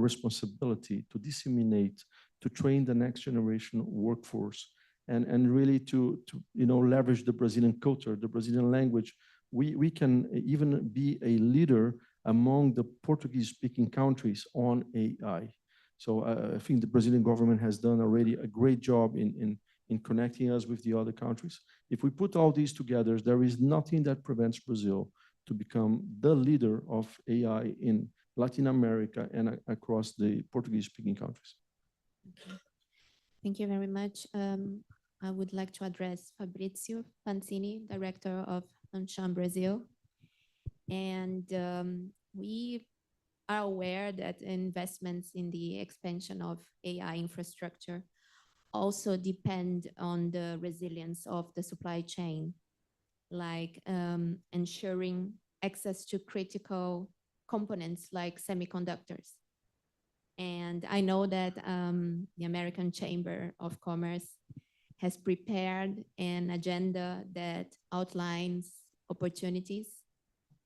responsibility to disseminate, to train the next generation workforce, and really to leverage the Brazilian culture, the Brazilian language. We can even be a leader among the Portuguese-speaking countries on AI. So I think the Brazilian government has done already a great job in connecting us with the other countries. If we put all these together, there is nothing that prevents Brazil to become the leader of AI in Latin America and across the Portuguese-speaking countries. Okay. Thank you very much. I would like to address Fabrizio Pancini, Director of AMCHAM Brazil. And we are aware that investments in the expansion of AI infrastructure also depend on the resilience of the supply chain, like ensuring access to critical components like semiconductors. And I know that the American Chamber of Commerce has prepared an agenda that outlines opportunities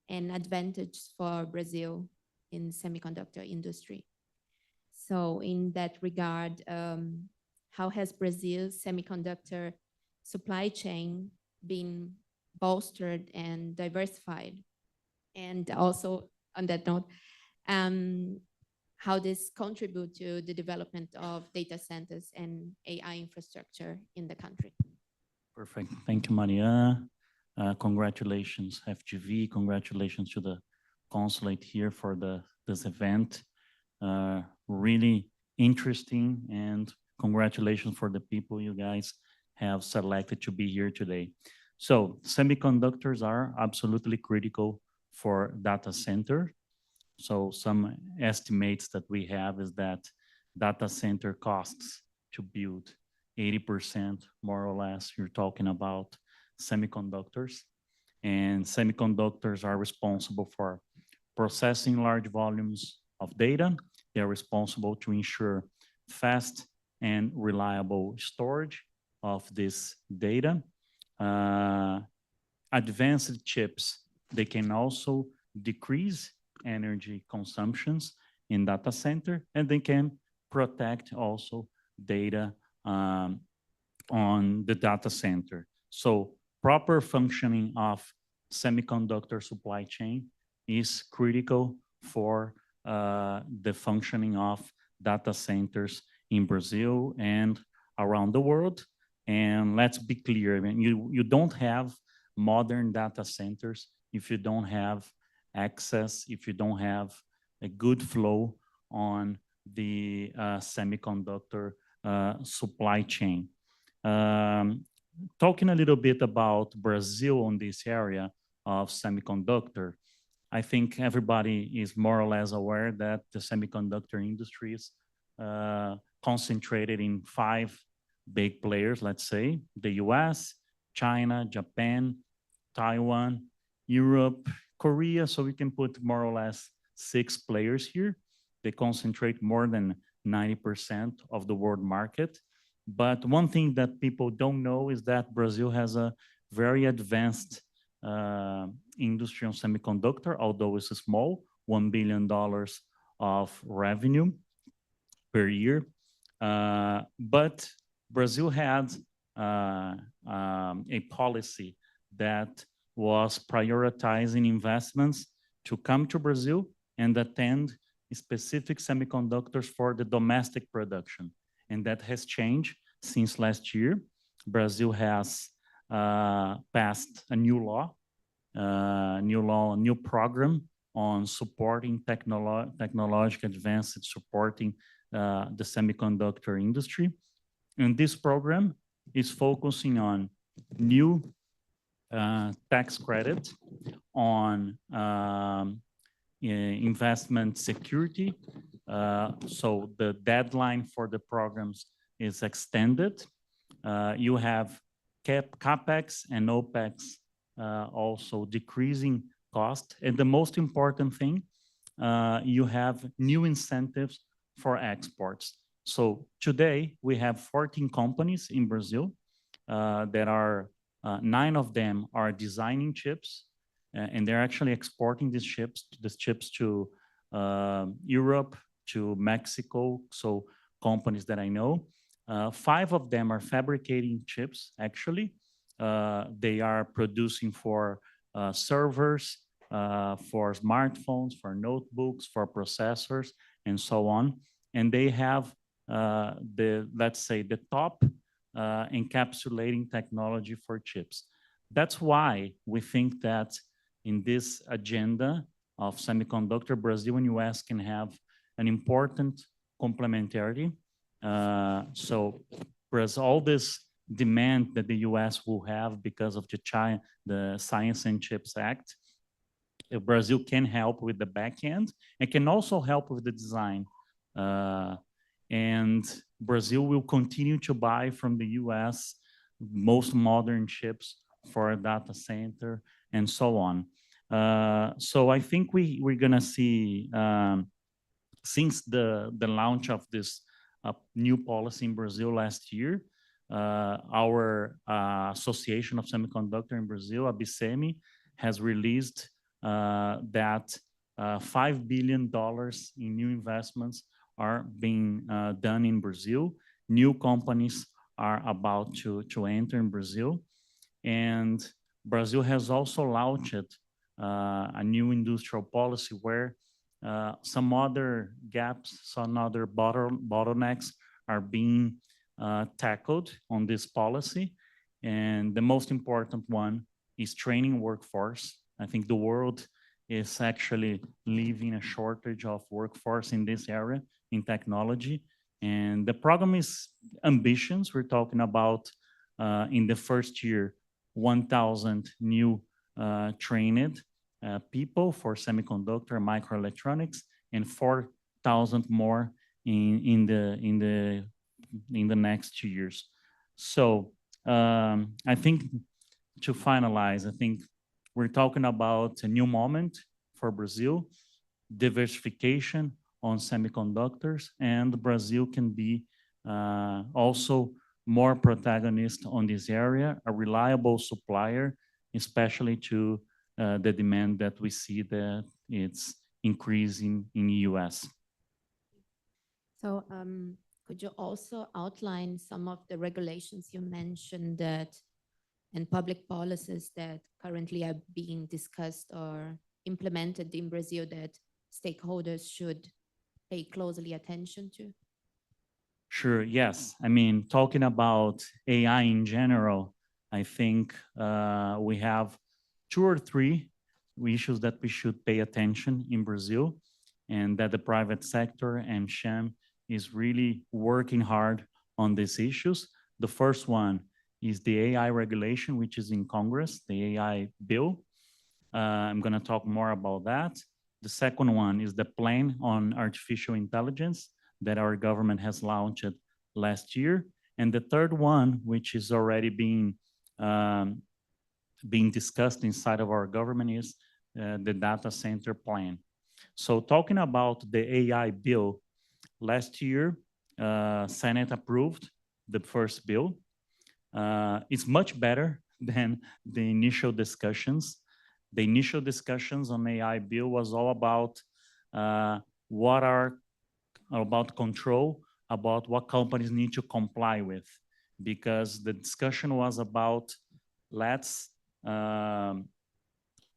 and advantages for Brazil in semiconductor industry. So in that regard, how has Brazil's semiconductor supply chain been bolstered and diversified? And also on that note, how this contribute to the development of data centers and AI infrastructure in the country? Perfect. Thank you, Maria. Congratulations, FGV. Congratulations to the Consulate here for this event. Really interesting, and congratulations for the people you guys have selected to be here today. So semiconductors are absolutely critical for data center. So some estimates that we have is that data center costs to build 80%, more or less, you're talking about semiconductors. And semiconductors are responsible for processing large volumes of data. They're responsible to ensure fast and reliable storage of this data. Advanced chips, they can also decrease energy consumptions in data center, and they can protect also data on the data center. So proper functioning of semiconductor supply chain is critical for the functioning of data centers in Brazil and around the world. And let's be clear, I mean, you don't have modern data centers if you don't have access, if you don't have a good flow on the semiconductor supply chain. Talking a little bit about Brazil on this area of semiconductor, I think everybody is more or less aware that the semiconductor industry is concentrated in 5 big players, let's say, the US, China, Japan, Taiwan, Europe, Korea, so we can put more or less 6 players here. They concentrate more than 90% of the world market. But one thing that people don't know is that Brazil has a very advanced industry on semiconductor, although it's small, $1 billion of revenue per year. But Brazil had a policy that was prioritizing investments to come to Brazil and attend specific semiconductors for the domestic production. And that has changed since last year. Brazil has passed a new law, a new program on supporting technological advances, supporting the semiconductor industry. And this program is focusing on new tax credit, on investment security. So the deadline for the programs is extended. You have CapEx and OpEx also decreasing cost. And the most important thing, you have new incentives for exports. So today we have 14 companies in Brazil that are, 9 of them are designing chips, and they're actually exporting these chips to Europe, to Mexico, so companies that I know. 5 of them are fabricating chips, actually. They are producing for servers, for smartphones, for notebooks, for processors, and so on. And they have let's say, the top encapsulating technology for chips. That's why we think that in this agenda of semiconductor, Brazil and US can have an important complementarity. So whereas all this demand that the US will have because of the Science and Chips Act, Brazil can help with the back end and can also help with the design. And Brazil will continue to buy from the US most modern chips for a data center and so on. So I think we're gonna see, since the launch of this new policy in Brazil last year, our Association of Semiconductor in Brazil, ABCM, has released that $5 billion in new investments are being done in Brazil. New companies are about to enter in Brazil. And Brazil has also launched a new industrial policy where some other gaps, some other bottlenecks are being tackled on this policy. And the most important one is training workforce. I think the world is actually living a shortage of workforce in this area, in technology. And the program is ambitious. We're talking about, in the first year, 1,000 new trained people for semiconductor, microelectronics, and 4,000 more in the in the next 2 years. So I think to finalize, I think we're talking about a new moment for Brazil, diversification on semiconductors, and Brazil can be also more protagonist on this area, a reliable supplier, especially to the demand that we see that it's increasing in the US. So could you also outline some of the regulations you mentioned that and public policies that currently are being discussed or implemented in Brazil that stakeholders should pay closely attention to? Sure, yes. I mean, talking about AI in general, I think we have 2 or 3 issues that we should pay attention in Brazil, and that the private sector and AMCHAM is really working hard on these issues. The first one is the AI regulation, which is in Congress, the AI bill. I'm going to talk more about that. The second one is the plan on artificial intelligence that our government has launched last year. And the third one, which is already being discussed inside of our government, is the data center plan. So talking about the AI bill, last year, Senate approved the first bill. It's much better than the initial discussions. The initial discussions on AI bill was all about about control, about what companies need to comply with, because the discussion was about let's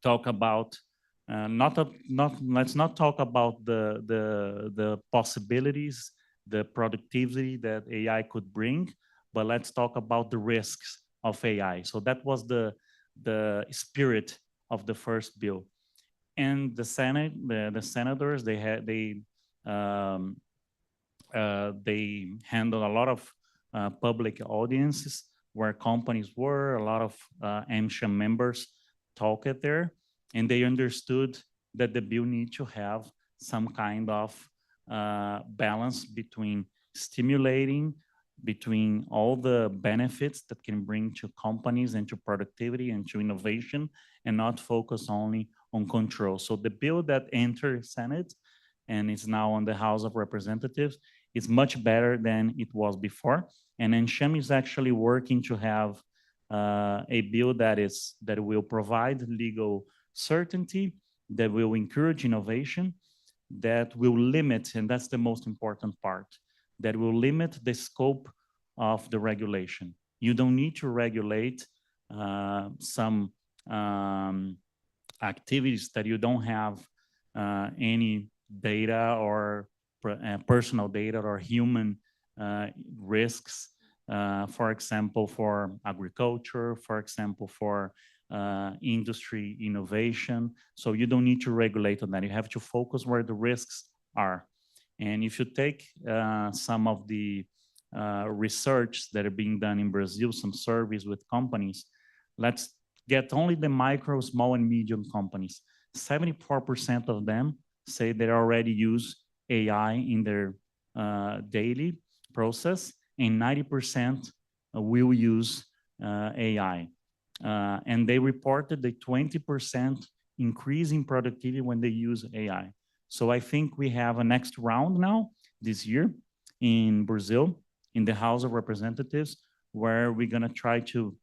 talk about let's not talk about the possibilities, the productivity that AI could bring, but let's talk about the risks of AI. So that was the spirit of the first bill. And the Senate, the senators, they handled a lot of public audiences where companies were, a lot of AMCHAM members talked there, and they understood that the bill needs to have some kind of balance between stimulating, between all the benefits that can bring to companies and to productivity and to innovation, and not focus only on control. So the bill that entered Senate and is now on the House of Representatives is much better than it was before. And AMCHAM is actually working to have a bill that will provide legal certainty, that will encourage innovation, that will limit, and that's the most important part, that will limit the scope of the regulation. You don't need to regulate some activities that you don't have any data or personal data or human risks, for example, for agriculture, for example, for industry innovation. So you don't need to regulate on that. You have to focus where the risks are. And if you take some of the research that are being done in Brazil, some surveys with companies, let's get only the micro, small, and medium companies. 74% of them say they already use AI in their daily process, and 90% will use AI. And they reported a 20% increase in productivity when they use AI. So I think we have a next round now this year in Brazil, in the House of Representatives, where we're going to try to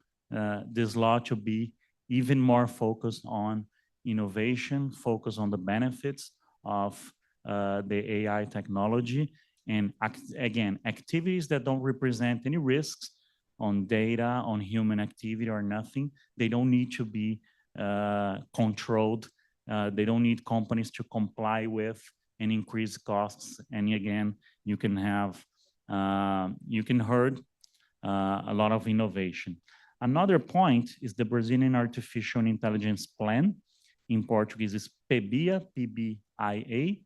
this law to be even more focused on innovation, focus on the benefits of the AI technology, and again, activities that don't represent any risks on data, on human activity or nothing. They don't need to be controlled. They don't need companies to comply with and increase costs. And again, you can have, you can hurt a lot of innovation. Another point is the Brazilian Artificial Intelligence Plan. In Portuguese, is PBIA, P-B-I-A.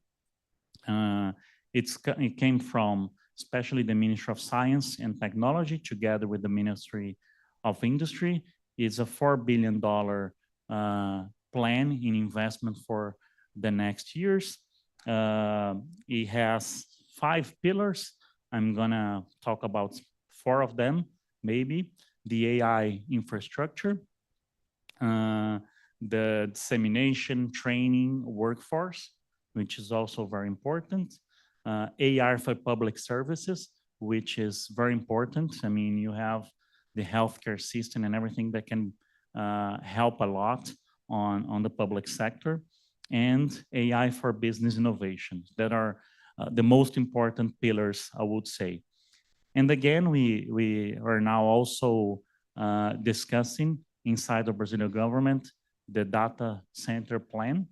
It came from especially the Ministry of Science and Technology together with the Ministry of Industry. It's a $4 billion plan in investment for the next years. It has 5 pillars. I'm gonna talk about 4 of them, maybe. The AI infrastructure, the dissemination, training, workforce, which is also very important. AI for public services, which is very important. I mean, you have the healthcare system and everything that can help a lot on the public sector, and AI for business innovation that are the most important pillars, I would say. And again, we are now also discussing inside the Brazilian government the data center plan,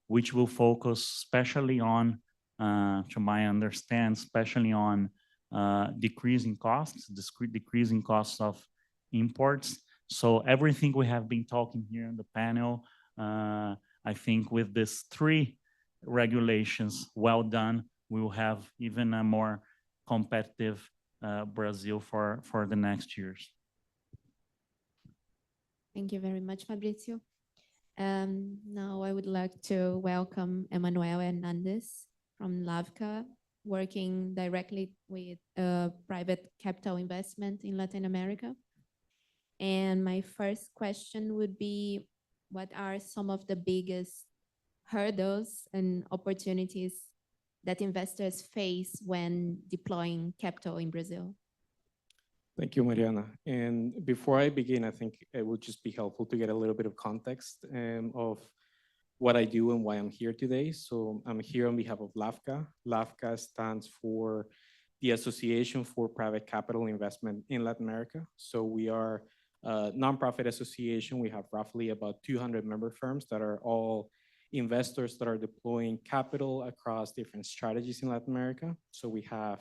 which will focus especially on, to my understand, especially on decreasing costs, decreasing costs of imports. So everything we have been talking here in the panel, I think with these 3 regulations well done, we will have even a more competitive Brazil for the next years. Thank you very much, Fabrizio. Now I would like to welcome Emanuel Hernandez from LAVCA, working directly with private capital investment in Latin America. And my first question would be, what are some of the biggest hurdles and opportunities that investors face when deploying capital in Brazil? Thank you, Mariana. And before I begin, I think it would just be helpful to get a little bit of context of what I do and why I'm here today. So I'm here on behalf of LAVCA. LAVCA stands for the Association for Private Capital Investment in Latin America. So we are a nonprofit association. We have roughly about 200 member firms that are all investors that are deploying capital across different strategies in Latin America. So we have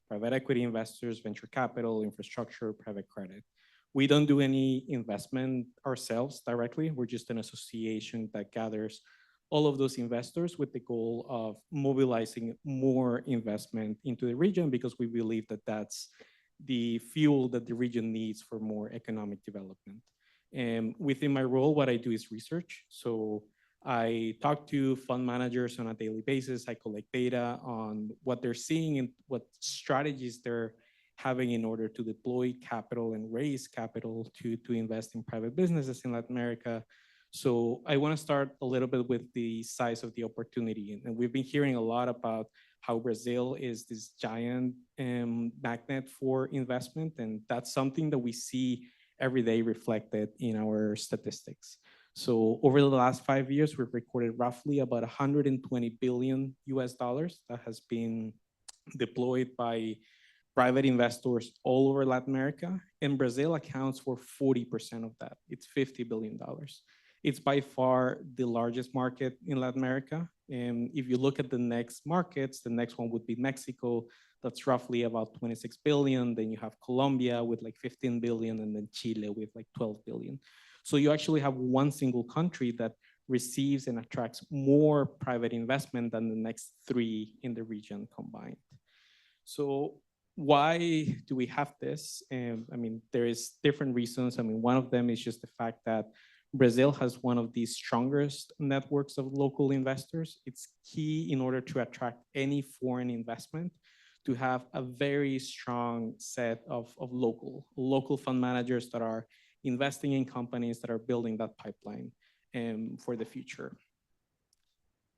private equity investors, venture capital, infrastructure, private credit. We don't do any investment ourselves directly. We're just an association that gathers all of those investors with the goal of mobilizing more investment into the region, because we believe that that's the fuel that the region needs for more economic development. And within my role, what I do is research. So I talk to fund managers on a daily basis. I collect data on what they're seeing and what strategies they're having in order to deploy capital and raise capital to invest in private businesses in Latin America. So I want to start a little bit with the size of the opportunity. And we've been hearing a lot about how Brazil is this giant magnet for investment. And that's something that we see every day reflected in our statistics. So over the last 5 years, we've recorded roughly about $120 billion that has been deployed by private investors all over Latin America. And Brazil accounts for 40% of that. It's $50 billion. It's by far the largest market in Latin America. And if you look at the next markets, the next one would be Mexico. That's roughly about 26 billion. Then you have Colombia with like 15 billion, and then Chile with like 12 billion. So you actually have one single country that receives and attracts more private investment than the next 3 in the region combined. So why do we have this? I mean, there is different reasons. I mean, one of them is just the fact that Brazil has one of the strongest networks of local investors. It's key in order to attract any foreign investment to have a very strong set of local fund managers that are investing in companies that are building that pipeline for the future.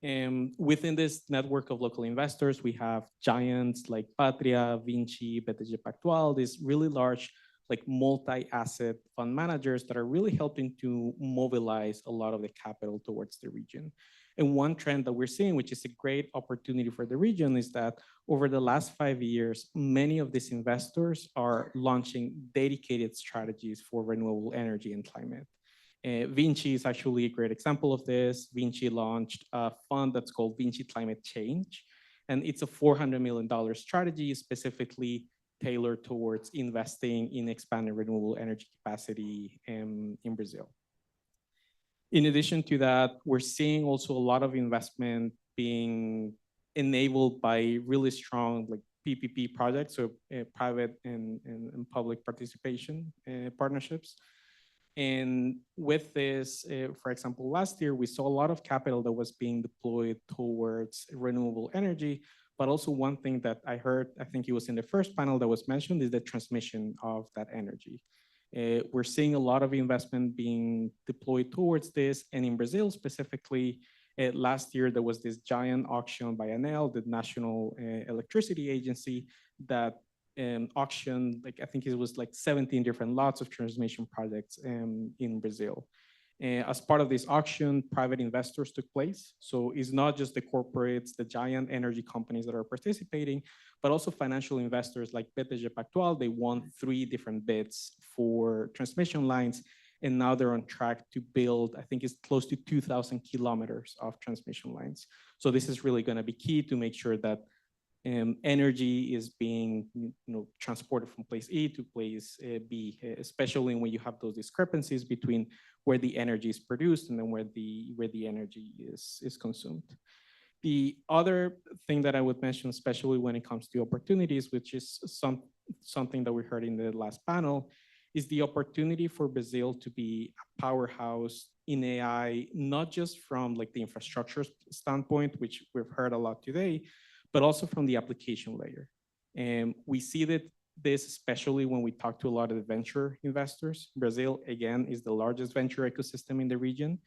And within this network of local investors, we have giants like Patria, Vinci, BTG Pactual, these really large, like multi-asset fund managers that are really helping to mobilize a lot of the capital towards the region. And one trend that we're seeing, which is a great opportunity for the region, is that over the last 5 years, many of these investors are launching dedicated strategies for renewable energy and climate. Vinci is actually a great example of this. Vinci launched a fund that's called Vinci Climate Change, and it's a $400 million strategy specifically tailored towards investing in expanding renewable energy capacity in Brazil. In addition to that, we're seeing also a lot of investment being enabled by really strong like PPP projects, so private and public participation partnerships. And with this, for example, last year, we saw a lot of capital that was being deployed towards renewable energy, But also one thing that I heard, I think it was in the first panel that was mentioned, is the transmission of that energy. We're seeing a lot of investment being deployed towards this. And in Brazil specifically, last year, there was this giant auction by ANEEL, the National Electricity Agency, that auctioned, like I think it was like 17 different lots of transmission projects in Brazil. As part of this auction, private investors took place. So it's not just the corporates, the giant energy companies that are participating, but also financial investors like BTG Pactual. They won 3 different bids for transmission lines, and now they're on track to build, I think it's close to 2,000 kilometers of transmission lines. So this is really going to be key to make sure that energy is being transported from place A to place B, especially when you have those discrepancies between where the energy is produced and then where the energy is consumed. The other thing that I would mention, especially when it comes to opportunities, which is something that we heard in the last panel, is the opportunity for Brazil to be a powerhouse in AI, not just from like the infrastructure standpoint, which we've heard a lot today, but also from the application layer. And we see that this, especially when we talk to a lot of the venture investors. Brazil, again, is the largest venture ecosystem in the region.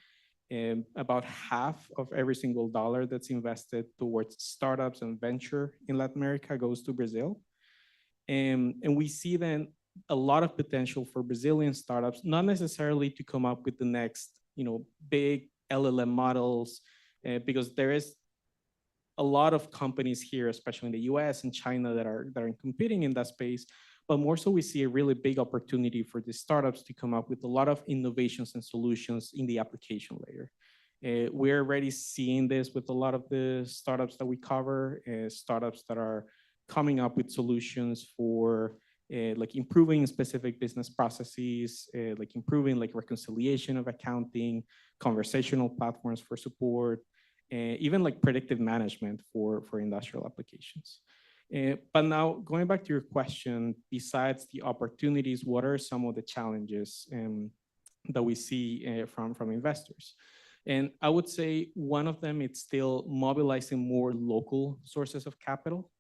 And about half of every single dollar that's invested towards startups and venture in Latin America goes to Brazil. And we see then a lot of potential for Brazilian startups, not necessarily to come up with the next, big LLM models, because there is a lot of companies here, especially in the US and China, that are competing in that space. But more so, we see a really big opportunity for the startups to come up with a lot of innovations and solutions in the application layer. We're already seeing this with a lot of the startups that we cover, startups that are coming up with solutions for like improving specific business processes, like improving like reconciliation of accounting, conversational platforms for support, even like predictive management for industrial applications. But now going back to your question, besides the opportunities, what are some of the challenges that we see from investors? And I would say one of them, it's still mobilizing more local sources of capital.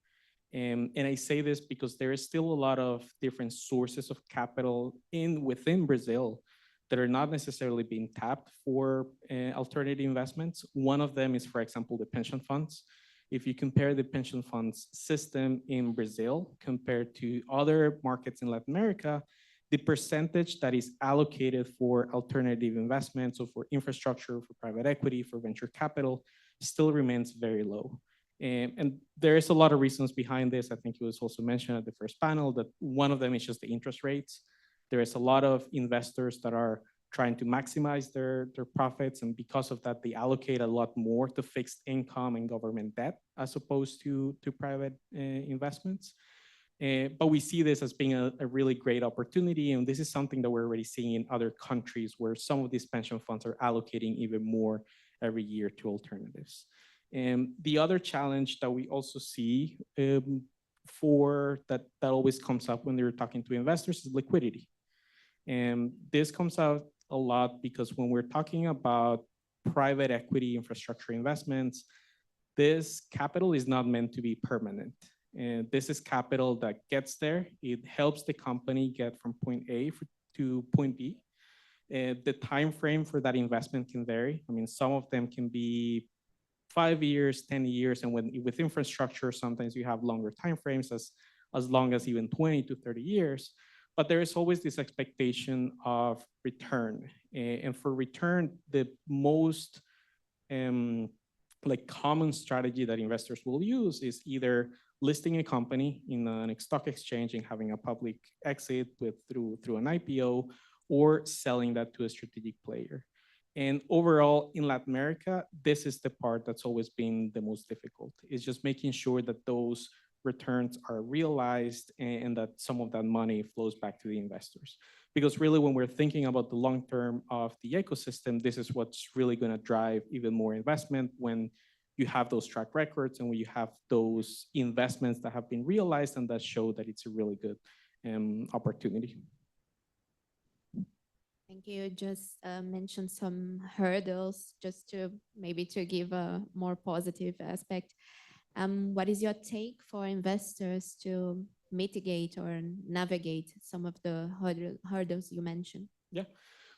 And I say this because there is still a lot of different sources of capital within Brazil that are not necessarily being tapped for alternative investments. One of them is, for example, the pension funds. If you compare the pension funds system in Brazil compared to other markets in Latin America, the percentage that is allocated for alternative investments, so for infrastructure, for private equity, for venture capital, still remains very low. And there is a lot of reasons behind this. I think it was also mentioned at the first panel that one of them is just the interest rates. There is a lot of investors that are trying to maximize their profits, and because of that, they allocate a lot more to fixed income and government debt as opposed to private investments. But we see this as being a really great opportunity, and this is something that we're already seeing in other countries where some of these pension funds are allocating even more every year to alternatives. And the other challenge that we also see for that always comes up when they're talking to investors is liquidity. And this comes out a lot because when we're talking about private equity infrastructure investments, this capital is not meant to be permanent. And this is capital that gets there. It helps the company get from point A to point B. The time frame for that investment can vary. I mean, some of them can be 5 years, 10 years, and with infrastructure, sometimes you have longer time frames, as long as even 20 to 30 years. But there is always this expectation of return. And for return, the most like common strategy that investors will use is either listing a company in a stock exchange and having a public exit through an IPO, or selling that to a strategic player. And overall, in Latin America, this is the part that's always been the most difficult. It's just making sure that those returns are realized and that some of that money flows back to the investors. Because really, when we're thinking about the long term of the ecosystem, this is what's really going to drive even more investment when you have those track records and when you have those investments that have been realized and that show that it's a really good opportunity. Thank you. Just mention some hurdles just to maybe to give a more positive aspect. What is your take for investors to mitigate or navigate some of the hurdles you mentioned? Yeah.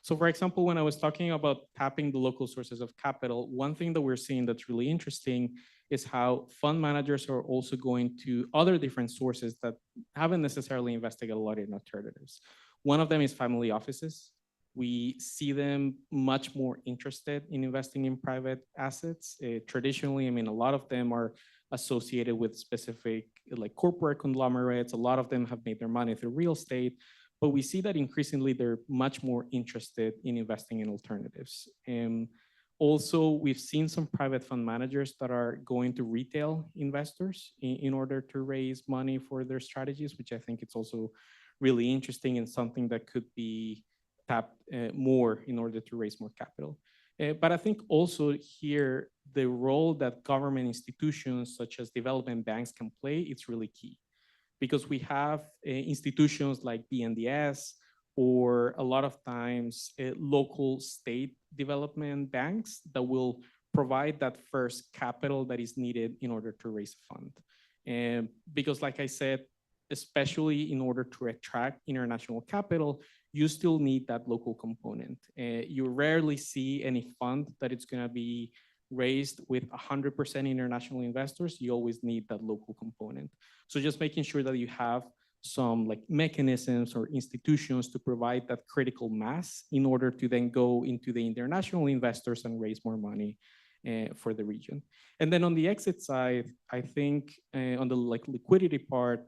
So for example, when I was talking about tapping the local sources of capital, one thing that we're seeing that's really interesting is how fund managers are also going to other different sources that haven't necessarily investigated a lot in alternatives. One of them is family offices. We see them much more interested in investing in private assets. Traditionally, I mean, a lot of them are associated with specific like corporate conglomerates. A lot of them have made their money through real estate. But we see that increasingly they're much more interested in investing in alternatives. And also, we've seen some private fund managers that are going to retail investors in order to raise money for their strategies, which I think it's also really interesting and something that could be tapped more in order to raise more capital. But I think also here, the role that government institutions such as development banks can play, it's really key. Because we have institutions like BNDES or a lot of times local state development banks that will provide that first capital that is needed in order to raise a fund. And because like I said, especially in order to attract international capital, you still need that local component. You rarely see any fund that it's going to be raised with 100% international investors. You always need that local component. So just making sure that you have some like mechanisms or institutions to provide that critical mass in order to then go into the international investors and raise more money for the region. And then on the exit side, I think on the like liquidity part,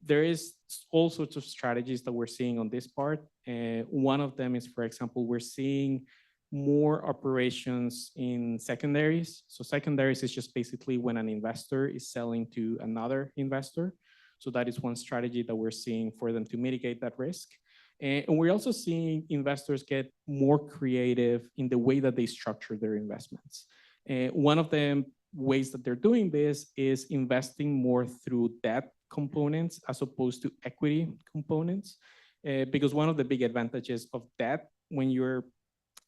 there is all sorts of strategies that we're seeing on this part. One of them is, for example, we're seeing more operations in secondaries. So secondaries is just basically when an investor is selling to another investor. So that is one strategy that we're seeing for them to mitigate that risk. And we're also seeing investors get more creative in the way that they structure their investments. One of the ways that they're doing this is investing more through debt components as opposed to equity components. Because one of the big advantages of debt when you're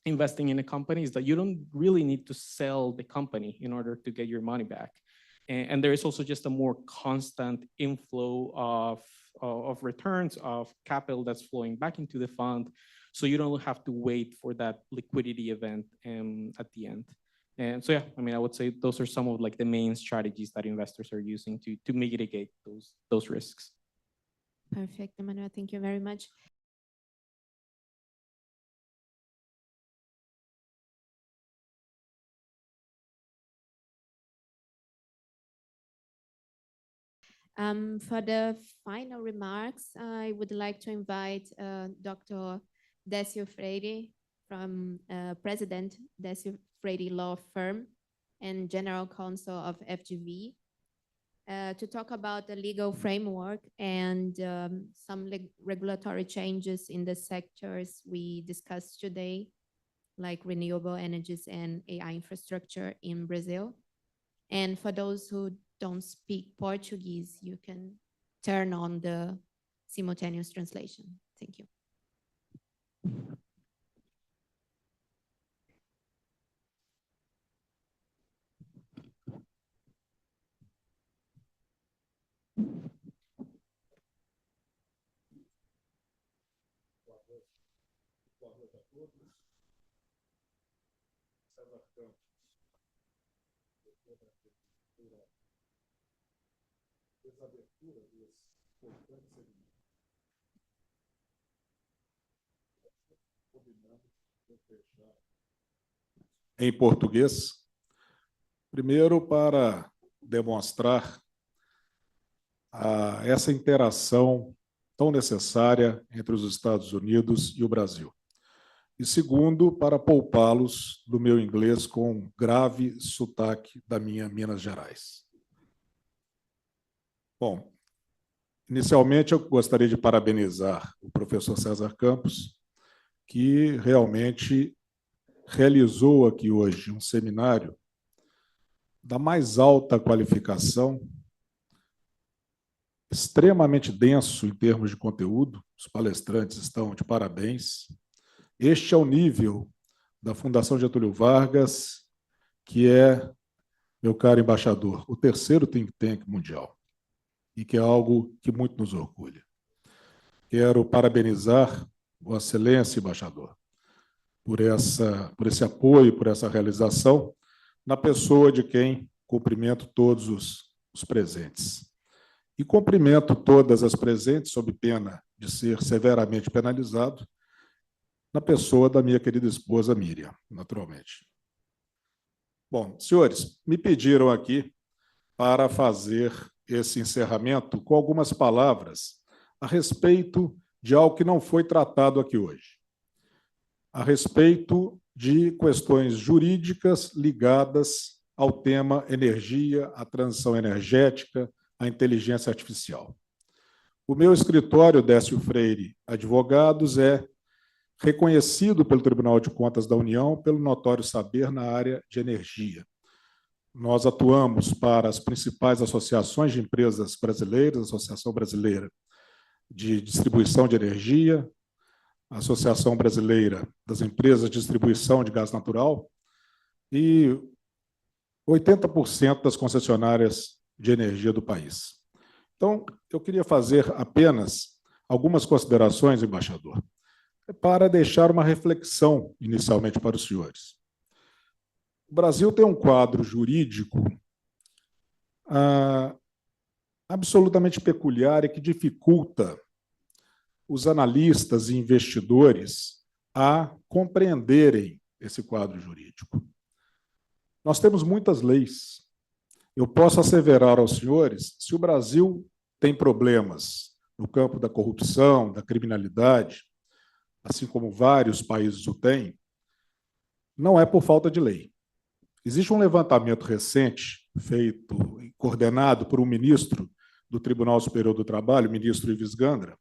investing in a company is that you don't really need to sell the company in order to get your money back. And there is also just a more constant inflow of returns of capital that's flowing back into the fund. So you don't have to wait for that liquidity event at the end. And so, yeah, I mean, I would say those are some of like the main strategies that investors are using to mitigate those risks. Perfect, Emmanuel. Thank you very much. For the final remarks, I would like to invite Dr. Décio Freire from President Décio Freire Law Firm and General Counsel of FGV to talk about the legal framework and some regulatory changes in the sectors we discussed today, like renewable energies and AI infrastructure in Brazil. And for those who don't speak Portuguese, you can turn on the simultaneous translation. Thank you. Em português, primeiro para demonstrar essa interação tão necessária entre os Estados Unidos e o Brasil. E segundo, para poupá-los do meu inglês com grave sotaque da minha Minas Gerais. Bom, inicialmente eu gostaria de parabenizar o professor César Campos, que realmente realizou aqui hoje um seminário da mais alta qualificação, extremamente denso em termos de conteúdo. Os palestrantes estão de parabéns. Este é o nível da Fundação Getúlio Vargas, que é meu caro embaixador, o terceiro think tank mundial, e que é algo que muito nos orgulha. Quero parabenizar Vossa Excelência, embaixador, por esse apoio, por essa realização, na pessoa de quem cumprimento todos os presentes. E cumprimento todas as presentes, sob pena de ser severamente penalizado, na pessoa da minha querida esposa Miriam, naturalmente. Bom, senhores, me pediram aqui para fazer esse encerramento com algumas palavras a respeito de algo que não foi tratado aqui hoje, a respeito de questões jurídicas ligadas ao tema energia, à transição energética, à inteligência artificial. O meu escritório, Décio Freire Advogados, é reconhecido pelo Tribunal de Contas da União pelo notório saber na área de energia. Nós atuamos para as principais associações de empresas brasileiras, Associação Brasileira de Distribuição de Energia, Associação Brasileira das Empresas de Distribuição de Gás Natural e 80% das concessionárias de energia do país. Então, eu queria fazer apenas algumas considerações, embaixador, para deixar uma reflexão inicialmente para os senhores. O Brasil tem um quadro jurídico absolutamente peculiar e que dificulta os analistas e investidores a compreenderem esse quadro jurídico. Nós temos muitas leis. Eu posso asseverar aos senhores, se o Brasil tem problemas no campo da corrupção, da criminalidade, assim como vários países o têm, não é por falta de lei. Existe um levantamento recente, feito e coordenado por um ministro do Tribunal Superior do Trabalho, o ministro Ives Gandra,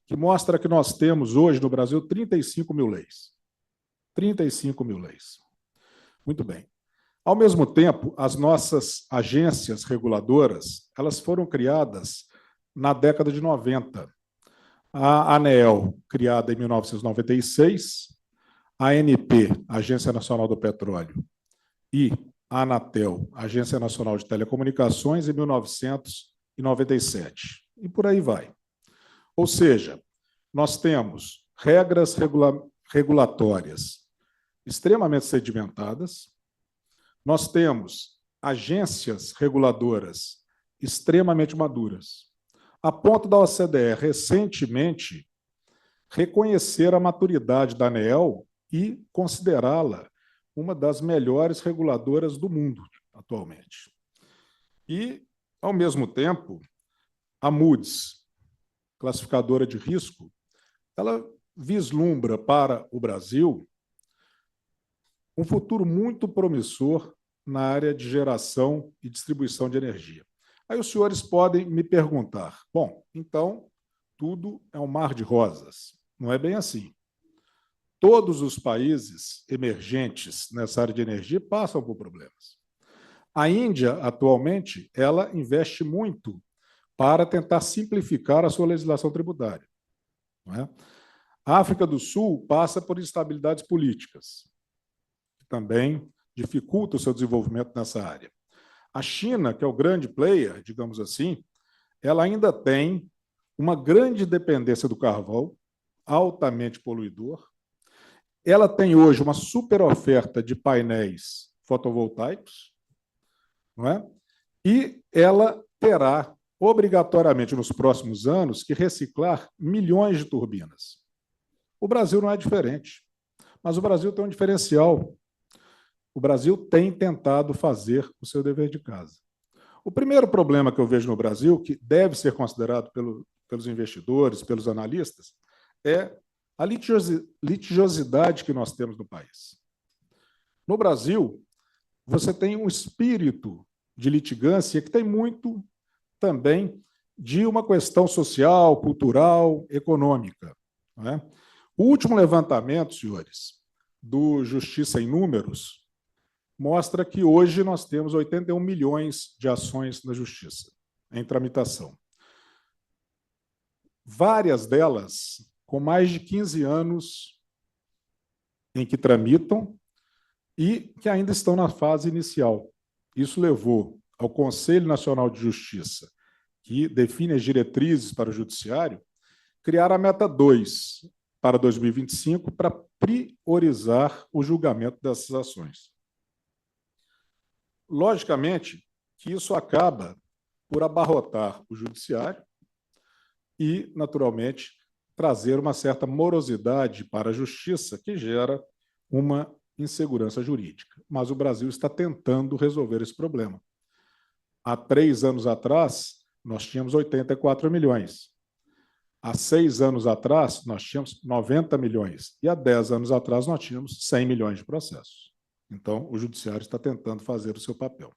que mostra que nós temos hoje no Brasil 35 mil leis. 35 mil leis. Muito bem. Ao mesmo tempo, as nossas agências reguladoras, elas foram criadas na década de 90. A ANEEL, criada em 1996, a ANP, Agência Nacional do Petróleo, e a Anatel, Agência Nacional de Telecomunicações, em 1997. E por aí vai. Ou seja, nós temos regras regulatórias extremamente sedimentadas, nós temos agências reguladoras extremamente maduras, a ponto da OCDE recentemente reconhecer a maturidade da ANEEL e considerá-la uma das melhores reguladoras do mundo atualmente. E, ao mesmo tempo, a Moody's, classificadora de risco, ela vislumbra para o Brasil um futuro muito promissor na área de geração e distribuição de energia. Aí os senhores podem me perguntar, bom, então tudo é um mar de rosas. Não é bem assim. Todos os países emergentes nessa área de energia passam por problemas. A Índia, atualmente, ela investe muito para tentar simplificar a sua legislação tributária. Não é? A África do Sul passa por instabilidades políticas, que também dificultam o seu desenvolvimento nessa área. A China, que é o grande player, digamos assim, ela ainda tem uma grande dependência do carvão, altamente poluidor. Ela tem hoje uma super oferta de painéis fotovoltaicos, não é? E ela terá, obrigatoriamente, nos próximos anos, que reciclar milhões de turbinas. O Brasil não é diferente, mas o Brasil tem um diferencial. O Brasil tem tentado fazer o seu dever de casa. O primeiro problema que eu vejo no Brasil, que deve ser considerado pelos investidores, pelos analistas, é a litigiosidade que nós temos no país. No Brasil, você tem um espírito de litigância que tem muito também de uma questão social, cultural, econômica. Não é? O último levantamento, senhores, do Justiça em Números, mostra que hoje nós temos 81 milhões de ações na Justiça em tramitação. Várias delas com mais de 15 anos em que tramitam e que ainda estão na fase inicial. Isso levou ao Conselho Nacional de Justiça, que define as diretrizes para o Judiciário, criar a meta 2 para 2025 para priorizar o julgamento dessas ações. Logicamente que isso acaba por abarrotar o Judiciário e, naturalmente, trazer uma certa morosidade para a Justiça, que gera uma insegurança jurídica. Mas o Brasil está tentando resolver esse problema. Há 3 anos atrás, nós tínhamos 84 milhões. Há 6 anos atrás, nós tínhamos 90 milhões. E há 10 anos atrás, nós tínhamos 100 milhões de processos. Então, o Judiciário está tentando fazer o seu papel.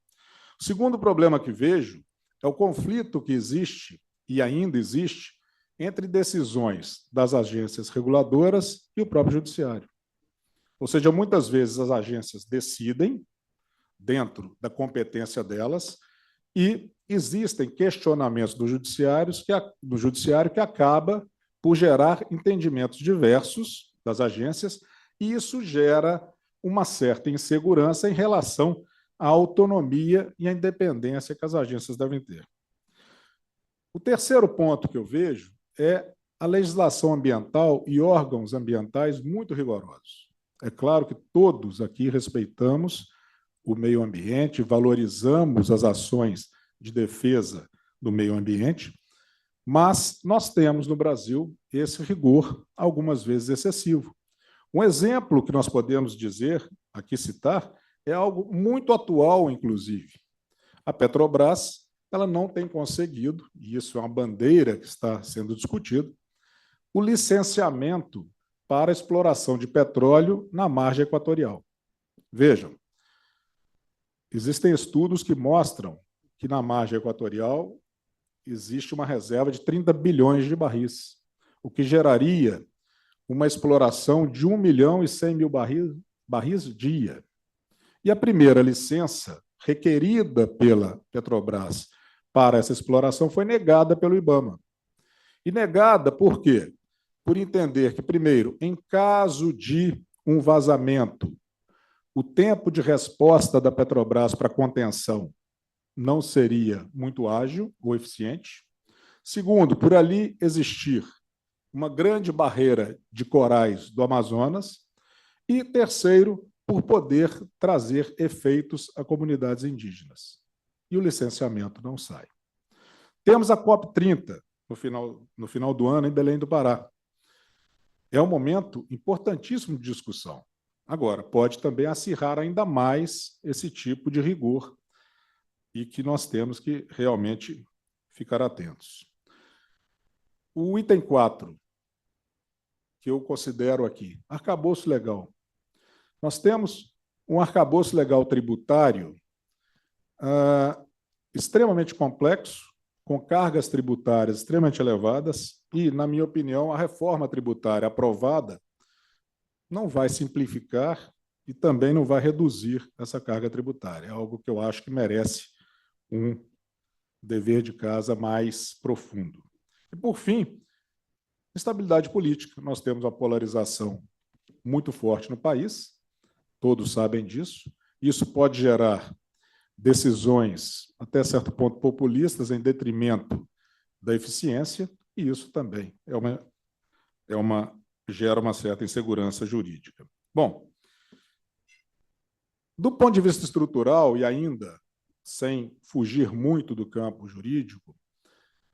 O segundo problema que vejo é o conflito que existe, e ainda existe, entre decisões das agências reguladoras e o próprio Judiciário. Ou seja, muitas vezes as agências decidem dentro da competência delas e existem questionamentos do judiciário que acaba por gerar entendimentos diversos das agências, e isso gera uma certa insegurança em relação à autonomia e à independência que as agências devem ter. O terceiro ponto que eu vejo é a legislação ambiental e órgãos ambientais muito rigorosos. É claro que todos aqui respeitamos o meio ambiente, valorizamos as ações de defesa do meio ambiente, mas nós temos no Brasil esse rigor, algumas vezes excessivo. Um exemplo que nós podemos dizer, aqui citar, é algo muito atual, inclusive. A Petrobras, ela não tem conseguido, e isso é uma bandeira que está sendo discutida, o licenciamento para a exploração de petróleo na margem equatorial. Vejam, existem estudos que mostram que na margem equatorial existe uma reserva de 30 bilhões de barris, o que geraria uma exploração de 1.100.000 barris dia. E a primeira licença requerida pela Petrobras para essa exploração foi negada pelo IBAMA. E negada por quê? Por entender que, primeiro, em caso de um vazamento, o tempo de resposta da Petrobras para contenção não seria muito ágil ou eficiente. Segundo, por ali existir uma grande barreira de corais do Amazonas. E terceiro, por poder trazer efeitos a comunidades indígenas. E o licenciamento não sai. Temos a COP30 no final do ano em Belém do Pará. É um momento importantíssimo de discussão. Agora, pode também acirrar ainda mais esse tipo de rigor e que nós temos que realmente ficar atentos. O item 4, que eu considero aqui, arcabouço legal. Nós temos um arcabouço legal tributário extremamente complexo, com cargas tributárias extremamente elevadas e, na minha opinião, a reforma tributária aprovada não vai simplificar e também não vai reduzir essa carga tributária. É algo que eu acho que merece um dever de casa mais profundo. E, por fim, estabilidade política. Nós temos uma polarização muito forte no país, todos sabem disso. Isso pode gerar decisões, até certo ponto, populistas em detrimento da eficiência, e isso também gera uma certa insegurança jurídica. Bom, do ponto de vista estrutural, e ainda sem fugir muito do campo jurídico,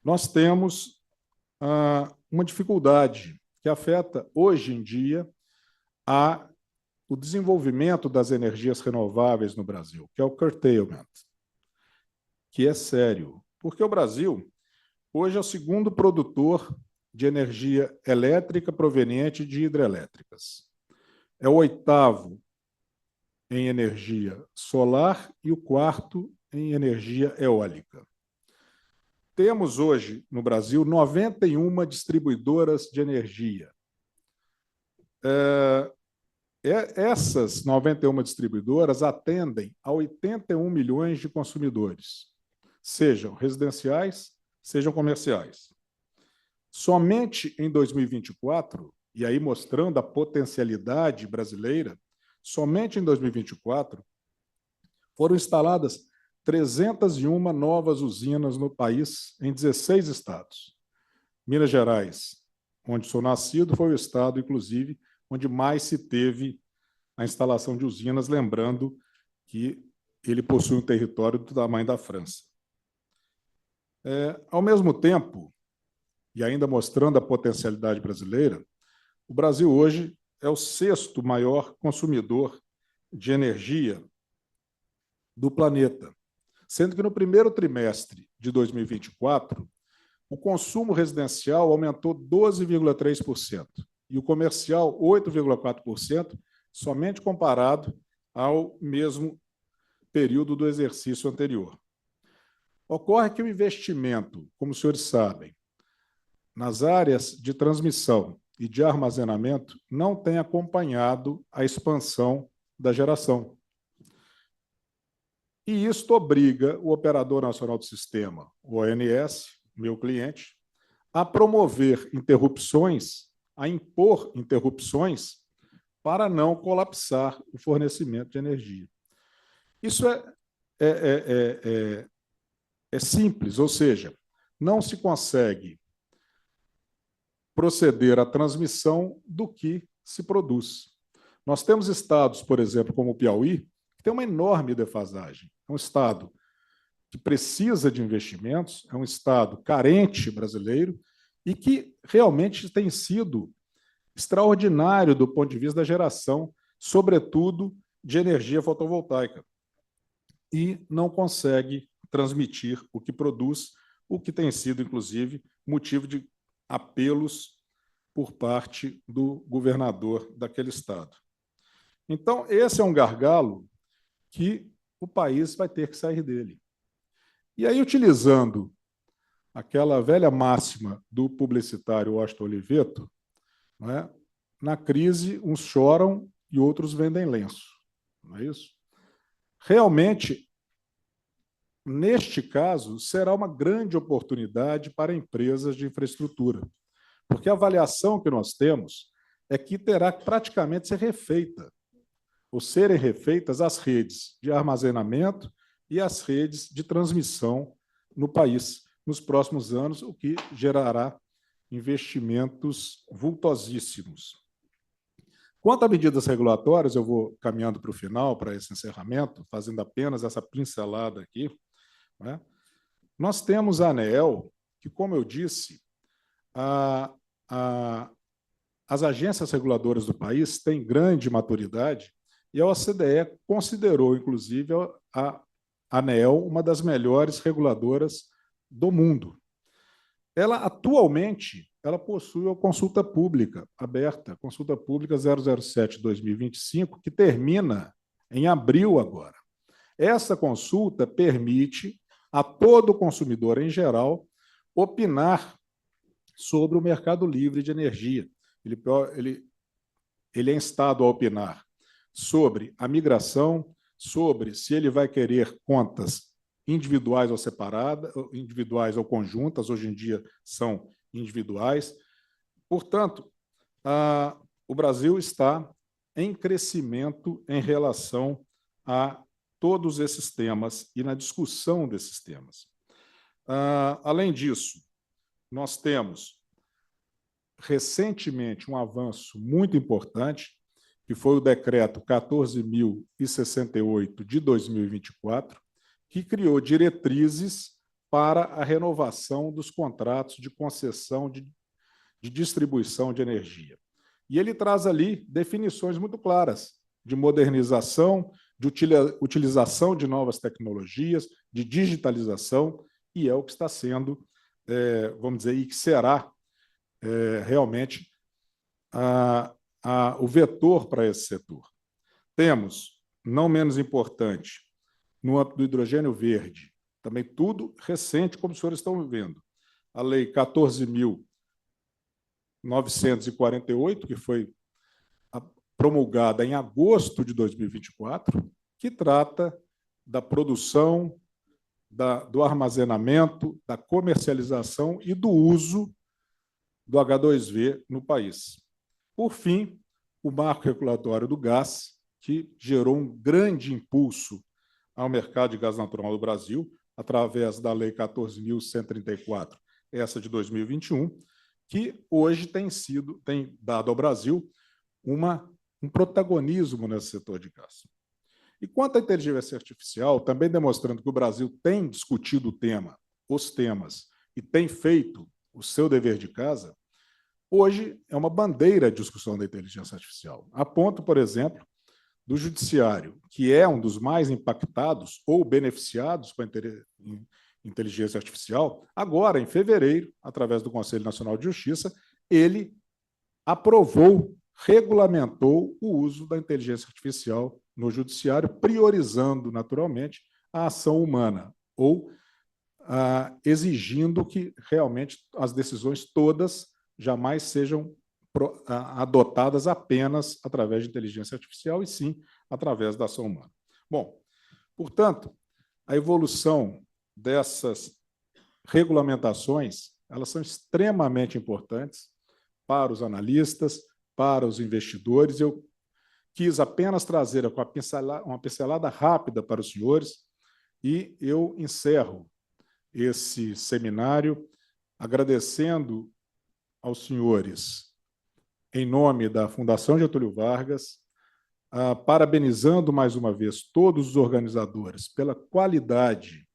nós temos uma dificuldade que afeta, hoje em dia, o desenvolvimento das energias renováveis no Brasil, que é o curtailment, que é sério, porque o Brasil hoje é o segundo produtor de energia elétrica proveniente de hidrelétricas. É o 8º em energia solar e o 4º em energia eólica. Temos hoje, no Brasil, 91 distribuidoras de energia. Essas 91 distribuidoras atendem a 81 milhões de consumidores, sejam residenciais, sejam comerciais. Somente em 2024, e aí mostrando a potencialidade brasileira, somente em 2024 foram instaladas 301 novas usinas no país, em 16 estados. Minas Gerais, onde sou nascido, foi o estado, inclusive, onde mais se teve a instalação de usinas, lembrando que ele possui um território do tamanho da França. Ao mesmo tempo, e ainda mostrando a potencialidade brasileira, o Brasil hoje é o sexto maior consumidor de energia do planeta, sendo que no primeiro trimestre de 2024, o consumo residencial aumentou 12,3% e o comercial 8,4%, somente comparado ao mesmo período do exercício anterior. Ocorre que o investimento, como os senhores sabem, nas áreas de transmissão e de armazenamento não tem acompanhado a expansão da geração. E isto obriga o Operador Nacional do Sistema, o ONS, meu cliente, a promover interrupções, a impor interrupções para não colapsar o fornecimento de energia. Isso é simples, ou seja, não se consegue proceder à transmissão do que se produz. Nós temos estados, por exemplo, como o Piauí, que tem uma enorme defasagem. É um estado que precisa de investimentos, é um estado carente brasileiro e que realmente tem sido extraordinário do ponto de vista da geração, sobretudo de energia fotovoltaica, e não consegue transmitir o que produz, o que tem sido, inclusive, motivo de apelos por parte do governador daquele estado. Então, esse é um gargalo que o país vai ter que sair dele. E aí, utilizando aquela velha máxima do publicitário Washington Oliveto, não é? Na crise, uns choram e outros vendem lenço. Não é isso? Realmente, neste caso, será uma grande oportunidade para empresas de infraestrutura, porque a avaliação que nós temos é que terá que praticamente ser refeita, ou serem refeitas as redes de armazenamento e as redes de transmissão no país nos próximos anos, o que gerará investimentos vultosíssimos. Quanto a medidas regulatórias, eu vou caminhando para o final, para esse encerramento, fazendo apenas essa pincelada aqui, né? Nós temos a ANEEL, que, como eu disse, as agências reguladoras do país têm grande maturidade e a OCDE considerou, inclusive, a ANEEL uma das melhores reguladoras do mundo. Ela, atualmente, ela possui a consulta pública aberta, consulta pública 007/2025, que termina em abril agora. Essa consulta permite a todo consumidor em geral opinar sobre o mercado livre de energia. Ele é instado a opinar sobre a migração, sobre se ele vai querer contas individuais ou separadas, individuais ou conjuntas, hoje em dia são individuais. Portanto, o Brasil está em crescimento em relação a todos esses temas e na discussão desses temas. Além disso, nós temos recentemente um avanço muito importante, que foi o decreto 14.068 de 2024, que criou diretrizes para a renovação dos contratos de concessão de distribuição de energia. E ele traz ali definições muito claras de modernização, de utilização de novas tecnologias, de digitalização, e é o que está sendo, vamos dizer, e que será realmente o vetor para esse setor. Temos, não menos importante, no âmbito do hidrogênio verde, também tudo recente, como os senhores estão vendo. A Lei 14.948, que foi promulgada em agosto de 2024, que trata da produção, do armazenamento, da comercialização e do uso do H2V no país. Por fim, o marco regulatório do gás, que gerou um grande impulso ao mercado de gás natural do Brasil, através da Lei 14.134, essa de 2021, que hoje tem dado ao Brasil um protagonismo nesse setor de gás. E quanto à inteligência artificial, também demonstrando que o Brasil tem discutido os temas, e tem feito o seu dever de casa, hoje é uma bandeira de discussão da inteligência artificial. A ponto, por exemplo, do judiciário, que é um dos mais impactados ou beneficiados com a inteligência artificial, agora, em fevereiro, através do Conselho Nacional de Justiça, ele aprovou, regulamentou o uso da inteligência artificial no judiciário, priorizando, naturalmente, a ação humana, ou exigindo que realmente as decisões todas jamais sejam adotadas apenas através de inteligência artificial, e sim através da ação humana. Bom, portanto, a evolução dessas regulamentações, elas são extremamente importantes para os analistas, para os investidores. Eu quis apenas trazer uma pincelada rápida para os senhores, e eu encerro esse seminário agradecendo aos senhores, em nome da Fundação Getúlio Vargas, parabenizando mais uma vez todos os organizadores pela qualidade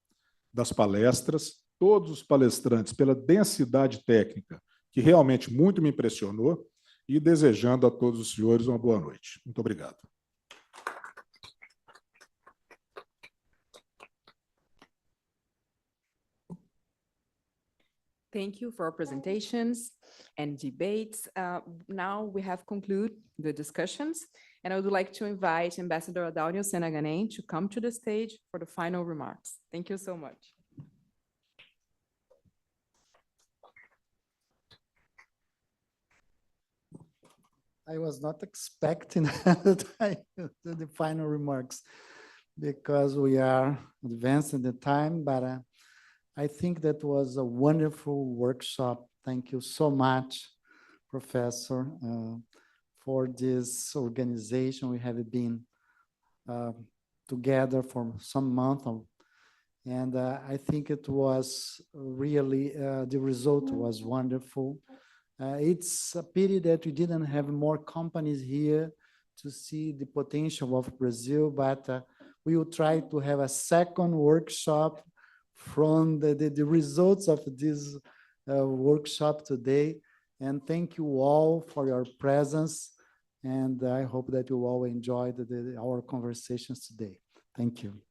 das palestras, todos os palestrantes pela densidade técnica, que realmente muito me impressionou, e desejando a todos os senhores uma boa noite. Muito obrigado. Thank you for our presentations and debates. Now we have concluded the discussions, and I would like to invite Ambassador Adalio Senaganen to come to the stage for the final remarks. Thank you so much. I was not expecting the final remarks because we are advancing the time, but I think that was a wonderful workshop. Thank you so much, Professor, for this organization. We have been together for some months, and I think it was really, the result was wonderful. It's a pity that we didn't have more companies here to see the potential of Brazil, but we will try to have a second workshop from the results of this workshop today. And thank you all for your presence. And I hope that you all enjoyed our conversations today. Thank you.